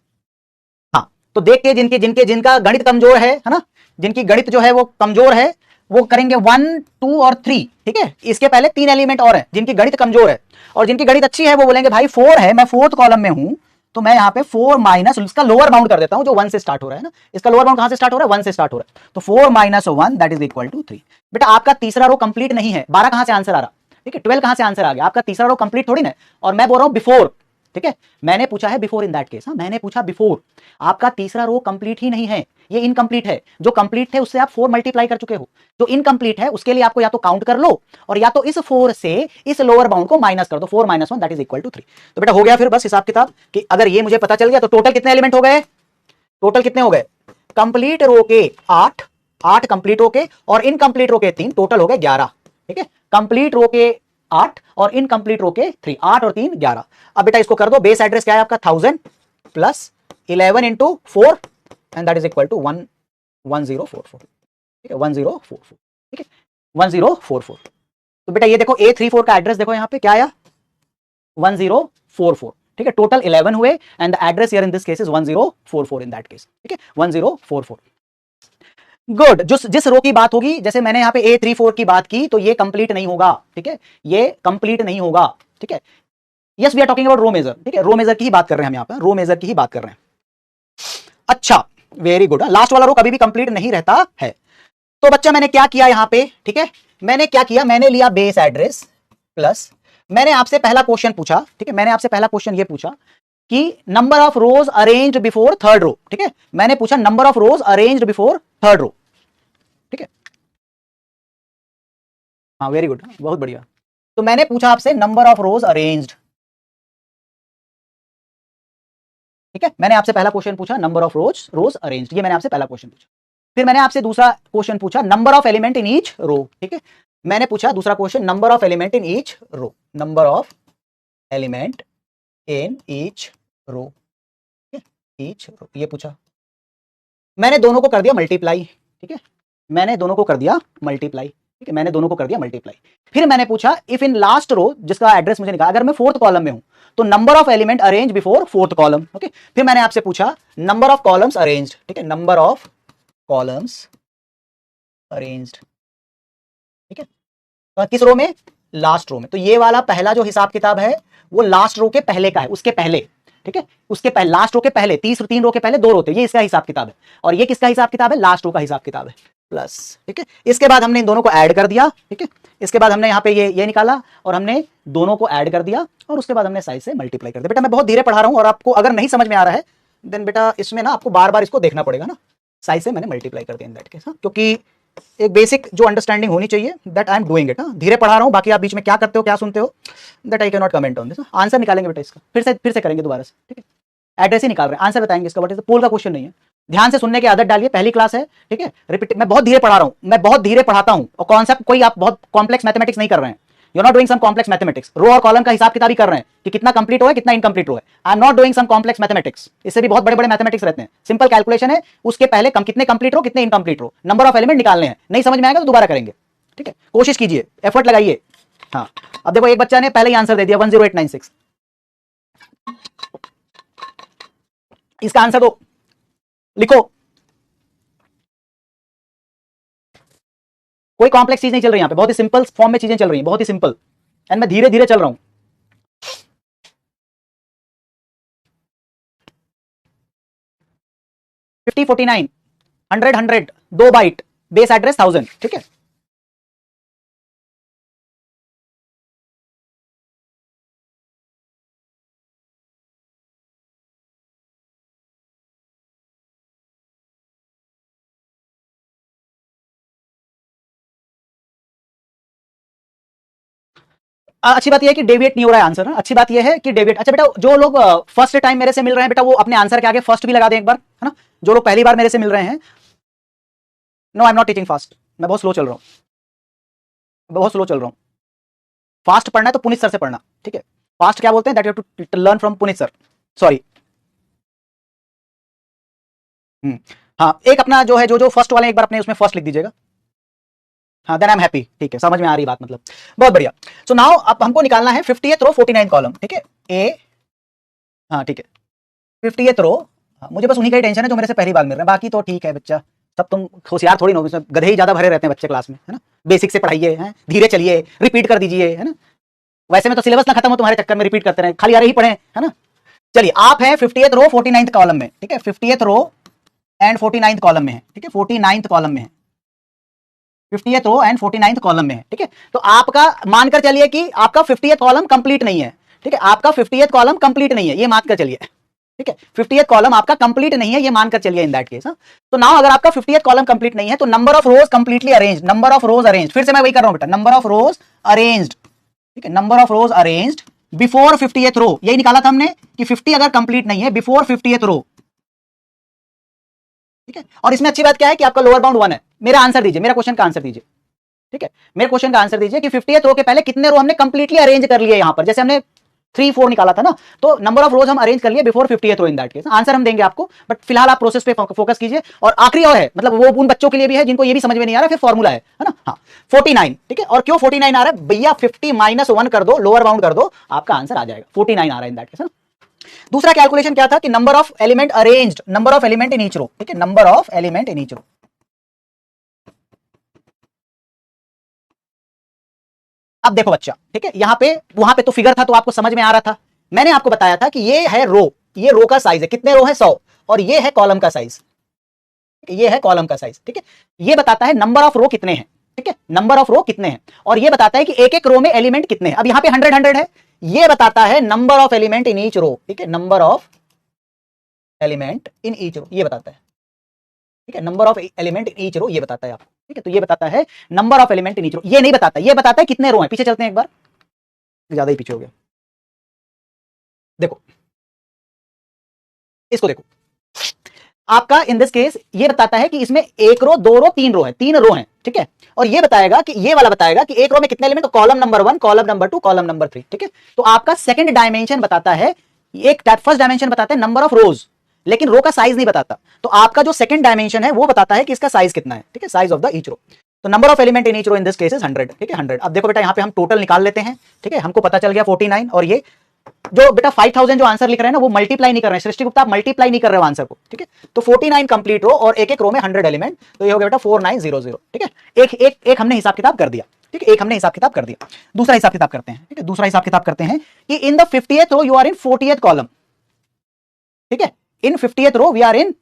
हाँ, तो देख के जिनका गणित कमजोर है ना, जिनकी गणित जो है वो कमजोर है, वो करेंगे 1 2 और 3, ठीक है, इसके पहले 3 एलिमेंट और हैं जिनकी गणित कमजोर है, और जिनकी गणित अच्छी है वो बोलेंगे भाई 4 है, मैं 4th कॉलम में हूं, तो मैं यहाँ पे 4 माइनस इसका लोअर बाउंड कर देता हूं, जो 1 से स्टार्ट हो रहा है ना, इसका लोअर बाउंड कहां से स्टार्ट हो रहा है, 1 से स्टार्ट हो रहा है, तो 4 minus 1 that is equal to 3। बेटा आपका तीसरा रो कंप्लीट नहीं है, 12 कहां से आंसर आ रहा, ठीक है, 12 कहां से आंसर आ गया, आपका तीसरा रो कंप्लीट थोड़ी ना, और मैं बोल रहा हूं बिफोर, ठीक है, मैंने पूछा है बिफोर इन दैट केस, मैंने पूछा बिफोर, आपका तीसरा रो कंप्लीट ही नहीं है, ये इनकम्प्लीट है, जो कंप्लीट थे उससे आप 4 मल्टीप्लाई कर चुके हो, जो इनकम्प्लीट है उसके लिए आपको या तो काउंट कर लो और या तो इस 4 से इस लोअर बाउंड को माइनस कर दो, 4 minus 1 that is equal to 3। तो बेटा हो गया फिर बस हिसाब किताब, कि अगर ये मुझे पता चल गया तो टोटल कितने एलिमेंट हो गए, टोटल कितने हो गए, कंप्लीट रो के 8 कंप्लीट रो के और इनकम्प्लीट रो के 3, टोटल हो गए 11, ठीक है, कंप्लीट रो के 8 और इनकम्प्लीट रो के 3, 8 और 3 11। अब बेटा इसको कर दो, बेस एड्रेस क्या है आपका 1000 plus 11 into 4 and that is equal to 1044, ठीक है, 1044, ठीक है, 1044। तो बेटा ये देखो A34 का एड्रेस देखो यहाँ पे क्या आया, 1044, ठीक है, टोटल 11 हुए and the address here in this case is 1044 in that case, ठीक है, 1044। गुड। जिस रो की बात होगी, जैसे मैंने यहाँ पे A34 की बात की, तो ये कंप्लीट नहीं होगा, ठीक है, ये कंप्लीट नहीं होगा, ठीक है। Yes, we are talking about row major, ठीक है, रो मेजर की ही बात कर रहे हैं हम यहाँ पे, रो मेजर की ही बात कर रहे हैं। अच्छा, वेरी गुड। लास्ट वाला रो कभी भी कंप्लीट नहीं रहता है। तो बच्चा मैंने क्या किया यहाँ पे, ठीक है, मैंने क्या किया, मैंने लिया बेस एड्रेस प्लस, मैंने आपसे पहला क्वेश्चन पूछा, ठीक है, मैंने आपसे पहला क्वेश्चन ये पूछा कि number of rows arranged before third row, ठीक है, मैंने पूछा number of rows arranged before third row, ठीक है। हाँ, वेरी गुड, बहुत बढ़िया। तो मैंने पूछा आपसे नंबर ऑफ रोज अरेंज्ड, ठीक है, मैंने आपसे पहला क्वेश्चन पूछा नंबर ऑफ रोज अरेंज्ड, ये मैंने आपसे पहला क्वेश्चन पूछा। फिर मैंने आपसे दूसरा क्वेश्चन पूछा number of element in each row, ठीक है, मैंने पूछा दूसरा question number of element in each row, number of element in each row, each row, ये पूछा। मैंने दोनों को कर दिया मल्टीप्लाई, ठीक है, मैंने दोनों को कर दिया मल्टीप्लाई, ठीक है, मैंने दोनों को कर दिया मल्टीप्लाई। फिर मैंने पूछा इफ इन लास्ट रो, जिसका एड्रेस मुझे निकाला, अगर मैं फोर्थ कॉलम में हूं तो number of element arrange before fourth column, okay. फिर मैंने आपसे पूछा नंबर ऑफ कॉलम्स अरेंज्ड, ठीक है, नंबर ऑफ कॉलम्स अरेंज्ड, ठीक है, तो किस रो में, लास्ट रो में। तो ये वाला पहला जो हिसाब किताब है वो लास्ट रो के पहले का है, उसके पहले, ठीक है, उसके पहले, लास्ट रो के पहले, तीन रो के पहले दो रो थे, ये इसका हिसाब किताब है। और ये किसका हिसाब किताब है, लास्ट रो का हिसाब किताब है, प्लस, ठीक है। इसके बाद हमने इन दोनों को ऐड कर दिया, ठीक है, इसके बाद हमने यहाँ पे ये निकाला और हमने दोनों को ऐड कर दिया और उसके बाद हमने साइज से मल्टीप्लाई कर दिया। बेटा मैं बहुत धीरे पढ़ा रहा हूँ और आपको अगर नहीं समझ में आ रहा है देन बेटा इसमें ना आपको बार बार इसको देखना पड़ेगा ना, साइज से मैंने मल्टीप्लाई कर दिया इन दैट केस, क्योंकि एक बेसिक जो अंडरस्टैंडिंग होनी चाहिए, that I am doing it. धीरे पढ़ा रहा हूं, बाकी आप बीच में क्या करते हो, क्या सुनते हो, that I can not comment on this. Answer निकालेंगे बेटा इसका, फिर से करेंगे दोबारा से, ठीक है, एड्रेस ही निकाल रहे हैं, आंसर बताएंगे इसका, व्हाट इज द पोल का क्वेश्चन नहीं है। ध्यान से सुनने की आदत डालिए, पहली क्लास है, ठीक है, रिपीट, मैं बहुत धीरे पढ़ा रहा हूं, मैं बहुत धीरे पढ़ाता हूं, और कॉन्सेप्ट कोई आप बहुत कॉम्प्लेक्स मैथमेटिक्स नहीं कर रहे हैं, you are not doing some complex mathematics, row और कॉलम का हिसाब किताब ही कर रहे हैं कि कितना कंप्लीट हो है, कितना इनकम्प्लीट हो है। I am not doing some complex mathematics, इससे भी बहुत बड़े बड़े मैथमेटिक्स रहते हैं, सिंपल कैलकुलेशन है, उसके पहले कितने कंप्लीट हो, कितने इनकम्प्लीट हो, नंबर ऑफ एलिमेंट निकालने हैं। नहीं समझ में आएगा तो दोबारा करेंगे, ठीक है, कोशिश कीजिए, एफर्ट लगाइए। हाँ, अब देखो एक बच्चा ने पहले ही आंसर दे दिया 10896, इसका आंसर दो, लिखो, कोई कॉम्प्लेक्स चीज नहीं चल रही यहां पे, बहुत ही सिंपल फॉर्म में चीजें चल रही हैं, बहुत ही सिंपल, एंड मैं धीरे धीरे चल रहा हूं। फिफ्टी 49 100 2 बाइट, बेस एड्रेस 1000, ठीक है। अच्छी बात यह है कि डेविएट नहीं हो रहा है आंसर, अच्छी बात यह है कि डेविएट। अच्छा बेटा, जो लोग फर्स्ट टाइम मेरे से मिल रहे हैं बेटा, वो अपने आंसर के आगे फर्स्ट भी लगा दें एक बार, है ना। जो लोग पहली बार मेरे से मिल रहे हैं, no I am not teaching fast, मैं बहुत स्लो चल रहा हूं, बहुत स्लो चल रहा हूं। फास्ट पढ़ना है तो पुनित सर से पढ़ना, ठीक है, फास्ट क्या बोलते हैं, that you have to learn from Punit sir, sorry. हाँ, एक अपना जो है, जो फर्स्ट वाले एक बार अपने उसमें फर्स्ट लिख दीजिएगा। हाँ, देन आई एम हैप्पी, ठीक है, समझ में आ रही बात, मतलब बहुत बढ़िया। सो नाउ अब हमको निकालना है 50th रो 49 कॉलम, ठीक है, ए, हाँ ठीक है, 50th रो। मुझे बस उन्हीं का ही टेंशन है जो मेरे से पहली बार मिल रहे हैं, बाकी तो ठीक है बच्चा, सब तुम होशियार थोड़ी ना हो, गधे ही ज्यादा भरे रहते हैं बच्चे क्लास में, है ना। बेसिक से पढ़ाइए, हैं, धीरे चलिए, रिपीट कर दीजिए, है ना। वैसे में तो सिलेबस ना खत्म हो तुम्हारे चक्कर में रिपीट करते रहे, खाली आ रही ही पढ़े, है ना। चलिए, आप हैं 50th रो 49th कॉलम में, ठीक है, 50th row and 49th column में है, ठीक है, 49th कॉलम में है, 50th row and 49th column में है, ठीक है। तो आपका मानकर चलिए कि आपका 50th कॉलम कंप्लीट नहीं है, ठीक है, आपका 50th कॉलम कंप्लीट नहीं है, ये मानकर चलिए, ठीक है, 50th कॉलम आपका कंप्लीट नहीं है, ये मानकर चलिए इन दैट केस। तो नाउ अगर आपका 50th कॉलम कंप्लीट नहीं है तो number of rose completely arranged, number of rows arranged, फिर से मैं वही कर रहा हूं बेटा, नंबर ऑफ रोज अरेंज्ड, ठीक है, number of rows arranged before 50th रो, यही निकाला था हमने कि 50 अगर कंप्लीट नहीं है बिफोर 50th रो, ठीक है। और इसमें अच्छी बात क्या है कि आपका लोअर बाउंड 1 है। मेरा आंसर दीजिए, मेरा क्वेश्चन का आंसर दीजिए, ठीक है, मेरे क्वेश्चन का आंसर दीजिए कि 50th रो के पहले कितने रो हमने कंप्लीटली अरेंज कर लिए, यहां पर जैसे हमने 3 4 निकाला था ना, तो नंबर ऑफ रोज हम अरेंज कर लिए before 50th row in that case. Answer हम देंगे आपको, बट फिलहाल आप प्रोसेस पे फोकस कीजिए। और आखिरी और है, मतलब वो उन बच्चों के लिए भी है जिनको ये भी समझ में नहीं आ रहा, फिर फॉर्मूला है ना। हाँ, 49, ठीक है, और क्यों 49 आ रहा है भैया, 50 -1 कर दो, लोअर बाउंड कर दो, आपका आंसर आ जाएगा, 49 आ रहा है इन दैट केस। दूसरा कैलकुलेशन क्या था कि number of element arranged, number of element in each row, ठीक है, number of element in each row, अब देखो बच्चा, ठीक है, यहां पे वहां पे तो फिगर था तो आपको समझ में आ रहा था। मैंने आपको बताया था कि ये है रो, ये रो का साइज है, कितने रो है 100, और ये है कॉलम का साइज, ये है कॉलम का साइज, ठीक है। ये बताता है नंबर ऑफ रो कितने हैं, ठीक है, नंबर ऑफ रो कितने हैं, और ये बताता है कि एक एक रो में एलिमेंट कितने हैं। अब यहां पे 100 है, ये बताता है number of element in each row, ठीक है, number of element in each row ये बताता है, ठीक है, number of element in each row ये बताता है आपको, ठीक है। तो ये बताता है number of element in each row, ये नहीं बताता, ये बताता है कितने रो हैं। पीछे चलते हैं एक बार, ज्यादा ही पीछे हो गया, देखो इसको देखो, आपका इन दिस केस ये बताता है कि इसमें एक रो, दो रो, तीन रो है, तीन रो है, ठीक है। और ये बताएगा कि ये वाला बताएगा कि एक रो में कितने element, column number 1, column number 2, column number 3, ठीक है। तो आपका सेकंड डायमेंशन बताता है, एक फर्स्ट डायमेंशन बताता है नंबर ऑफ रोज, लेकिन रो का साइज नहीं बताता। तो आपका जो सेकंड डायमेंशन है वो बताता है कि इसका साइज कितना है, ठीक है, size of the each row. तो number of element in each row in this case is 100, ठीक है, 100। अब देखो बेटा, यहां पे हम टोटल निकाल लेते हैं, ठीक है, हमको पता चल गया 49, और ये जो बेटा 5000 जो आंसर लिख रहे हैं ना, वो मल्टीप्लाई नहीं कर रहे हैं, सृष्टि गुप्ता आप मल्टीप्लाई नहीं कर रहे हो आंसर को, ठीक है। तो 49 कंप्लीट रो और एक एक रो में 100 एलिमेंट, तो ये हो गया बेटा 4900, ठीक है। एक एक एक हमने हिसाब किताब कर दिया, ठीक है, एक हमने हिसाब किताब कर दिया। दूसरा हिसाब किताब करते हैं, ठीक है, दूसरा हिसाब किताब करते हैं कि in the 50th row you are in 40th column, ठीक है, in 50th row we are in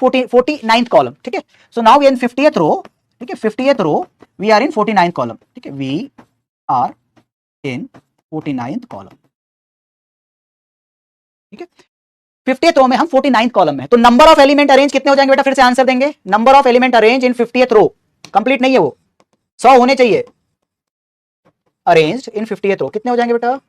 49th column, ठीक है। So now we in 50th रो, ठीक है, 50th row we are in 49th column, ठीक है, we are in 49th column, ठीक है। 50th रो में हम 49th कॉलम में है। तो नंबर ऑफ एलिमेंट अरेंज कितने हो जाएंगे बेटा, फिर से आंसर देंगे, number of element arrange in 50th row, complete नहीं है वो, 100 होने चाहिए, अरेंज्ड इन 50th रो कितने हो जाएंगे बेटा,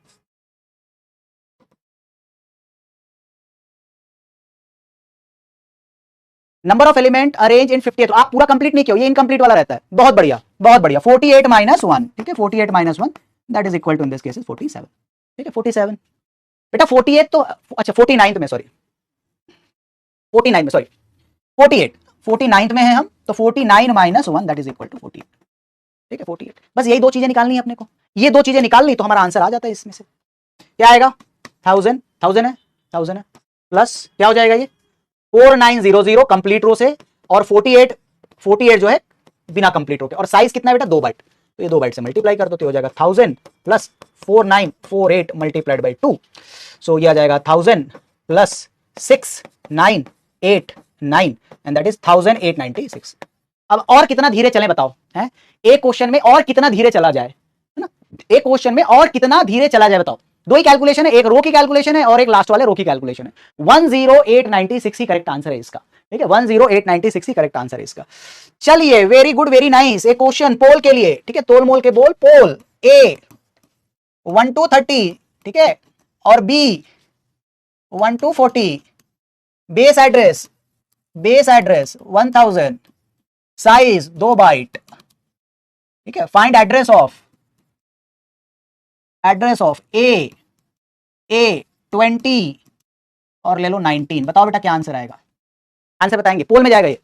number of element arrange in 50th, आप पूरा कंप्लीट नहीं किया, ये इनकंप्लीट वाला रहता है, बहुत बढ़िया बहुत बढ़िया, 48 - 1, ठीक है, 48 - 1 that is equal to in this case 47, ठीक है, 47 बेटा, 48 तो अच्छा 49th में, सॉरी 49 में, सॉरी 48, 49th में है हम, तो 49 - 1 दैट इज इक्वल टू 48, ठीक है, 48। बस यही दो चीजें निकालनी है अपने को, ये दो चीजें निकाल ली तो हमारा आंसर आ जाता है इसमें से। क्या आएगा, 1000, 1000 है, 1000 है, प्लस क्या हो जाएगा ये 4900 कंप्लीट रो से, और 48, 48 जो है बिना कंप्लीट रो के, और साइज कितना है बेटा 2 बाइट, तो ये 2 बाइट से मल्टीप्लाई कर दो तो हो जाएगा 1000 प्लस 4948 मल्टीप्लाइड बाई 2, सो ये आ जाएगा 1000 प्लस 6989 एंड दैट इज 1896। अब और कितना धीरे चले बताओ, हैं, एक क्वेश्चन में और कितना धीरे चला जाए, है ना, एक क्वेश्चन में और कितना धीरे चला जाए बताओ। दो ही कैलकुलेशन है, एक रो की कैलकुलेशन है और एक लास्ट वाले रो की कैलकुलेशन है। 10896 ही करेक्ट आंसर है इसका, ठीक है, 10896 ही करेक्ट आंसर है इसका। चलिए, वेरी गुड, वेरी नाइस। एक क्वेश्चन पोल के लिए, ठीक है, तोल मोल के बोल, पोल ए 1 to 30, ठीक है, और B 1 to 40, base address 1000, size 2 byte, ठीक है, फाइंड एड्रेस ऑफ ए 20 और ले लो 19। बताओ बेटा क्या आंसर आएगा, आंसर बताएंगे, पोल में जाएगा ये,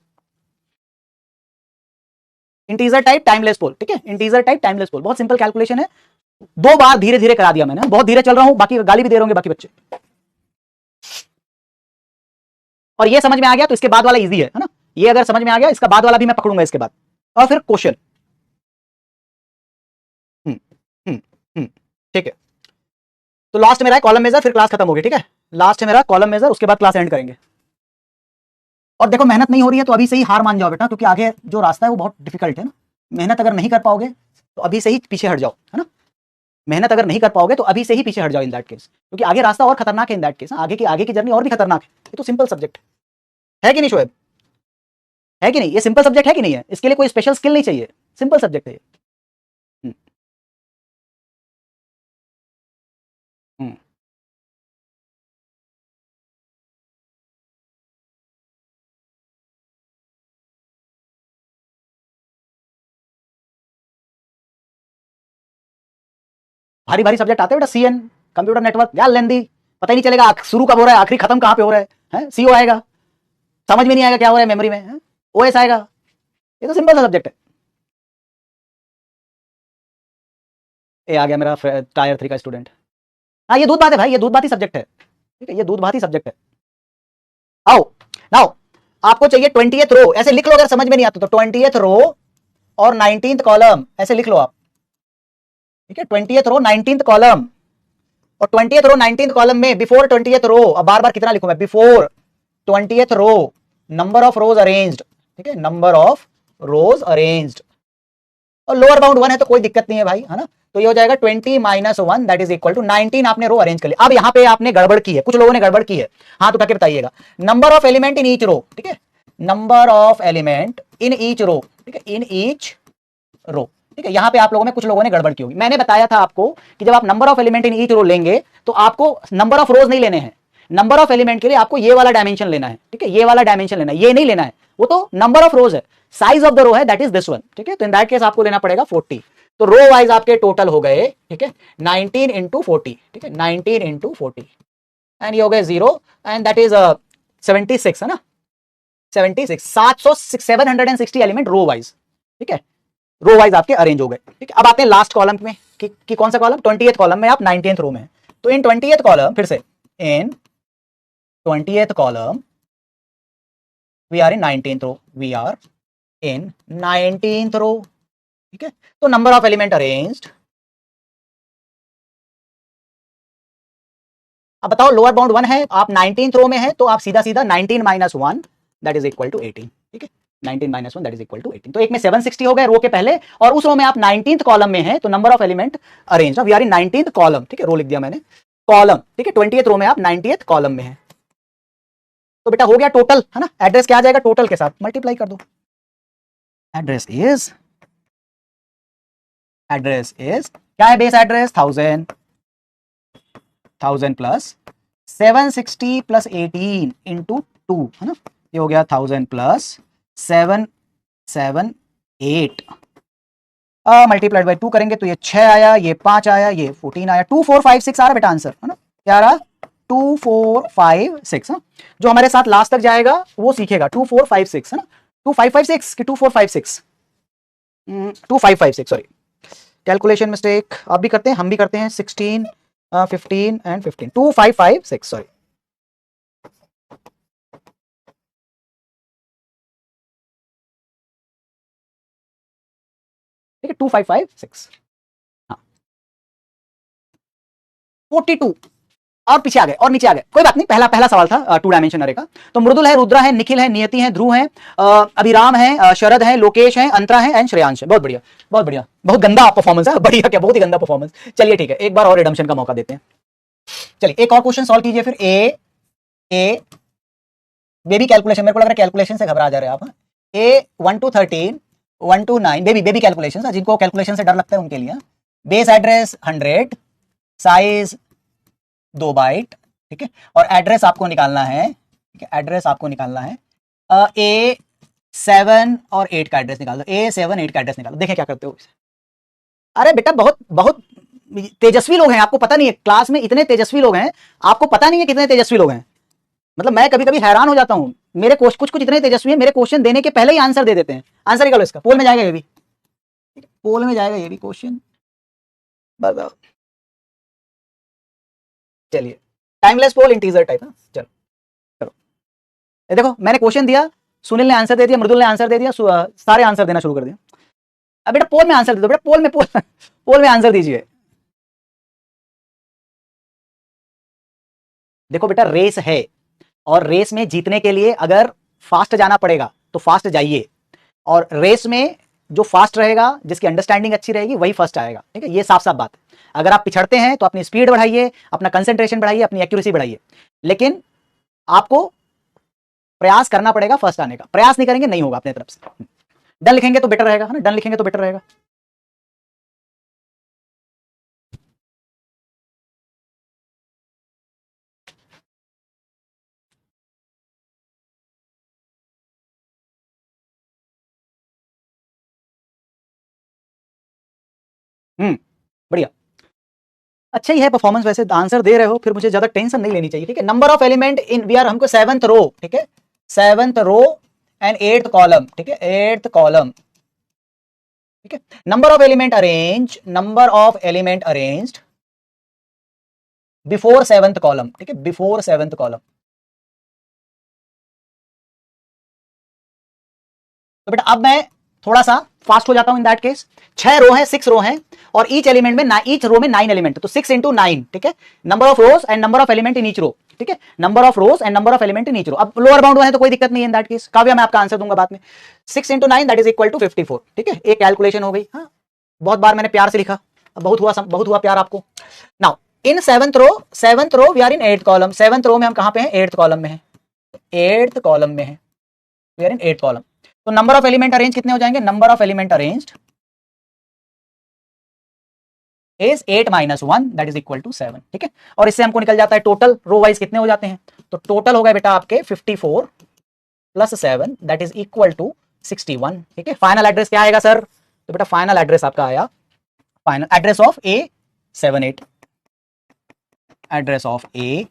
इंटीजर टाइप टाइमलेस पोल, ठीक है, इंटीजर टाइप टाइमलेस पोल, बहुत सिंपल कैलकुलेशन है। 2 बार धीरे धीरे करा दिया मैंने, बहुत धीरे चल रहा हूं, बाकी गाली भी दे रहे होंगे बाकी बच्चे, और ये समझ में आ गया तो इसके बाद वाला इजी है ना, ये अगर समझ में आ गया इसका बाद वाला भी मैं पकड़ूंगा इसके बाद, और फिर क्वेश्चन, ठीक है। तो लास्ट मेरा है कॉलम मेजर, फिर क्लास खत्म होगी, ठीक है, लास्ट है मेरा कॉलम मेजर, उसके बाद क्लास एंड करेंगे। और देखो मेहनत नहीं हो रही है तो अभी से ही हार मान जाओ बेटा, क्योंकि आगे जो रास्ता है वो बहुत डिफिकल्ट है ना, मेहनत अगर नहीं कर पाओगे तो अभी से ही पीछे हट जाओ, है ना, मेहनत अगर नहीं कर पाओगे तो अभी से ही पीछे हट जाओ इन दैट केस, क्योंकि आगे रास्ता और खतरनाक है इन दैट केस, आगे की जर्नी और भी खतरनाक है। ये तो सिंपल सब्जेक्ट है कि नहीं शोएब, है कि नहीं, ये सिंपल सब्जेक्ट है कि नहीं है, इसके लिए कोई स्पेशल स्किल नहीं चाहिए, सिंपल सब्जेक्ट है ये। भारी भारी सब्जेक्ट आते हैं बेटा, सीएन, कंप्यूटर नेटवर्क, यार लेंदी, पता ही नहीं चलेगा शुरू कब हो रहा है आखिरी खत्म कहां पे हो रहा है, सीओ आएगा समझ में नहीं आएगा क्या हो रहा है मेमोरी में, ओएस आएगा, ये तो सिंपल सा सब्जेक्ट है। ये आ गया मेरा टायर 3 का स्टूडेंट, हाँ ये दूध बात है भाई, ये दूध बात ही सब्जेक्ट है, ठीक है, ये दूध बात ही सब्जेक्ट है। आओ नाउ, आपको चाहिए 20th रो, ऐसे लिख लो अगर समझ में नहीं आता तो 20th रो और 19th कॉलम ऐसे लिख लो आप, ठीक है, 20th रो 19th कॉलम, और 20th रो 19th कॉलम में बिफोर 20th रो, अब बार बार कितना लिखूं मैं, before 20th row number of rows arranged, ठीक है, नंबर ऑफ रोज अरेंज्ड, और लोअर बाउंड 1 है तो कोई दिक्कत नहीं है भाई, है ना। तो ये हो जाएगा 20 minus 1 that is equal to 19 आपने रो अरेंज कर लिया। अब यहां पे आपने गड़बड़ की है, कुछ लोगों ने गड़बड़ की है, हाथ उठा के बताइएगा। Number of element in each row, ठीक है, number of element in each row, ठीक है, इन ईच रो, ठीक है। यहां पे आप लोगों में कुछ लोगों ने गड़बड़ की होगी। मैंने बताया था आपको कि जब आप number of element in each row लेंगे तो आपको नंबर ऑफ रोज नहीं लेने हैं, नंबर ऑफ एलिमेंट के लिए आपको ये वाला डायमेंशन लेना है, ठीक है, ये वाला डायमेंशन लेना है, ये नहीं लेना है, वो तो नंबर ऑफ रोज है, साइज ऑफ द रो है दैट इज दिस वन, ठीक है। तो इन दैट केस आपको लेना पड़ेगा 40। तो रो वाइज आपके टोटल हो गए, ठीक है, 19 इंटू 40, ठीक है, 19 इंटू 40, एंड ये हो गए 0 एंड दैट इज 76, है ना, 76, 760 एलिमेंट रो वाइज, ठीक है, रो वाइज आपके अरेंज हो गए, ठीक है। अब आते हैं लास्ट कॉलम में कि कौन सा कॉलम, 20th कॉलम में आप 19th रो में है। तो इन 20th कॉलम, फिर से in 20th column we are in 19th row, we are in 19th row, ठीक है। तो नंबर ऑफ एलिमेंट अरेंज्ड, अब बताओ लोअर बाउंड 1 है, आप 19th रो में है, तो आप सीधा सीधा 19 minus 1 that is equal to 18, ठीक है, 19 minus 1 that is equal to 18। तो एक में 760 हो गए रो के पहले, और उस रो में आप 19th कॉलम में है, तो number of element arrange, we are in 19th column, ठीक है, रो लिख दिया मैंने, कॉलम, ठीक है, 20th रो में आप 90th कॉलम में है। तो बेटा हो गया टोटल, है ना, एड्रेस क्या आ जाएगा, टोटल के साथ मल्टीप्लाई कर दो, एड्रेस इज क्या है, base address 1000 plus 760 plus 18 into 2, है ना, ये हो गया 1000 प्लस 778, मल्टीप्लाइड बाई 2 करेंगे तो ये 6 आया, ये 5 आया, ये 14 आया, 2456 आ रहा बेटा आंसर, है ना, क्या आ रहा, 2456, जो हमारे साथ लास्ट तक जाएगा वो सीखेगा 2456, है ना, 2556 कि 2456, 2556, सॉरी, कैलकुलेशन मिस्टेक आप भी करते हैं, हम भी करते हैं, 16 15 एंड 15, 2556, सॉरी, ठीक है, 2556, हाँ, 42 और पीछे आ गए और नीचे आ गए, कोई बात नहीं, पहला पहला सवाल था 2 डायमेंशन अरे का। तो मृदुल है, रुद्रा है, निखिल है, नियति है, ध्रुव है, अभिराम है, शरद है, लोकेश है, अंतरा है एंड श्रेयांश है। बहुत बढ़िया, बहुत बढ़िया, बहुत गंदा परफॉर्मेंस है, बढ़िया क्या, बहुत ही गंदा परफॉर्मेंस। चलिए ठीक है, एक बार और रिडम्पशन का मौका देते हैं। चलिए एक और क्वेश्चन सॉल्व कीजिए फिर। ए बेबी कैलकुलेशन, मेरे को लग रहा है कैलकुलेशन से घबरा जा रहे हैं आप। ए 1 to 13 1 to 9 बेबी कैलकुलेशन, जिनको कैलकुलेशन से डर लगता है उनके लिए। बेस एड्रेस 100, साइज 2 बाइट, ठीक है, और एड्रेस आपको निकालना है, ठीक है, एड्रेस आपको निकालना है A7 और 8 का एड्रेस निकाल दो, A7 8 का एड्रेस निकालो, देखें क्या करते हो। अरे बेटा बहुत बहुत तेजस्वी लोग हैं, आपको पता नहीं है, क्लास में इतने तेजस्वी लोग हैं, आपको पता नहीं है कितने तेजस्वी लोग हैं, मतलब मैं कभी कभी हैरान हो जाता हूं, मेरे कुछ कुछ इतने तेजस्वी हैं, मेरे क्वेश्चन देने के पहले ही आंसर दे देते हैं। आंसर निकालो इसका, पोल में जाएगा ये भी, पोल में जाएगा ये भी क्वेश्चन, बताओ। चलिए टाइमलेस पोल इंटीजर टाइप, चलो चलो, ये देखो मैंने क्वेश्चन दिया, सुनील ने आंसर दे दिया, मृदुल ने आंसर दे दिया, सारे आंसर देना शुरू कर दिया। अब बेटा पोल में आंसर दे दो, बेटा पोल में आंसर दीजिए। देखो बेटा रेस है, और रेस में जीतने के लिए अगर फास्ट जाना पड़ेगा तो फास्ट जाइए, और रेस में जो फास्ट रहेगा, जिसकी अंडरस्टैंडिंग अच्छी रहेगी, वही फर्स्ट आएगा, ठीक है, ये साफ साफ बात है। अगर आप पिछड़ते हैं तो अपनी स्पीड बढ़ाइए, अपना कंसंट्रेशन बढ़ाइए, अपनी एक्यूरेसी बढ़ाइए, लेकिन आपको प्रयास करना पड़ेगा फर्स्ट आने का, प्रयास नहीं करेंगे नहीं होगा अपने तरफ से। डन लिखेंगे तो बेटर रहेगा, है ना, डन लिखेंगे तो बेटर रहेगा। बढ़िया, अच्छा ही है परफॉर्मेंस, वैसे आंसर दे रहे हो, फिर मुझे ज्यादा टेंशन नहीं लेनी चाहिए, ठीक है। Number of element in we are, हमको 7th रो, ठीक है, 7th row and 8th column, ठीक है, 8th कॉलम, ठीक है। Number of element arrange, number of element arranged before 7th column, ठीक है, बिफोर 7th कॉलम। तो बेटा अब मैं थोड़ा सा फास्ट हो जाता हूं इन दैट केस। 6 रो है, 6 रो है और ईच एलिमेंट में ईच रो में 9 एलिमेंट, तो 6 into 9, ठीक है, number of rows and number of element in each row, ठीक है, number of rows and number of element in each row. अब लोअर बाउंड है तो कोई दिक्कत नहीं है इन दैट केस। काव्या मैं आपका आंसर दूंगा बाद में। 6 into 9 that is equal to 54, ठीक है, एक कैलकुलेशन हो गई। हाँ, बहुत बार मैंने प्यार से लिखा, अब बहुत हुआ प्यार आपको। Now in seventh row we are in 8th column. 7th row में हम कहां पे हैं? 8th कॉलम में है, 8th कॉलम में है, we are in 8th column. तो नंबर ऑफ एलिमेंट अरेंज कितने हो जाएंगे? Number of element arranged is 8 - 1 that is equal to 7, ठीक है। और इससे हमको निकल जाता है टोटल रो वाइज कितने हो जाते हैं। तो टोटल हो गए बेटा आपके 54 + 7 दैट इज इक्वल टू 61, ठीक है। फाइनल एड्रेस क्या आएगा सर? तो बेटा फाइनल एड्रेस आपका आया, final address of A78, address of A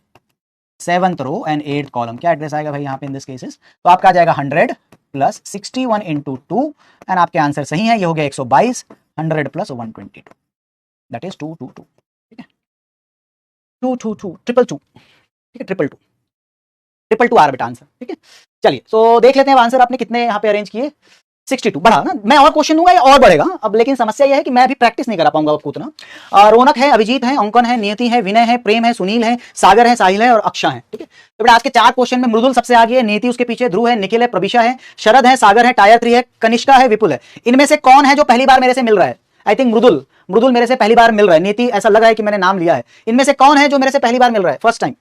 7th row and 8th column. क्या एड्रेस आएगा भाई यहाँ पे इन दिस केसेस? तो आपका आ जाएगा 100 + 61 × 2 एंड आपके आंसर सही है, ये हो गया 122, 100 + 122 दैट इज 222, ठीक है, 222 222, ठीक है, 222 222 आ रहा बेटा आंसर, ठीक है। चलिए तो देख लेते हैं आंसर आपने कितने यहाँ पे अरेंज किए। 62 बढ़ा ना, मैं और क्वेश्चन दूंगा ये और बढ़ेगा अब, लेकिन समस्या ये है कि मैं अभी प्रैक्टिस नहीं करा पाऊंगा आपको उतना। रौनक है, अभिजीत है, अंकन है, नियति है, विनय है, प्रेम है, सुनील है, सागर है, साहिल है और अक्षा है, ठीक है। तो बेटा आज के 4 क्वेश्चन में मृदुल सबसे आगे है, नियति उसके पीछे, ध्रुव है, निखिल है, प्रभिषा है, शरद है, सागर है, टायर 3 है, कनिष्का है, विपुल है। इनमें से कौन है जो पहली बार मेरे से मिल रहा है? आई थिंक मृदुल मेरे से पहली बार मिल रहा है। नीति ऐसा लग रहा है कि मैंने नाम लिया है। इनमें से कौन है जो मेरे से पहली बार मिल रहा है? फर्स्ट टाइम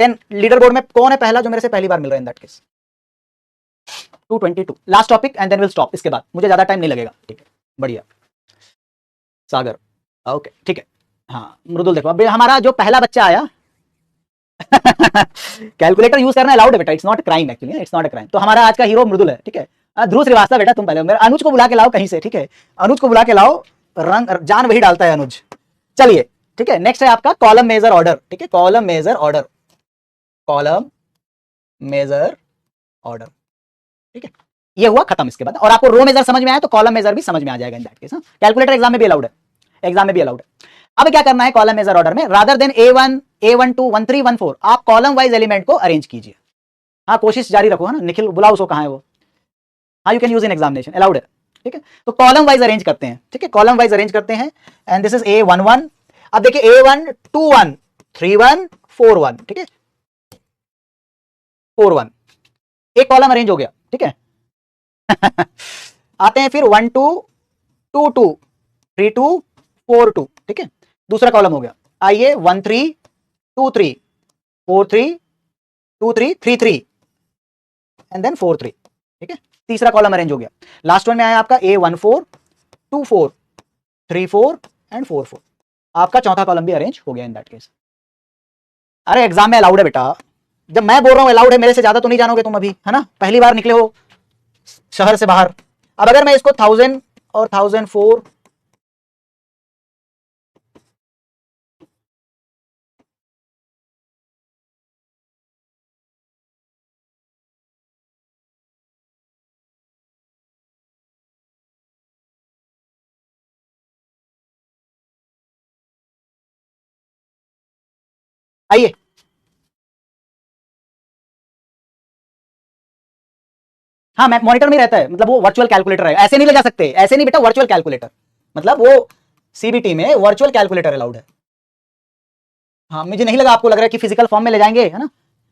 10 लीडर बोर्ड में कौन है पहला जो मेरे से पहली बार मिल रहा है in that case? 222 last topic and then will stop. इसके बाद मुझे ज्यादा टाइम नहीं लगेगा, ठीक है, बढ़िया। सागर ओके, ठीक है। हाँ मृदुल देखो अब हमारा जो पहला बच्चा आया कैलकुलेटर यूज करना अलाउड है बेटा, it's not crime actually, it's not a crime. तो हमारा आज का हीरो मृदुल है, ठीक है। ध्रुव श्रीवास्तव बेटा तुम पहले, मेरे अनुज को बुला के लाओ कहीं से, ठीक है, अनुज को बुला के लाओ, रंग जान वही डालता है अनुज। चलिए ठीक है, नेक्स्ट है आपका कॉलम मेजर ऑर्डर, ठीक है, column major order, column major order, ठीक है, ये हुआ खत्म। इसके बाद और आपको रो मेजर समझ में आया तो कॉलम मेजर भी समझ में आ जाएगा इन दैट केस। कैलकुलेटर एग्जाम में भी अलाउड है, एग्जाम में भी अलाउड है। अब क्या करना है कॉलम मेजर ऑर्डर में, रादर देन A1 A12 13 14 आप कॉलम वाइज एलिमेंट को अरेंज कीजिए। हाँ कोशिश जारी रखो, है ना, निखिल बुलाओ उसको, कहां है वो? हाँ you can use in examination, allowed है, ठीक है। तो कॉलम वाइज अरेंज करते हैं, ठीक है, कॉलम वाइज अरेंज करते हैं एंड दिस इज A11। अब देखिए A1 21 31 41, ठीक है, 41 एक कॉलम अरेंज हो गया, ठीक है। आते हैं फिर 1 2 2 2 3 2 4 2, ठीक है, दूसरा कॉलम हो गया। आइए 1 3 2 3 4 3 2 3 3 3 एंड देन 4 3, ठीक है, तीसरा कॉलम अरेंज हो गया। लास्ट वन में आया आपका A14 2 4 3 4 एंड 4 4, आपका चौथा कॉलम भी अरेंज हो गया इन दैट केस। अरे एग्जाम में अलाउड है बेटा, जब मैं बोल रहा हूं अलाउड है, मेरे से ज्यादा तो नहीं जानोगे तुम अभी, है ना, पहली बार निकले हो शहर से बाहर। अब अगर मैं इसको 1000 और 1004 आइए हाँ मैं मॉनिटर में रहता है, मतलब वो वर्चुअल कैलकुलेटर है, ऐसे नहीं ले जा सकते, ऐसे नहीं बेटा, वर्चुअल कैलकुलेटर मतलब वो सीबीटी में वर्चुअल कैलकुलेटर अलाउड है। हाँ मुझे नहीं लगा आपको लग रहा है कि फिजिकल फॉर्म में ले जाएंगे, है ना,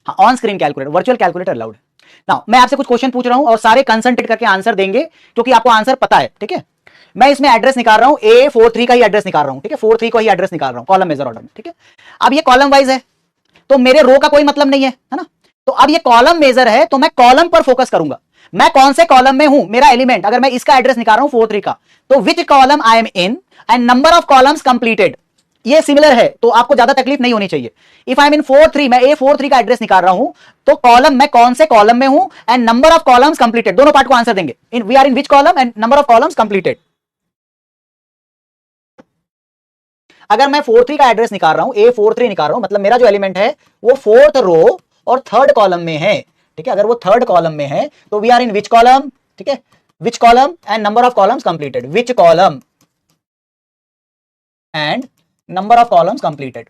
हाँ on screen calculator, virtual calculator allowed है। नाउ मैं आपसे कुछ क्वेश्चन पूछ रहा हूं और सारे कंसंट्रेट करके आंसर देंगे क्योंकि आपको आंसर पता है, ठीक है। मैं इसमें एड्रेस निकाल रहा हूं, A43 का ही एड्रेस निकाल रहा हूं, ठीक है, 43 को ही एड्रेस निकाल रहा हूं कॉलम मेजर ऑर्डर में, ठीक है। अब ये कॉलम वाइज है तो मेरे रो का कोई मतलब नहीं है ना, तो अब ये कॉलम मेजर है तो मैं कॉलम पर फोकस करूंगा। मैं कौन से कॉलम में हूं, मेरा एलिमेंट, अगर मैं इसका एड्रेस निकाल रहा हूं 43 का, तो which column I am in and number of columns completed, ये सिमिलर है तो आपको ज्यादा तकलीफ नहीं होनी चाहिए। इफ आई एम इन 43, मैं A43 का एड्रेस निकाल रहा हूं तो कॉलम, मैं कौन से कॉलम में हूं and number of columns completed, दोनों पार्ट को आंसर देंगे। In we are in which column and number of columns completed. अगर मैं 43 का एड्रेस निकाल रहा हूं, A43 निकाल रहा हूं, मतलब मेरा जो एलिमेंट है वो 4th रो और 3rd कॉलम में है, ठीक है। अगर वो 3rd कॉलम में है तो we are in which column, ठीक है, which column and number of columns completed, which column and number of columns completed.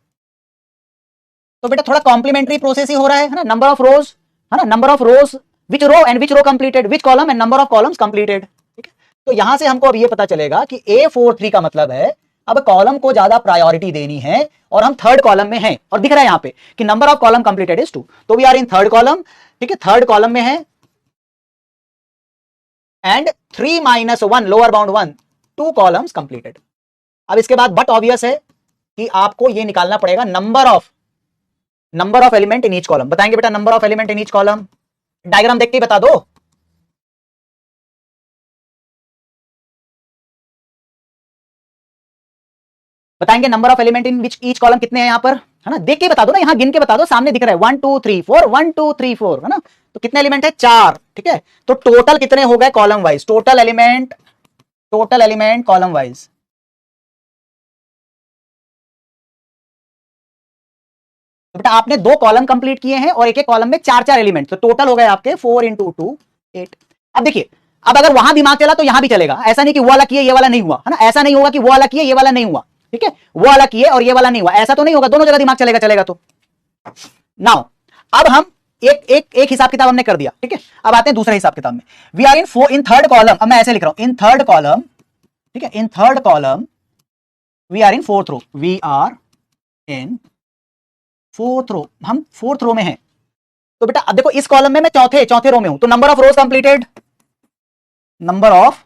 तो बेटा थोड़ा कॉम्प्लीमेंट्री प्रोसेस ही हो रहा है ना, नंबर ऑफ रोज, है ना, number of rows, which row and which row completed, which column and number of columns completed, ठीक है। तो यहां से हमको अब ये पता चलेगा कि A43 का मतलब है अब कॉलम को ज्यादा प्रायोरिटी देनी है और हम थर्ड कॉलम में हैं और दिख रहा है यहां पे कि number of columns completed is 2, तो we are in third column, ठीक है, थर्ड कॉलम में है and 3 - 1 lower bound 1, 2 columns completed. अब इसके बाद बट ऑब्वियस है कि आपको ये निकालना पड़ेगा number of element in each column. बताएंगे बेटा number of element in each column, diagram देख के बता दो। बताएंगे number of element in which each column कितने हैं यहां पर, है ना, देख के बता दो ना, यहां गिन के बता दो, सामने दिख रहा है 1 2 3 4 1 2 3 4, है ना, तो कितने एलिमेंट है 4, ठीक है, तो टोटल कितने हो गए column wise, total element column wise. तो बेटा आपने 2 कॉलम कंप्लीट किए हैं और एक एक कॉलम में 4 एलिमेंट, तो टोटल हो गए आपके 4 × 2 8। अब देखिए, अब अगर वहां दिमाग चला तो यहां भी चलेगा, ऐसा नहीं कि वो वाला किए ये वाला नहीं हुआ, है ना, ऐसा नहीं होगा कि वो वाला किए ये वाला नहीं हुआ, ठीक है, वो वाला किए और ये वाला नहीं हुआ, ऐसा तो नहीं होगा, दोनों जगह दिमाग चलेगा तो नाउ अब हम एक हिसाब किताब हमने कर दिया, ठीक है, अब आते हैं दूसरे हिसाब किताब में। We are in third column, अब मैं ऐसे लिख रहा हूं इन थर्ड कॉलम, ठीक है, in third column we are in fourth row, we are in fourth row, हम फोर्थ रो में हैं। तो बेटा अब देखो इस कॉलम में मैं चौथे रो में हूं, तो number of rose completed, number of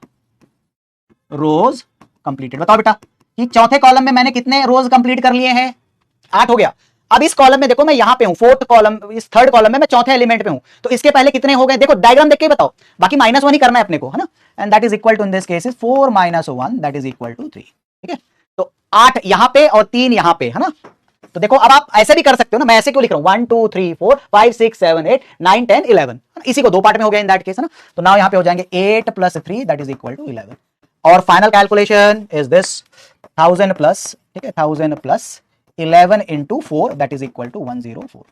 rose completed, बताओ बेटा कि चौथे कॉलम में मैंने कितने रोज कंप्लीट कर लिए हैं, 8 हो गया। अब इस कॉलम में देखो मैं यहां पे हूं, फोर्थ कॉलम, इस थर्ड कॉलम में मैं चौथे एलिमेंट पे हूं, तो इसके पहले कितने हो गए, देखो डायग्राम देख के बताओ, बाकी -1 ही करना है अपने को, है ना, and that is equal to in this case 4 - 1 that is equal to 3, ठीक है, तो 8 यहां पे और 3 यहां पे, है ना, तो देखो अब आप ऐसे भी कर सकते हो ना, मैं ऐसे क्यों लिख रहा हूं 1 2 3 4 5 6 7 8 9 10 11, इसी को 2 पार्ट में हो गया इन दैट केस, है ना, तो नाउ यहां पे हो जाएंगे 8 + 3 दैट इज इक्वल टू 11, और final calculation is this 1000 plus, ठीक है, 1000 plus 11 × 4 that is equal to 104,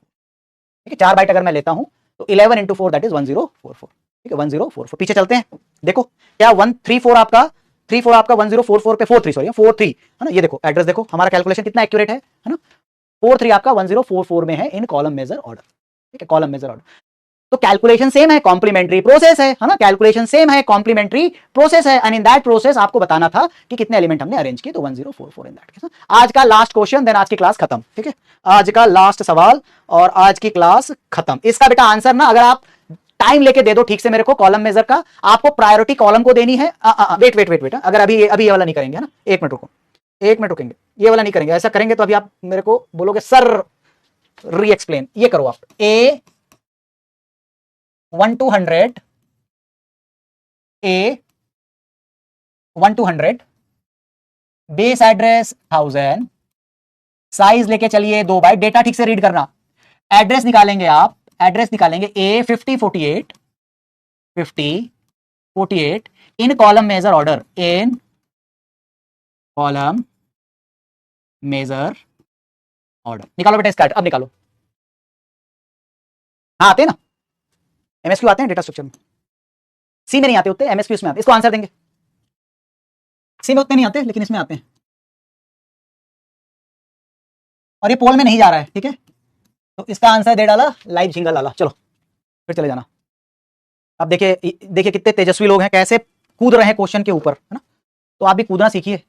ठीक है, 4 बाइट अगर मैं लेता हूं तो 11 × 4 दैट इज 1044, ठीक है, 1044। पीछे चलते हैं, देखो क्या 134 आपका 1044 पे 43, सॉरी 43, है ना, ये देखो एड्रेस देखो हमारा कैलकुलेशन कितना एक्यूरेट है ना, 43 आपका 1044 में है इन कॉलम मेजर ऑर्डर, ठीक है, कॉलम मेजर ऑर्डर। तो कैलकुलेशन सेम है, कॉम्प्लीमेंट्री प्रोसेस है ना, कैलकुलेशन सेम है, कॉम्प्लीमेंट्री प्रोसेस है, एंड इन दैट प्रोसेस आपको बताना था कि कितने एलिमेंट हमने अरेंज किए, तो 1044 इन दैट केस। आज का लास्ट क्वेश्चन, देन आज की क्लास खत्म, ठीक है, आज का लास्ट सवाल और आज की क्लास खत्म। इसका बेटा आंसर ना अगर आप टाइम लेके दे दो ठीक से मेरे को, कॉलम मेजर का आपको प्रायोरिटी कॉलम को देनी है। वेट बेटा, अगर अभी ये वाला नहीं करेंगे, है ना, 1 मिनट रुको, 1 मिनट रुकेंगे, ये वाला नहीं करेंगे, ऐसा करेंगे तो अभी आप मेरे को बोलोगे सर री एक्सप्लेन, ये करो आप, A 1 to 100, A 1 to 100, base address 1000, size लेके चलिए 2 बाइट, डेटा ठीक से रीड करना, एड्रेस निकालेंगे आप, एड्रेस निकालेंगे A 50 48 50 48 in column major order, in column major order. निकालो बेटा इसका, अब निकालो, हाँ आते हैं ना, एमएसक्यू आते हैं डेटा स्ट्रक्चर में, सी में नहीं आते उतने, एमएसक्यू में आते, इसको आंसर देंगे, सी में उतने नहीं आते लेकिन इसमें आते हैं, और ये पोल में नहीं जा रहा है, ठीक है, तो इसका आंसर दे डाला लाइव झिंगल डाला। चलो फिर चले जाना, अब देखिए कितने तेजस्वी लोग हैं, कैसे कूद रहे हैं क्वेश्चन के ऊपर, है ना, तो आप भी कूदना सीखिए।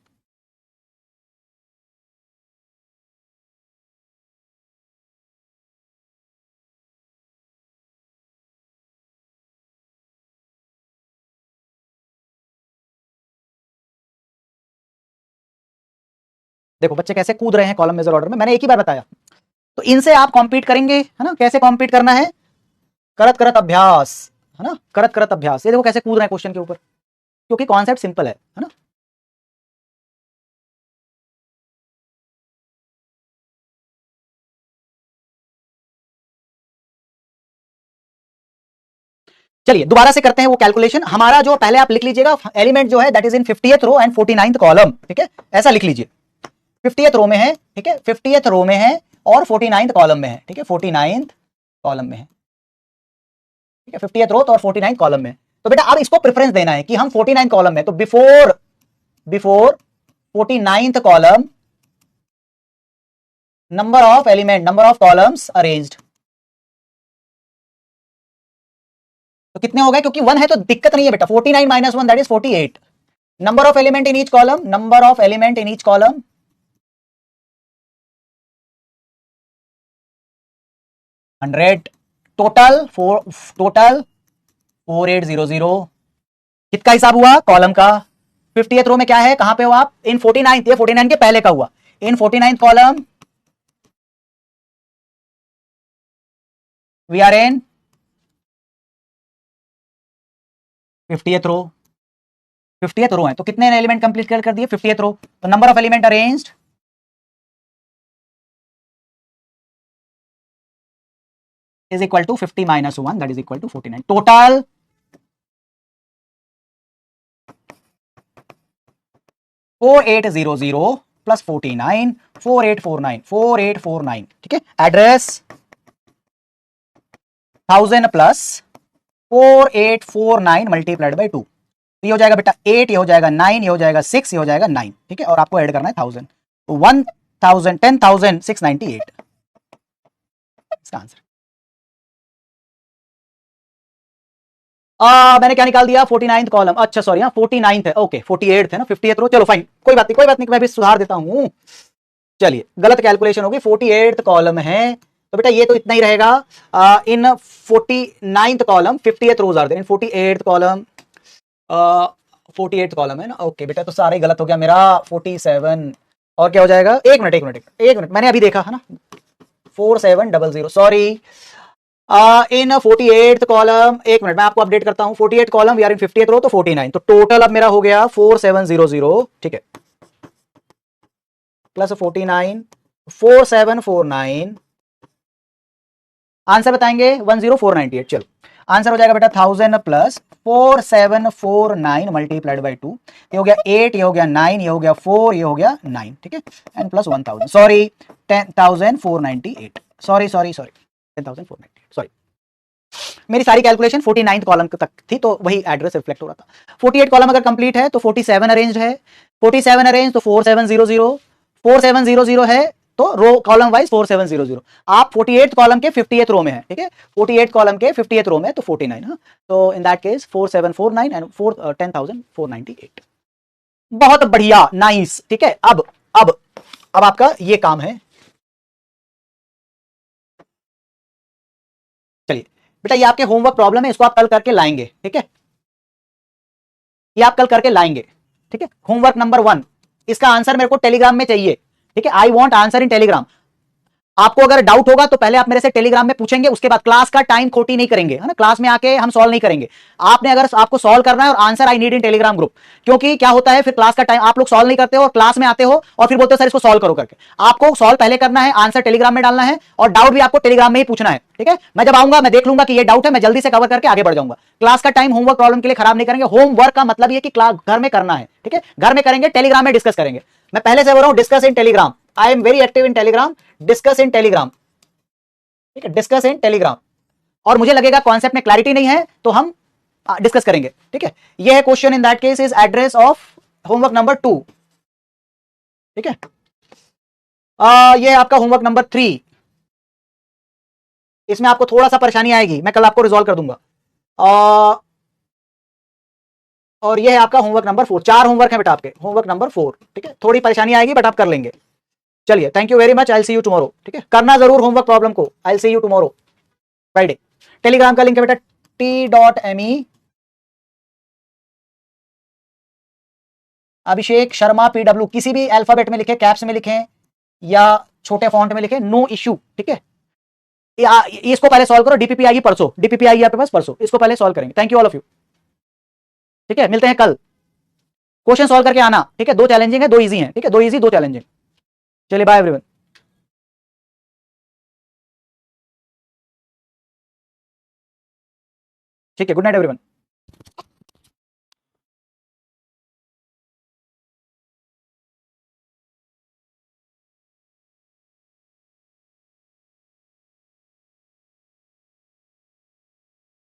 देखो बच्चे कैसे कूद रहे हैं कॉलम मेजर ऑर्डर में, मैंने एक ही बार बताया, तो इनसे आप कॉम्पीट करेंगे, है ना, कैसे कॉम्पीट करना है, करत करत अभ्यास, है ना, करत करत अभ्यास। ये देखो कैसे कूद रहे हैं क्वेश्चन के ऊपर, क्योंकि कॉन्सेप्ट सिंपल है ना। चलिए दोबारा से करते हैं वो कैलकुलेशन, हमारा जो पहले आप लिख लीजिएगा एलिमेंट जो है that is in 50th row and 49th column, ठीक है, ऐसा लिख लीजिए, 50th रो में है, ठीक है, 50th रो में है और 49th कॉलम में है, ठीक है, 49th कॉलम में है, ठीक है, 50th रो तो और 49th कॉलम में। तो बेटा अब इसको प्रेफरेंस देना है कि हम 49th कॉलम में, तो before 49th column number of element, number of columns arranged, तो कितने हो गए, क्योंकि 1 है तो दिक्कत नहीं है बेटा, 49 - 1 that is 48, number of element in each column, number of element in each column 100, total 4800। किसका हिसाब हुआ? कॉलम का। 50th रो में क्या है, कहां पे हो आप? इन 49th, ये 49 के पहले का हुआ। In 49th column we are in 50th row. 50th row है तो कितने एलिमेंट कंप्लीट कर दिए? 50th row. तो number of element arranged is equal to 50 minus 1, that is equal to 49। Total 4800 plus 49, 4849, 4849। ठीक है, एड्रेस 1000 प्लस 4849 मल्टीप्लाइड बाई 2। ये हो जाएगा बेटा 8, ये हो जाएगा 9, ये हो जाएगा 6, ये हो जाएगा 9। ठीक है, और आपको ऐड करना है 1000, 10,698 इसका आंसर। मैंने क्या निकाल दिया? 49th column. अच्छा सॉरी, हाँ 49th है, ओके 48th है ना, 50th रो। चलो फाइन, कोई बात नहीं, कोई बात नहीं, मैं भी सुधार देता हूं। चलिए, गलत कैलकुलेशन होगी, 48th कॉलम है तो बेटा ये तो इतना ही रहेगा। In 49th column 50th rows are there in 48th column. 48th column है ना, ओके बेटा, तो सारे गलत हो गया मेरा। 47 और क्या हो जाएगा? एक मिनट एक मिनट एक मिनट, मैंने अभी देखा है ना, 4700, सॉरी। इन 48th कॉलम, एक मिनट मैं आपको अपडेट करता हूं। 48th column we are in 50th row, तो 49, तो टोटल अब मेरा हो गया 4700। ठीक है, प्लस 49, 4749, आंसर बताएंगे 10498। चलो, आंसर हो जाएगा बेटा 1000 प्लस 4749 मल्टीप्लाइड बाई 2। ये हो गया 8, ये हो गया 9, ये हो गया 4, ये हो गया 9। ठीक है, and plus 1000, sorry 10498, sorry sorry sorry 10498, sorry. मेरी सारी कैलकुलेशन 49th कॉलम तक थी, तो वही एड्रेस रिफ्लेक्ट हो रहा था। 48 कॉलम अगर कंप्लीट है तो 47 अरेंज है, 47 अरेंज तो 4700, 4700 है तो रो कॉलम वाइज 4700। आप 48th कॉलम के 50th रो में है। ठीक है, 48th कॉलम के 50th रो में तो 49। हाँ, तो इन दैट केस 4749 एंड 10498। बहुत बढ़िया, नाइस। ठीक है, अब आपका ये काम है। चलिए बेटा, ये आपके होमवर्क प्रॉब्लम है, इसको आप कल करके लाएंगे। ठीक है, ये आप कल करके लाएंगे। ठीक है, होमवर्क नंबर 1, इसका आंसर मेरे को टेलीग्राम में चाहिए। ठीक है, I want answer in Telegram. आपको अगर डाउट होगा तो पहले आप मेरे से टेलीग्राम में पूछेंगे, उसके बाद क्लास का टाइम खोटी नहीं करेंगे, है ना, क्लास में आके हम सॉल्व नहीं करेंगे। आपने अगर आपको सॉल्व करना है और answer I need in Telegram group, क्योंकि क्या होता है फिर क्लास का टाइम आप लोग सॉल्व नहीं करते हो और क्लास में आते हो और फिर बोलते हो सर इसको सॉल्व करो करके। आपको सॉल्व पहले करना है, आंसर टेलीग्राम में डालना है और डाउट भी आपको टेलीग्राम में ही पूछना है। ठीक है, मैं जब आऊंगा मैं देख लूंगा कि ये डाउट है, मैं जल्दी से कवर करके आगे बढ़ जाऊंगा। क्लास का टाइम होमवर्क प्रॉब्लम के लिए खराब नहीं करेंगे। होमवर्क का मतलब ये कि क्लास घर में करना है। ठीक है, घर में करेंगे, टेलीग्राम में डिस्कस करेंगे। मैं पहले से बोल रहा हूं, discuss in Telegram. I am very active in Telegram, discuss in Telegram. ठीक है, डिस्कस इन टेलीग्राम। और मुझे लगेगा कॉन्सेप्ट में क्लैरिटी नहीं है तो हम डिस्कस करेंगे। ठीक है, ये है question, in that case is address of homework number 2। ठीक है, ये आपका होमवर्क नंबर 3। इसमें आपको थोड़ा सा परेशानी आएगी, मैं कल आपको रिजॉल्व कर दूंगा। और ये है आपका होमवर्क नंबर 4। 4 होमवर्क है बेटा आपके, होमवर्क नंबर 4। ठीक है, थोड़ी परेशानी आएगी बट आप कर लेंगे। चलिए, thank you very much, I see you tomorrow. ठीक है, करना जरूर होमवर्क प्रॉब्लम को। I see you tomorrow Friday. Telegram का लिंक है बेटा t.me अभिषेक शर्मा PW, किसी भी अल्फाबेट में लिखे, कैप्स में लिखें या छोटे फॉन्ट में लिखे, नो इश्यू। ठीक है, इसको पहले सॉल्व करो। डीपीपी आएगी परसों, डीपीपी आएगी आपके पास परसों, इसको पहले सॉल्व करेंगे। Thank you all of you. ठीक है, मिलते हैं कल। क्वेश्चन सॉल्व करके आना। ठीक है, 2 चैलेंजिंग है, 2 इजी हैं। ठीक है, 2 इजी 2 चैलेंजिंग। चलिए, बाय एवरीवन। ठीक है, गुड नाइट एवरीवन।